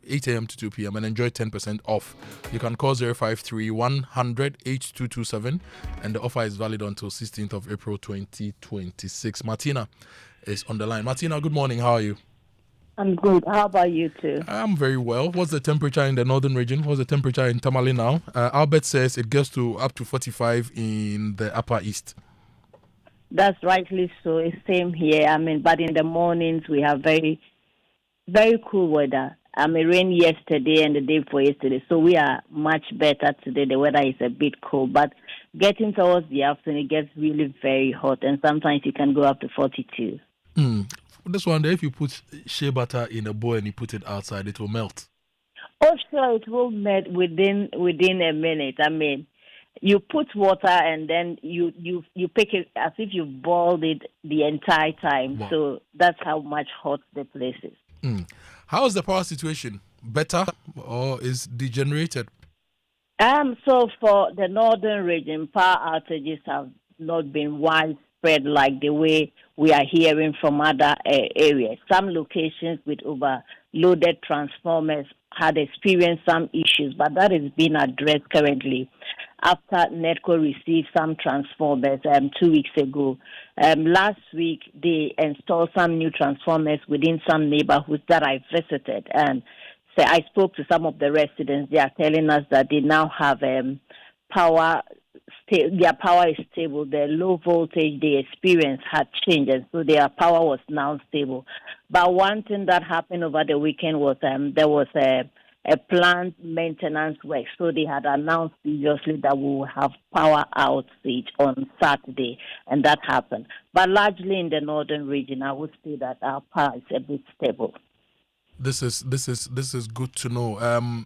8 a.m. to 2 p.m. and enjoy 10% off. You can call 053 100 8227 and the offer is valid until 16th of April 2026. Martina is on the line. Martina, good morning. How are you? I'm good. How about you too? I'm very well. What's the temperature in the northern region? What's the temperature in Tamale now? Albert says it gets to up to 45 in the Upper East. That's rightly so. It's same here. But in the mornings we have very, very cool weather. It rained yesterday and the day before yesterday, so we are much better today. The weather is a bit cold, but getting towards the afternoon, it gets really very hot, and sometimes it can go up to 42. This one, if you put shea butter in a bowl and you put it outside, it will melt. Oh, sure, it will melt within a minute. I mean, you put water and then you pick it as if you boiled it the entire time. Wow. So that's how much hot the place is. How is the power situation? Better or is degenerated? So for the northern region, power outages have not been widespread like the way we are hearing from other areas. Some locations with overloaded transformers had experienced some issues, but that is being addressed currently after NEDCO received some transformers 2 weeks ago. Last week, they installed some new transformers within some neighborhoods that I visited, and so I spoke to some of the residents. They are telling us that they now have power. Their power is stable. The low voltage they experienced had changed, and so their power was now stable. But one thing that happened over the weekend was there was a plant maintenance work. So they had announced previously that we will have power outage on Saturday, and that happened. But largely in the northern region, I would say that our power is a bit stable. This is good to know.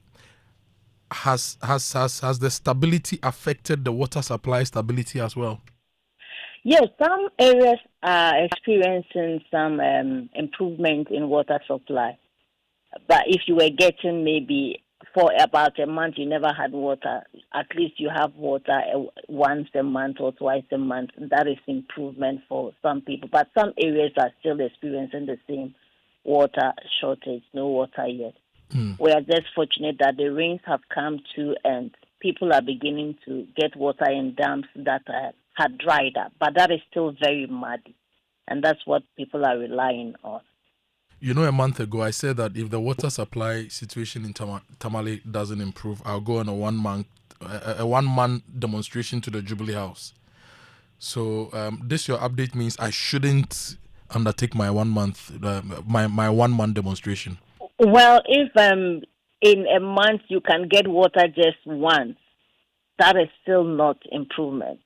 Has the stability affected the water supply stability as well? Yes, some areas are experiencing some improvement in water supply. But if you were getting maybe for about a month you never had water, at least you have water once a month or twice a month. That is improvement for some people. But some areas are still experiencing the same water shortage, no water yet. We are just fortunate that the rains have come to and people are beginning to get water in dams that had dried up. But that is still very muddy, and that's what people are relying on. You know, a month ago, I said that if the water supply situation in Tamale doesn't improve, I'll go on a one-man demonstration to the Jubilee House. So this your update means I shouldn't undertake my 1 month, my 1 month demonstration. Well, if in a month you can get water just once, that is still not improvement.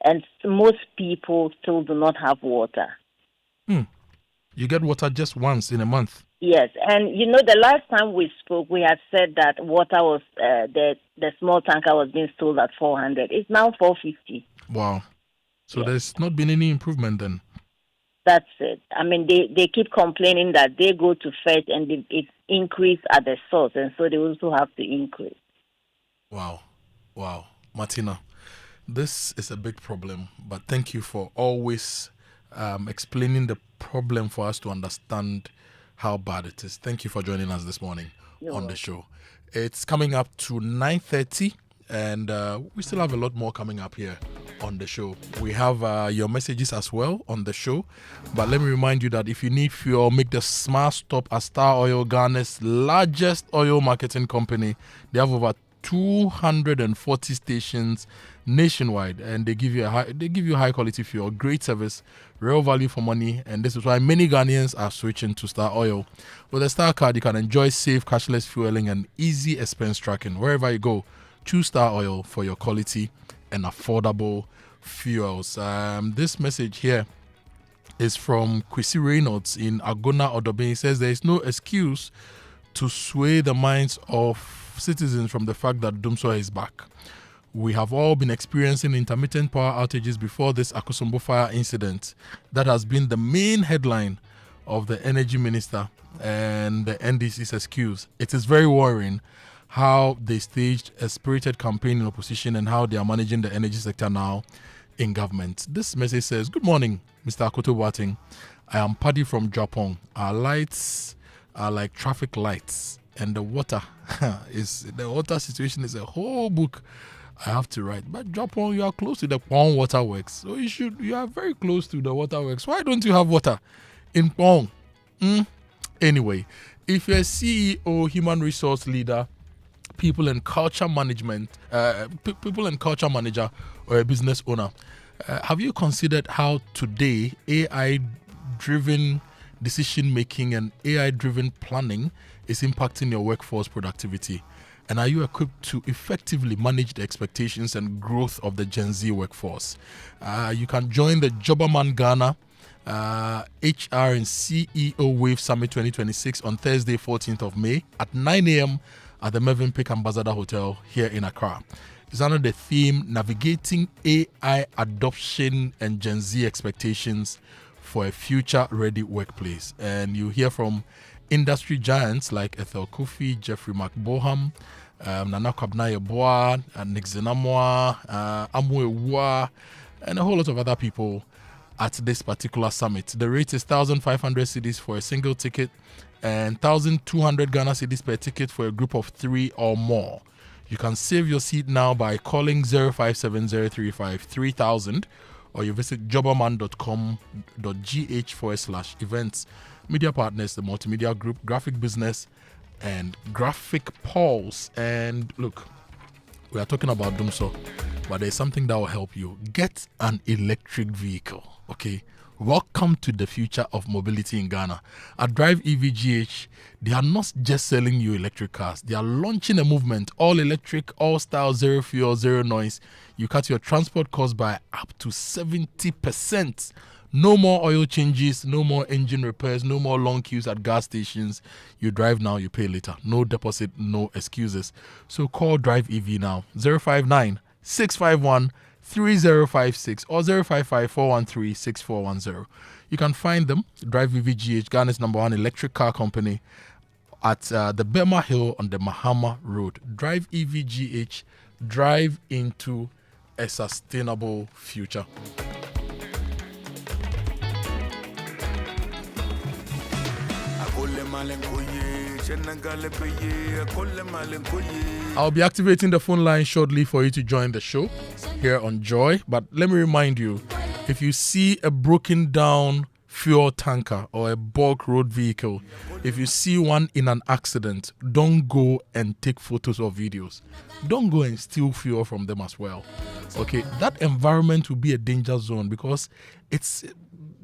And most people still do not have water. You get water just once in a month? Yes, and you know, the last time we spoke, we had said that water was, the small tanker was being sold at 400. It's now 450. Wow. So there's not been any improvement then? That's it. I mean, they keep complaining that they go to fetch and it's increased at the source, and so they also have to increase. Wow. Martina, this is a big problem, but thank you for always explaining the problem for us to understand how bad it is. Thank you for joining us this morning on the show. It's coming up to 9:30, and we still have a lot more coming up here on the show. We have your messages as well on the show, but let me remind you that if you need fuel, make the smart stop at Star Oil, Ghana's largest oil marketing company. They have over 240 stations nationwide, and they give you high quality fuel, great service, real value for money, and this is why many Ghanaians are switching to Star Oil. With a Star card, you can enjoy safe cashless fueling and easy expense tracking wherever you go. Choose Star Oil for your quality and affordable fuels. This message here is from Kwesi Reynolds in Agona, Odobe. He says there is no excuse to sway the minds of citizens from the fact that Dumsor is back. We have all been experiencing intermittent power outages before this Akosombo fire incident. That has been the main headline of the energy minister and the NDC's excuse. It is very worrying how they staged a spirited campaign in opposition and how they are managing the energy sector now in government. This message says, "Good morning, Mr. Akoto Boateng. I am Paddy from Japan. Our lights are like traffic lights, and the water situation is a whole book I have to write. But Japan, you are close to the Pong waterworks, so you are very close to the waterworks. Why don't you have water in Pong?" Anyway, if you're a CEO, human resource leader, people and culture manager, or a business owner, have you considered how today AI-driven decision making and AI-driven planning is impacting your workforce productivity? And are you equipped to effectively manage the expectations and growth of the Gen Z workforce? You can join the Jobberman Ghana HR and CEO Wave Summit 2026 on Thursday, 14th of May at 9 a.m. at the Mervyn Peak Ambassador Hotel here in Accra. It's under the theme Navigating AI Adoption and Gen Z Expectations for a Future-Ready Workplace. And you hear from industry giants like Ethel Kofi, Jeffrey McBoham, Nana Kwabena Yeboah, Nick Zenamwa, Amwe Wa, and a whole lot of other people at this particular summit. The rate is 1,500 cedis for a single ticket and 1,200 Ghana cedis per ticket for a group of 3 or more. You can save your seat now by calling 0570353000 or you visit jobberman.com.gh/events. Media partners, the Multimedia Group, Graphic Business, and Graphic Pulse. And look, we are talking about Dumso, but there's something that will help you. Get an electric vehicle, okay? Welcome to the future of mobility in Ghana. At Drive EVGH, they are not just selling you electric cars. They are launching a movement, all electric, all style, zero fuel, zero noise. You cut your transport costs by up to 70%. No more oil changes, no more engine repairs, no more long queues at gas stations. You drive now, you pay later. No deposit, no excuses. So call Drive EV now, 059-651-3056 or 055-413-6410. You can find them, Drive EVGH, Ghana's #1 electric car company, at the Bema Hill on the Mahama Road. Drive EVGH, drive into a sustainable future. I'll be activating the phone line shortly for you to join the show here on Joy. But let me remind you, if you see a broken down fuel tanker or a bulk road vehicle, if you see one in an accident, don't go and take photos or videos. Don't go and steal fuel from them as well. Okay, that environment will be a danger zone because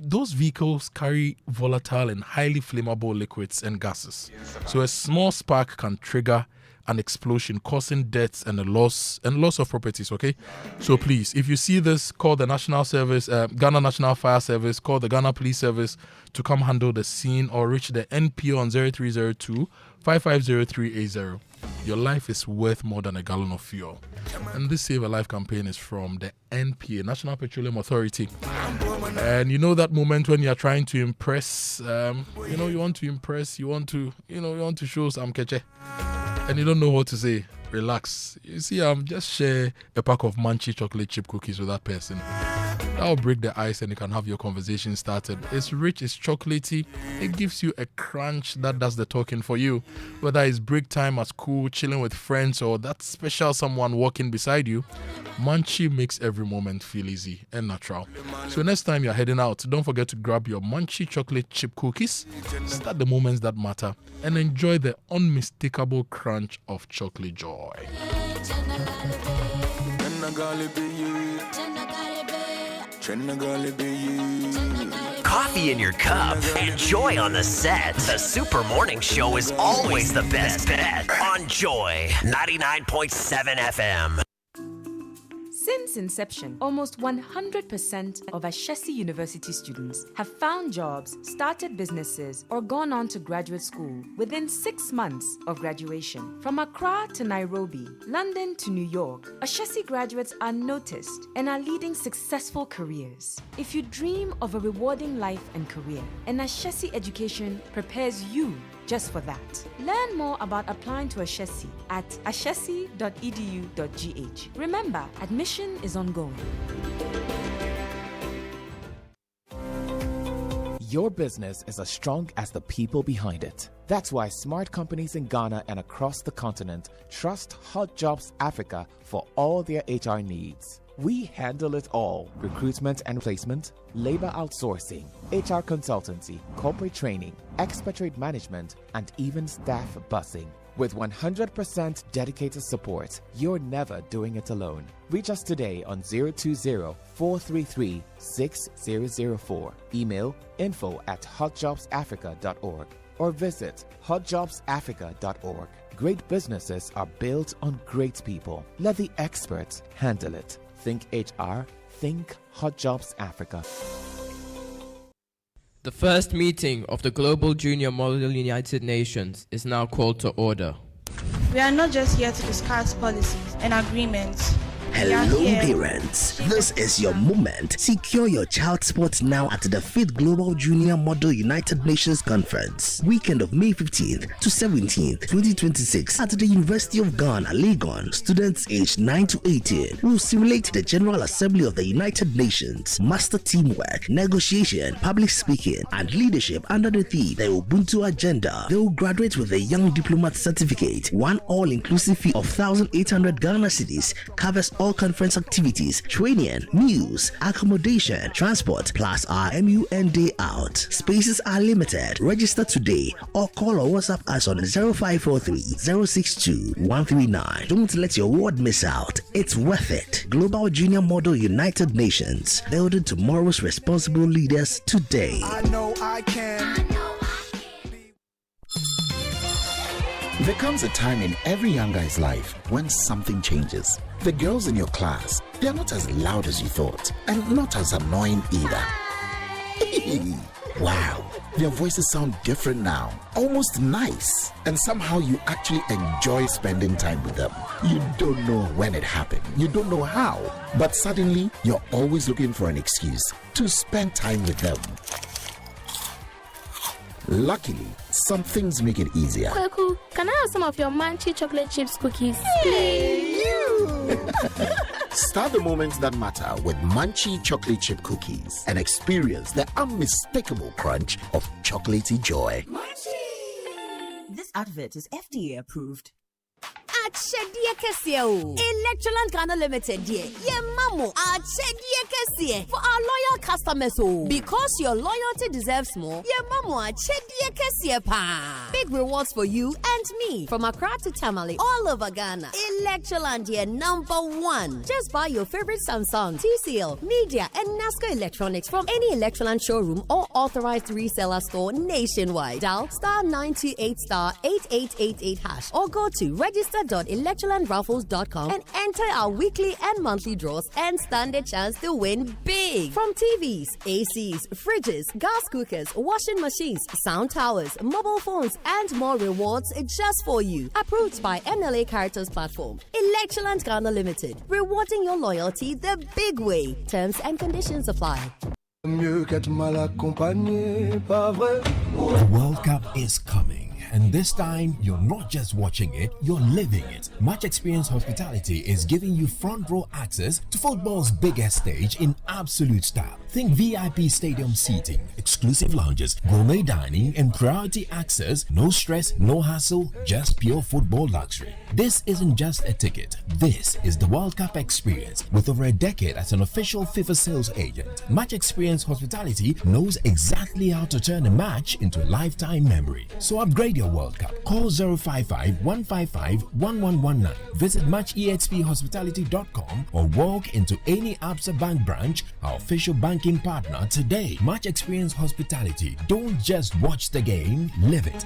those vehicles carry volatile and highly flammable liquids and gases. So a small spark can trigger an explosion, causing deaths and a loss of properties, okay? So please, if you see this, call the National Service, Ghana National Fire Service, call the Ghana Police Service to come handle the scene or reach the NPO on 0302-550380. Your life is worth more than a gallon of fuel. And this Save a Life campaign is from the NPA, National Petroleum Authority. And you know that moment when you're trying to impress, you want to impress, you want to show some keche, and you don't know what to say. Relax. You see, just share a pack of Munchie chocolate chip cookies with that person. That'll break the ice and you can have your conversation started. It's rich, it's chocolatey. It gives you a crunch that does the talking for you. Whether it's break time at school, chilling with friends, or that special someone walking beside you, Munchie makes every moment feel easy and natural. So next time you're heading out, don't forget to grab your Munchie chocolate chip cookies, start the moments that matter, and enjoy the unmistakable crunch of chocolate joy. Coffee in your cup and joy on the set. The Super Morning Show is always the best bet on Joy 99.7 FM. Since inception, almost 100% of Ashesi University students have found jobs, started businesses, or gone on to graduate school within 6 months of graduation. From Accra to Nairobi, London to New York, Ashesi graduates are noticed and are leading successful careers. If you dream of a rewarding life and career, an Ashesi education prepares you just for that. Learn more about applying to Ashesi at ashesi.edu.gh. Remember, admission is ongoing. Your business is as strong as the people behind it. That's why smart companies in Ghana and across the continent trust Hot Jobs Africa for all their HR needs. We handle it all: recruitment and placement, labor outsourcing, HR consultancy, corporate training, expatriate management, and even staff busing. With 100% dedicated support, you're never doing it alone. Reach us today on 020-433-6004. Email info@hotjobsafrica.org or visit hotjobsafrica.org. great businesses are built on great people. Let the experts handle it. Think HR, think Hot Jobs Africa. The first meeting of the Global Junior Model United Nations is now called to order. We are not just here to discuss policies and agreements. Hello parents, this is your moment. Secure your child spot now at the 5th Global Junior Model United Nations Conference, weekend of May 15th to 17th, 2026 at the University of Ghana, Legon. Students aged 9 to 18 will simulate the General Assembly of the United Nations, master teamwork, negotiation, public speaking, and leadership under the theme, the Ubuntu Agenda. They will graduate with a Young Diplomat Certificate. One all-inclusive fee of 1,800 Ghana cedis covers all conference activities, training, meals, accommodation, transport, plus our MUN day out. Spaces are limited. Register today or call or WhatsApp us on 0543-062-139. Don't let your word miss out. It's worth it. Global Junior Model United Nations, building tomorrow's responsible leaders today. I know I can. There comes a time in every young guy's life when something changes. The girls in your class, they are not as loud as you thought, and not as annoying either. Wow, their voices sound different now, almost nice, and somehow you actually enjoy spending time with them. You don't know when it happened, you don't know how, but suddenly you're always looking for an excuse to spend time with them. Luckily, some things make it easier. Kwaku, can I have some of your Munchie chocolate chips cookies? Hey, you! Start the moments that matter with Munchie chocolate chip cookies and experience the unmistakable crunch of chocolatey joy. Munchie! This advert is FDA approved. Achedie Kesie o. Electroland Ghana Limited dear. Ye mamo achedie Kesie for our loyal customers o. Because your loyalty deserves more. Ye mamo achedie Kesie pa. Big rewards for you and me from Accra to Tamale all over Ghana. Electroland dear #1. Just buy your favorite Samsung, TCL, Media and NASCO electronics from any Electroland showroom or authorized reseller store nationwide. Dial *928*8888# or go to register.electrolandraffles.com and enter our weekly and monthly draws and stand a chance to win big. From TVs, ACs, fridges, gas cookers, washing machines, sound towers, mobile phones, and more rewards just for you. Approved by NLA Caritas Platform. Electroland Ghana Limited. Rewarding your loyalty the big way. Terms and conditions apply. The World Cup is coming. And this time, you're not just watching it, you're living it. Match Experience Hospitality is giving you front row access to football's biggest stage in absolute style. Think VIP stadium seating, exclusive lounges, gourmet dining, and priority access. No stress, no hassle, just pure football luxury. This isn't just a ticket. This is the World Cup experience. With over a decade as an official FIFA sales agent, Match Experience Hospitality knows exactly how to turn a match into a lifetime memory. So upgrade your World Cup. Call 055-155-1119. Visit matchexphospitality.com or walk into any Absa Bank branch, our official banking partner today. Match Experience Hospitality. Don't just watch the game, live it.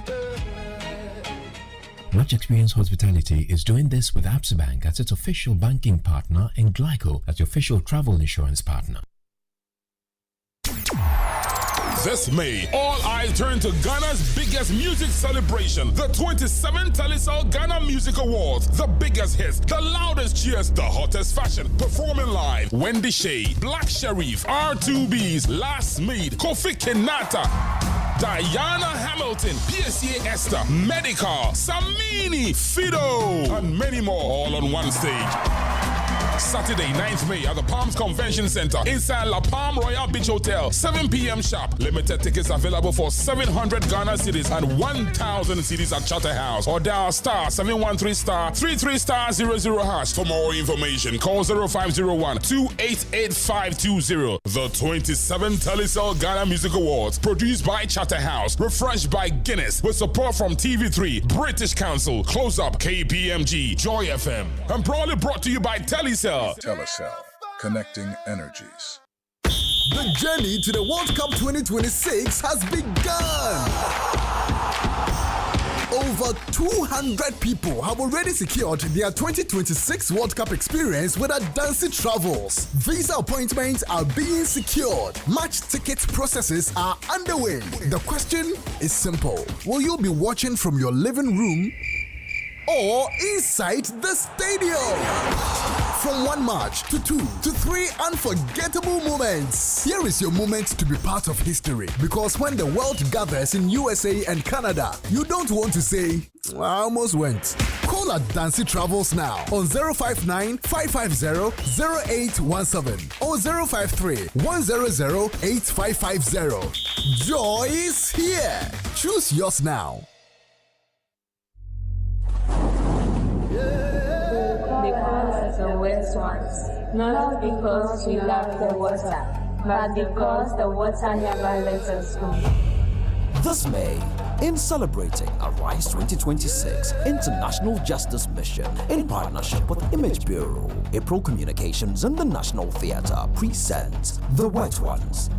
Match Experience Hospitality is doing this with Absa Bank as its official banking partner and GRIDCO as your official travel insurance partner. This May, all eyes turn to Ghana's biggest music celebration, the 27th Talisal Ghana Music Awards. The biggest hits, the loudest cheers, the hottest fashion. Performing live, Wendy Shea, Black Sherif, R2Bs, Last Maid, Kofi Kinata, Diana Hamilton, PSA Esther, Medical, Samini, Fido, and many more, all on one stage. Saturday, 9th May at the Palms Convention Center inside La Palm Royal Beach Hotel, 7 p.m. sharp. Limited tickets available for 700 Ghana cedis and 1,000 cedis at Charterhouse or dial *713*33*00#. For more information, call 0501-288-520. The 27th Talisal Ghana Music Awards, produced by Charterhouse, refreshed by Guinness, with support from TV3, British Council, Close Up, KPMG, Joy FM, and proudly brought to you by Telecel. Telecel, connecting energies. The journey to the World Cup 2026 has begun. Over 200 people have already secured their 2026 World Cup experience with Asante Travels. Visa appointments are being secured. Match ticket processes are underway. The question is simple. Will you be watching from your living room or inside the stadium? From one match to 2 to 3 unforgettable moments. Here is your moment to be part of history. Because when the world gathers in USA and Canada, you don't want to say, I almost went. Call Asante Travels now on 059 550 0817 or 053 100 8550. Joy is here. Choose yours now. Because the wet ones, not because we love the water, but because the water never lets us go. This May, in celebrating Arise 2026 International Justice Mission in partnership with Image Bureau, April Communications and the National Theatre presents The Wet Ones,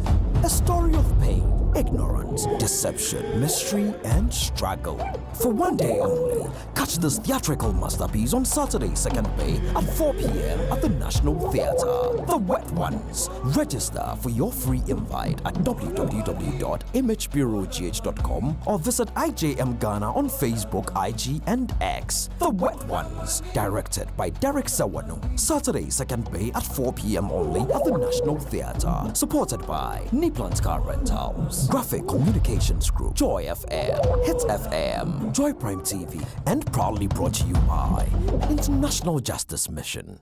a story of pain, ignorance, deception, mystery, and struggle. For one day only, catch this theatrical masterpiece on Saturday, 2nd May at 4 p.m. at the National Theatre. The Wet Ones. Register for your free invite at www.imagebureaugh.com or visit IJM Ghana on Facebook, IG, and X. The Wet Ones. Directed by Derek Sawano. Saturday, 2nd May at 4 p.m. only at the National Theatre. Supported by Niplant Car Rentals, Graphic Communications Group, Joy FM, Hit FM, Joy Prime TV, and proudly brought to you by International Justice Mission.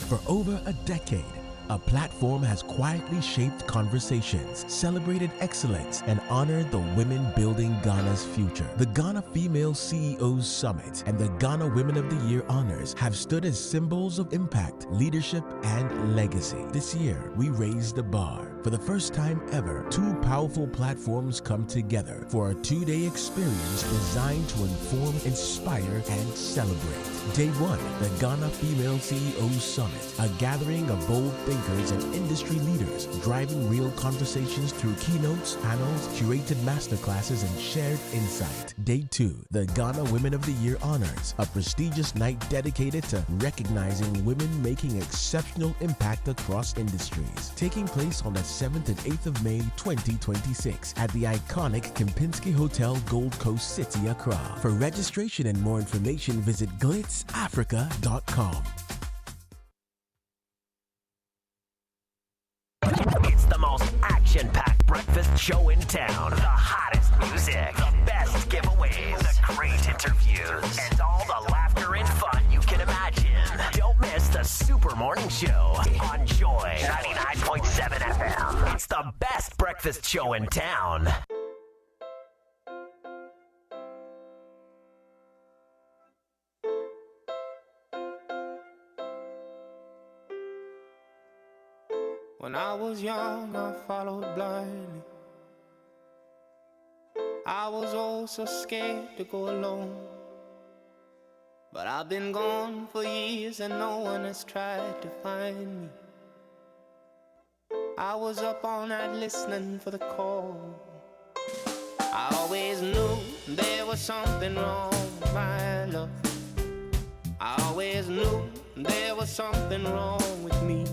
For over a decade, a platform has quietly shaped conversations, celebrated excellence, and honored the women building Ghana's future. The Ghana Female CEOs Summit and the Ghana Women of the Year Honors have stood as symbols of impact, leadership, and legacy. This year, we raised the bar. For the first time ever, two powerful platforms come together for a two-day experience designed to inform, inspire, and celebrate. Day 1, the Ghana Female CEOs Summit, a gathering of bold thinkers and industry leaders driving real conversations through keynotes, panels, curated masterclasses, and shared insight. Day 2, the Ghana Women of the Year Honors, a prestigious night dedicated to recognizing women making exceptional impact across industries. Taking place on the 7th and 8th of May 2026 at the iconic Kempinski Hotel, Gold Coast City, Accra. For registration and more information, visit glitsafrica.com. It's the most action-packed breakfast show in town. The hottest music, the best giveaways, the great interviews, and all the laughter and fun you can imagine. Don't miss the Super Morning Show on Joy 99.7 FM. It's the best breakfast show in town. When I was young, I followed blindly. I was oh so scared to go alone. But I've been gone for years and no one has tried to find me. I was up all night listening for the call. I always knew there was something wrong with my love. I always knew there was something wrong with me.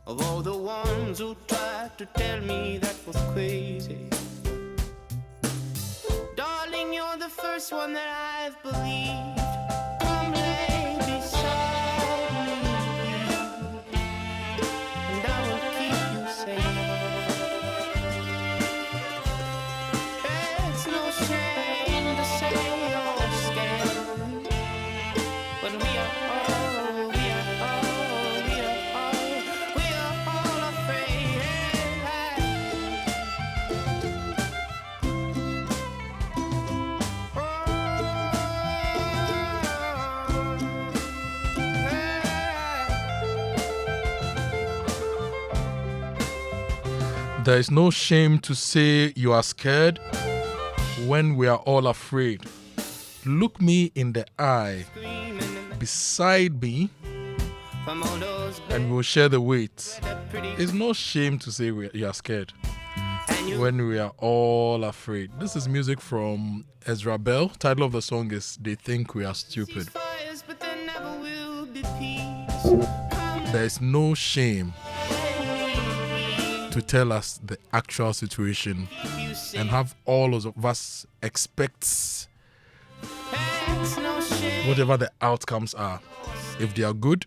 Of all the ones who tried to tell me that was crazy, darling, you're the first one that I've believed. Come lay beside me, and I will keep you safe. It's no shame to say you're scared, but we are all There is no shame to say you are scared when we are all afraid. Look me in the eye, beside me, and we'll share the weight. There's no shame to say you are scared. When we are all afraid. This is music from Ezra Bell. Title of the song is They Think We Are Stupid. There is no shame to tell us the actual situation and have all of us expect whatever the outcomes are. If they are good,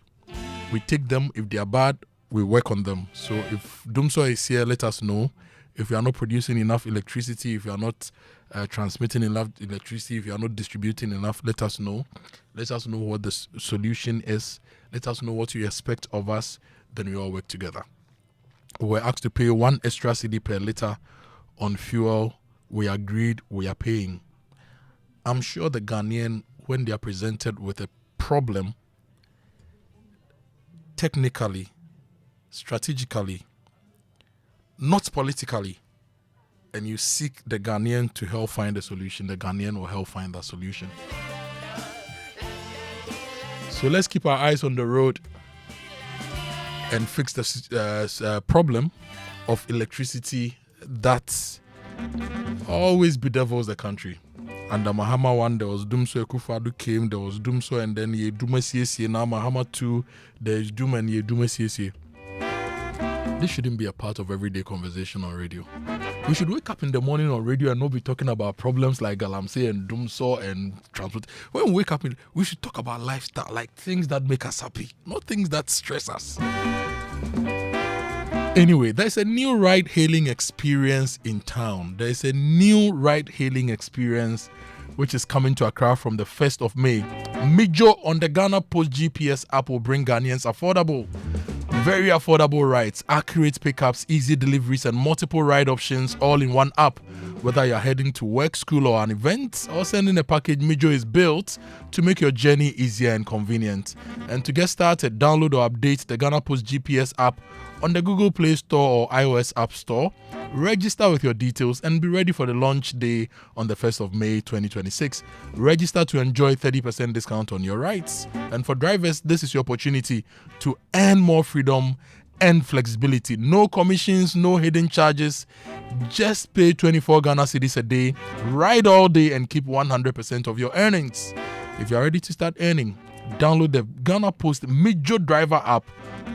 we take them. If they are bad, we work on them. So if Dumso is here, let us know. If you are not producing enough electricity, if you are not transmitting enough electricity, if you are not distributing enough, let us know. Let us know what the solution is. Let us know what you expect of us. Then we all work together. We were asked to pay 1 extra CD per liter on fuel. We agreed, we are paying. I'm sure the Ghanaian, when they are presented with a problem, technically, strategically, not politically, and you seek the Ghanaian to help find a solution, the Ghanaian will help find that solution. So let's keep our eyes on the road and fix the problem of electricity that always bedevils the country. Under Mahama 1, there was Dumso Ekufadu came, there was Dumso, and then Yeduma CSA. Now Mahama 2, there is Duma and Yeduma CSA. This shouldn't be a part of everyday conversation on radio. We should wake up in the morning on radio and not be talking about problems like Galamsey and Dumso and transport. When we wake up, we should talk about lifestyle, like things that make us happy, not things that stress us. Anyway, there's a new ride-hailing experience in town. There's a new ride-hailing experience which is coming to Accra from the 1st of May. Mijo on the Ghana Post GPS app will bring Ghanaians very affordable rides, accurate pickups, easy deliveries, and multiple ride options all in one app. Whether you're heading to work, school, or an event, or sending a package, Mijo is built to make your journey easier and convenient. And to get started, download or update the Ghana Post GPS app on the Google Play Store or iOS App Store. Register with your details and be ready for the launch day on the 1st of May 2026. Register to enjoy 30% discount on your rides. And for drivers, this is your opportunity to earn more freedom and flexibility. No commissions, no hidden charges. Just pay 24 Ghana cedis a day, ride all day, and keep 100% of your earnings. If you're ready to start earning, download the Ghana Post Mijo Driver app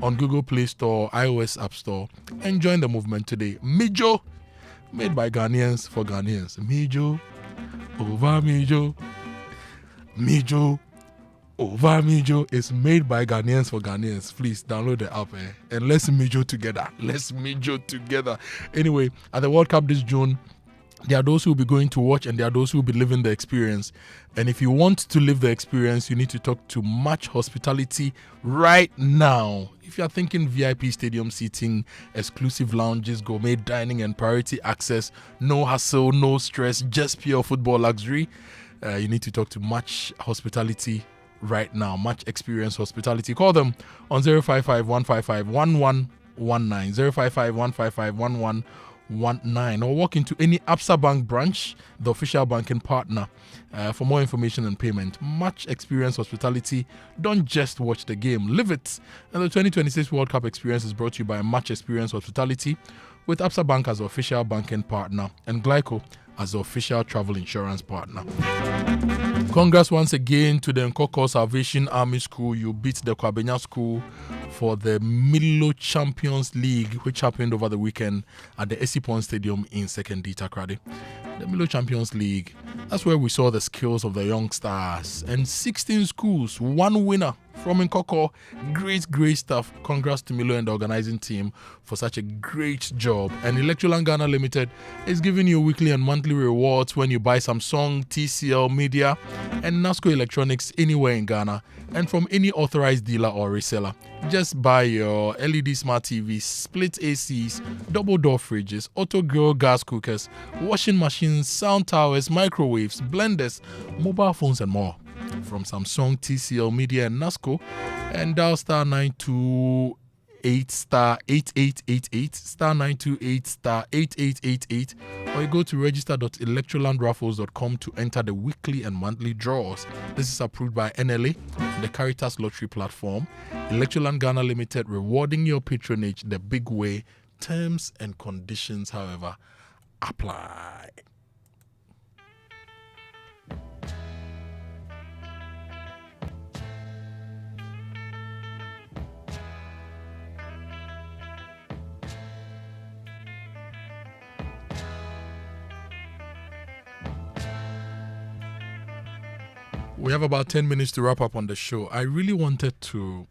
on Google Play Store, iOS App Store, and join the movement today. Mijo, made by Ghanaians for Ghanaians. Mijo, over Mijo. Mijo, over Mijo is made by Ghanaians for Ghanaians. Please download the app and let's Mijo together. Let's Mijo together. Anyway, at the World Cup this June, there are those who will be going to watch and there are those who will be living the experience. And if you want to live the experience, you need to talk to Match Hospitality right now. If you are thinking VIP stadium seating, exclusive lounges, gourmet dining, and priority access, no hassle, no stress, just pure football luxury, you need to talk to Match Hospitality right now. Match Experience Hospitality. Call them on 055-155-1119, 055-155-1119, or walk into any Absa Bank branch, the official banking partner, for more information and payment. Match Experience Hospitality. Don't just watch the game, live it. And the 2026 World Cup experience is brought to you by Match Experience Hospitality, with Absa Bank as the official banking partner and GRIDCO as the official travel insurance partner. Congrats once again to the Nkoko Salvation Army School. You beat the Kwabenya School for the Milo Champions League, which happened over the weekend at the Esipon Stadium in 2nd D Takrady. The Milo Champions League, that's where we saw the skills of the young stars. And 16 schools, one winner from Nkoko. Great stuff. Congrats to Milo and the organizing team for such a great job. And Electroland Ghana Limited is giving you weekly and monthly rewards when you buy Samsung, TCL, Media, and NASCO Electronics anywhere in Ghana and from any authorized dealer or reseller. Just buy your LED smart TVs, split ACs, double door fridges, auto grill gas cookers, washing machines, sound towers, microwaves, blenders, mobile phones, and more from Samsung, TCL, Media, and NASCO. And dial star 928 star 8888 star 928 star 8888, or you go to register.electrolandraffles.com to enter the weekly and monthly draws. This is approved by NLA, the Caritas Lottery platform. Electroland Ghana Limited, rewarding your patronage the big way Terms and conditions, however, apply. We have about 10 minutes to wrap up on the show. I really wanted to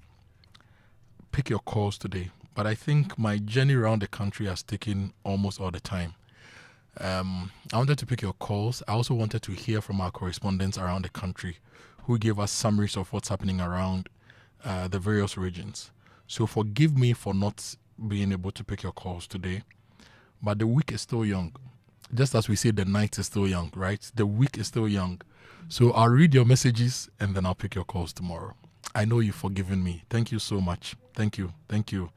pick your calls today, but I think my journey around the country has taken almost all the time. I wanted to pick your calls. I also wanted to hear from our correspondents around the country who gave us summaries of what's happening around the various regions. So forgive me for not being able to pick your calls today, but the week is still young. Just as we say the night is still young, right? The week is still young. So I'll read your messages and then I'll pick your calls tomorrow. I know you've forgiven me. Thank you so much. Thank you. Thank you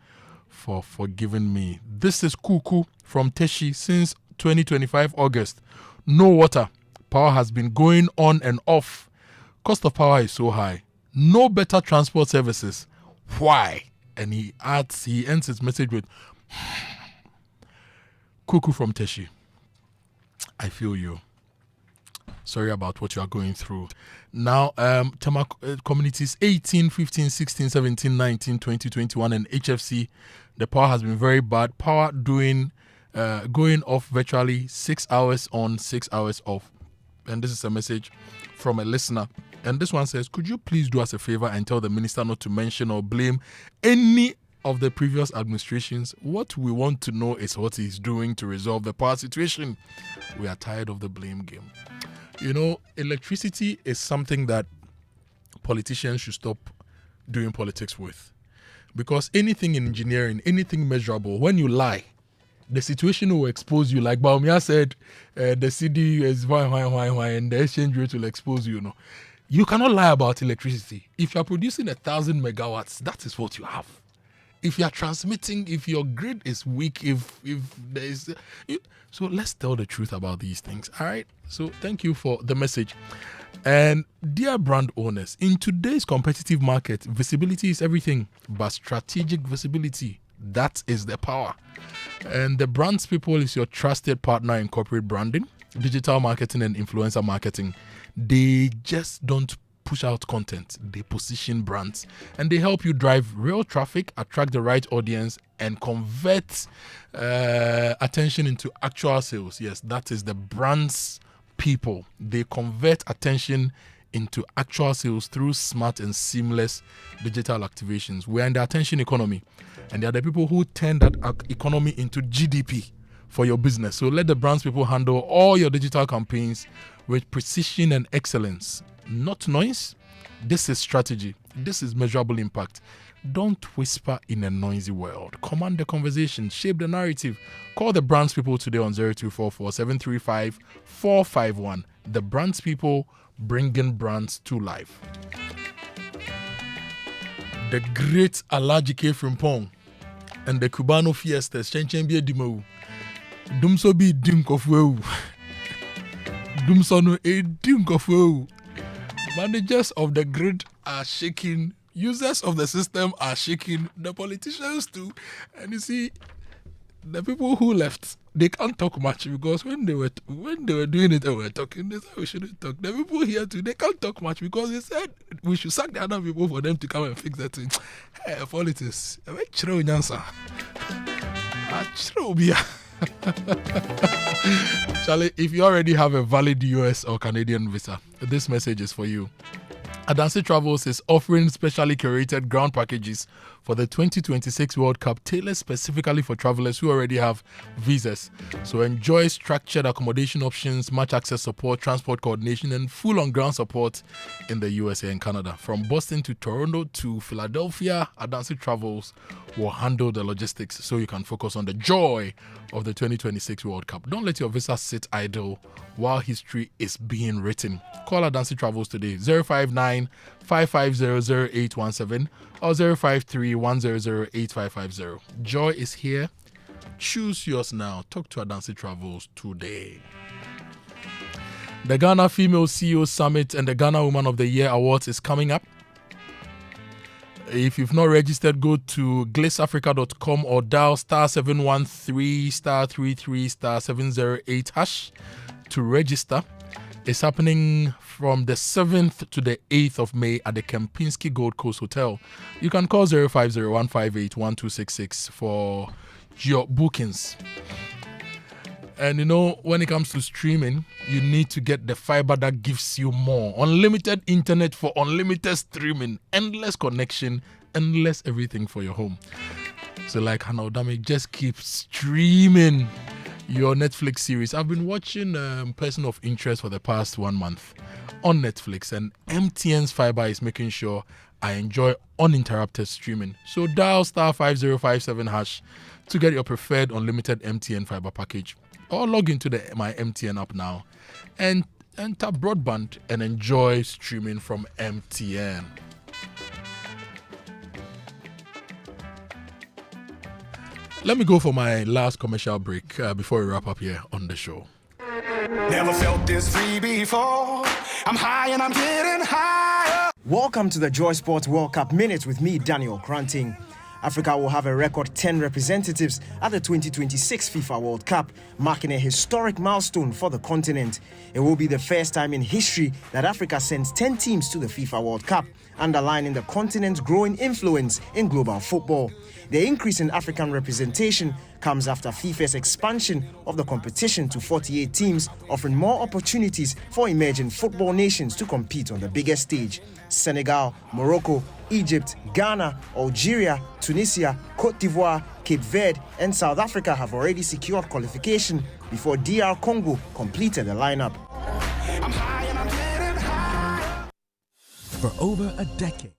for forgiving me. This is Kwaku from Teshi since 2025 August. No water. Power has been going on and off. Cost of power is so high. No better transport services. Why? And he ends his message with Kwaku from Teshi. I feel you. Sorry about what you are going through. Now, communities 18, 15, 16, 17, 19, 20, 21, and HFC, the power has been very bad. Power going off virtually 6 hours on, 6 hours off. And this is a message from a listener. And this one says, could you please do us a favor and tell the minister not to mention or blame any of the previous administrations? What we want to know is what he's doing to resolve the power situation. We are tired of the blame game. You know, electricity is something that politicians should stop doing politics with. Because anything in engineering, anything measurable, when you lie, the situation will expose you. Like Baumia said, the CD is why, and the exchange rate will expose you, you know. You cannot lie about electricity. If you are producing 1,000 megawatts, that is what you have. If you are transmitting, if your grid is weak, if there is... So let's tell the truth about these things, all right? So thank you for the message. And dear brand owners, in today's competitive market, visibility is everything, but strategic visibility, that is the power. And the Brands People is your trusted partner in corporate branding, digital marketing, and influencer marketing. They just don't push out content, they position brands, and they help you drive real traffic, attract the right audience, and convert attention into actual sales. Yes, that is the Brands People. They convert attention into actual sales through smart and seamless digital activations. We're in the attention economy, and they are the people who turn that economy into GDP for your business. So let the Brands People handle all your digital campaigns with precision and excellence. Not noise. This is strategy. This is measurable impact. Don't whisper in a noisy world. Command the conversation. Shape the narrative. Call the Brands People today on 0244 735 451. The Brands People, bringing brands to life. The great Alhaji from Pong and the Cubano Fiestas. Chen be dimo. Dumso be dink of woe. Dumso no a dink of woe. Managers of the grid are shaking. Users of the system are shaking. The politicians too. And you see, the people who left, they can't talk much because when they were doing it, they were talking. They said we shouldn't talk. The people here too, they can't talk much because they said we should sack the other people for them to come and fix that thing. Hey, politics. Charlie, if you already have a valid US or Canadian visa, this message is for you. Asante Travels is offering specially curated ground packages for the 2026 World Cup, tailored specifically for travelers who already have visas. So enjoy structured accommodation options, match access support, transport coordination, and full on-ground support in the USA and Canada. From Boston to Toronto to Philadelphia, Asante Travels will handle the logistics so you can focus on the joy of the 2026 World Cup. Don't let your visa sit idle while history is being written. Call Asante Travels today, 059 5500 817 or 053 8550. Joy is here. Choose yours now. Talk to Asante Travels today. The Ghana Female CEO Summit and the Ghana Woman of the Year Awards is coming up. If you've not registered, go to glissafrica.com or dial *713 *33 *708 hash to register. It's happening from the 7th to the 8th of May at the Kempinski Gold Coast Hotel. You can call 050-158-1266 for your bookings. And you know, when it comes to streaming, you need to get the fiber that gives you more. Unlimited internet for unlimited streaming, endless connection, endless everything for your home. So like Hannah Odame, just keep streaming your Netflix series. I've been watching Person of Interest for the past 1 month on Netflix, and MTN's fiber is making sure I enjoy uninterrupted streaming. So dial *5057 hash to get your preferred unlimited MTN fiber package, or log into my MTN app now and tap broadband and enjoy streaming from MTN. Let me go for my last commercial break before we wrap up here on the show. Never felt this free before. I'm high and I'm getting higher. Welcome to the Joy Sports World Cup Minute with me, Daniel Kranting. Africa will have a record 10 representatives at the 2026 FIFA World Cup, marking a historic milestone for the continent. It will be the first time in history that Africa sends 10 teams to the FIFA World Cup, underlining the continent's growing influence in global football. The increase in African representation comes after FIFA's expansion of the competition to 48 teams, offering more opportunities for emerging football nations to compete on the biggest stage. Senegal, Morocco, Egypt, Ghana, Algeria, Tunisia, Cote d'Ivoire, Cape Verde, and South Africa have already secured qualification before DR Congo completed the lineup. For over a decade.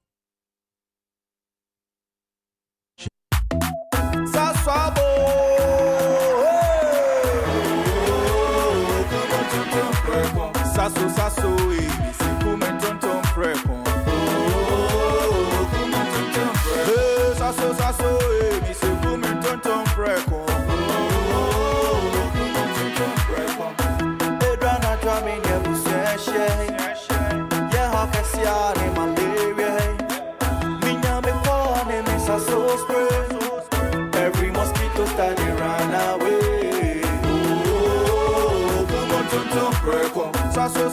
Every mosquito started run away. Oh, come on, tonton preko. Sasso,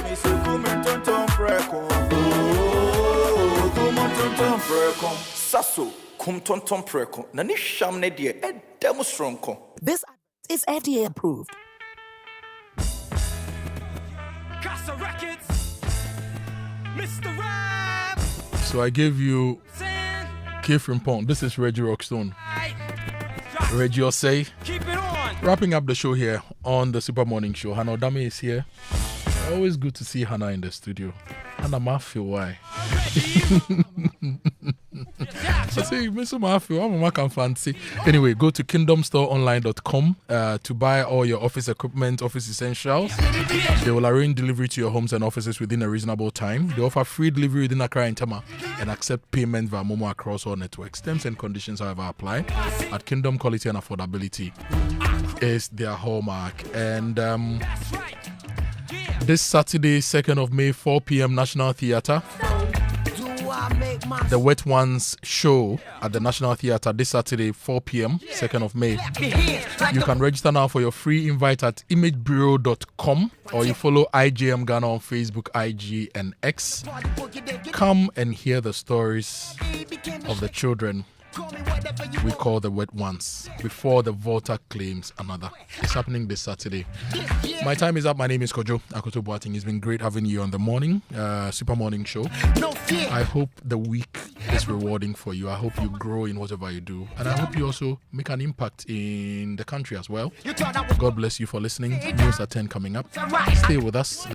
me se come tonton preko. Oh, come on, tonton preko. Sasso, come tonton preko. Nani shamne die demonstranko. This is FDA approved. Casa Records, Mr. Rap. So I gave you K Frimpong. This is Reggie Rockstone. Reggie Osei. Keep it on. Wrapping up the show here on the Super Morning Show. Hannah Odame is here. Always good to see Hannah in the studio. Hannah Mafia, why? I say, Mr. Mafia, I'm a fancy. Anyway, go to kingdomstoreonline.com to buy all your office equipment, office essentials. They will arrange delivery to your homes and offices within a reasonable time. They offer free delivery within Accra and Tama and accept payment via Momo across all networks. Terms and conditions, however, apply. At Kingdom, quality and affordability is their hallmark. And this Saturday, 2nd of May, 4 p.m. National Theatre. The Wet Ones show at the National Theatre this Saturday, 4 p.m., 2nd of May. You can register now for your free invite at imagebureau.com or you follow IJM Ghana on Facebook, IG, and X. Come and hear the stories of the children we call the Wet Ones before the Volta claims another. It's happening this Saturday. My time is up. My name is Kojo, Akoto Boateng. It's been great having you on the morning, Super Morning Show. I hope the week is rewarding for you. I hope you grow in whatever you do. And I hope you also make an impact in the country as well. God bless you for listening. News at 10 coming up. Stay with us.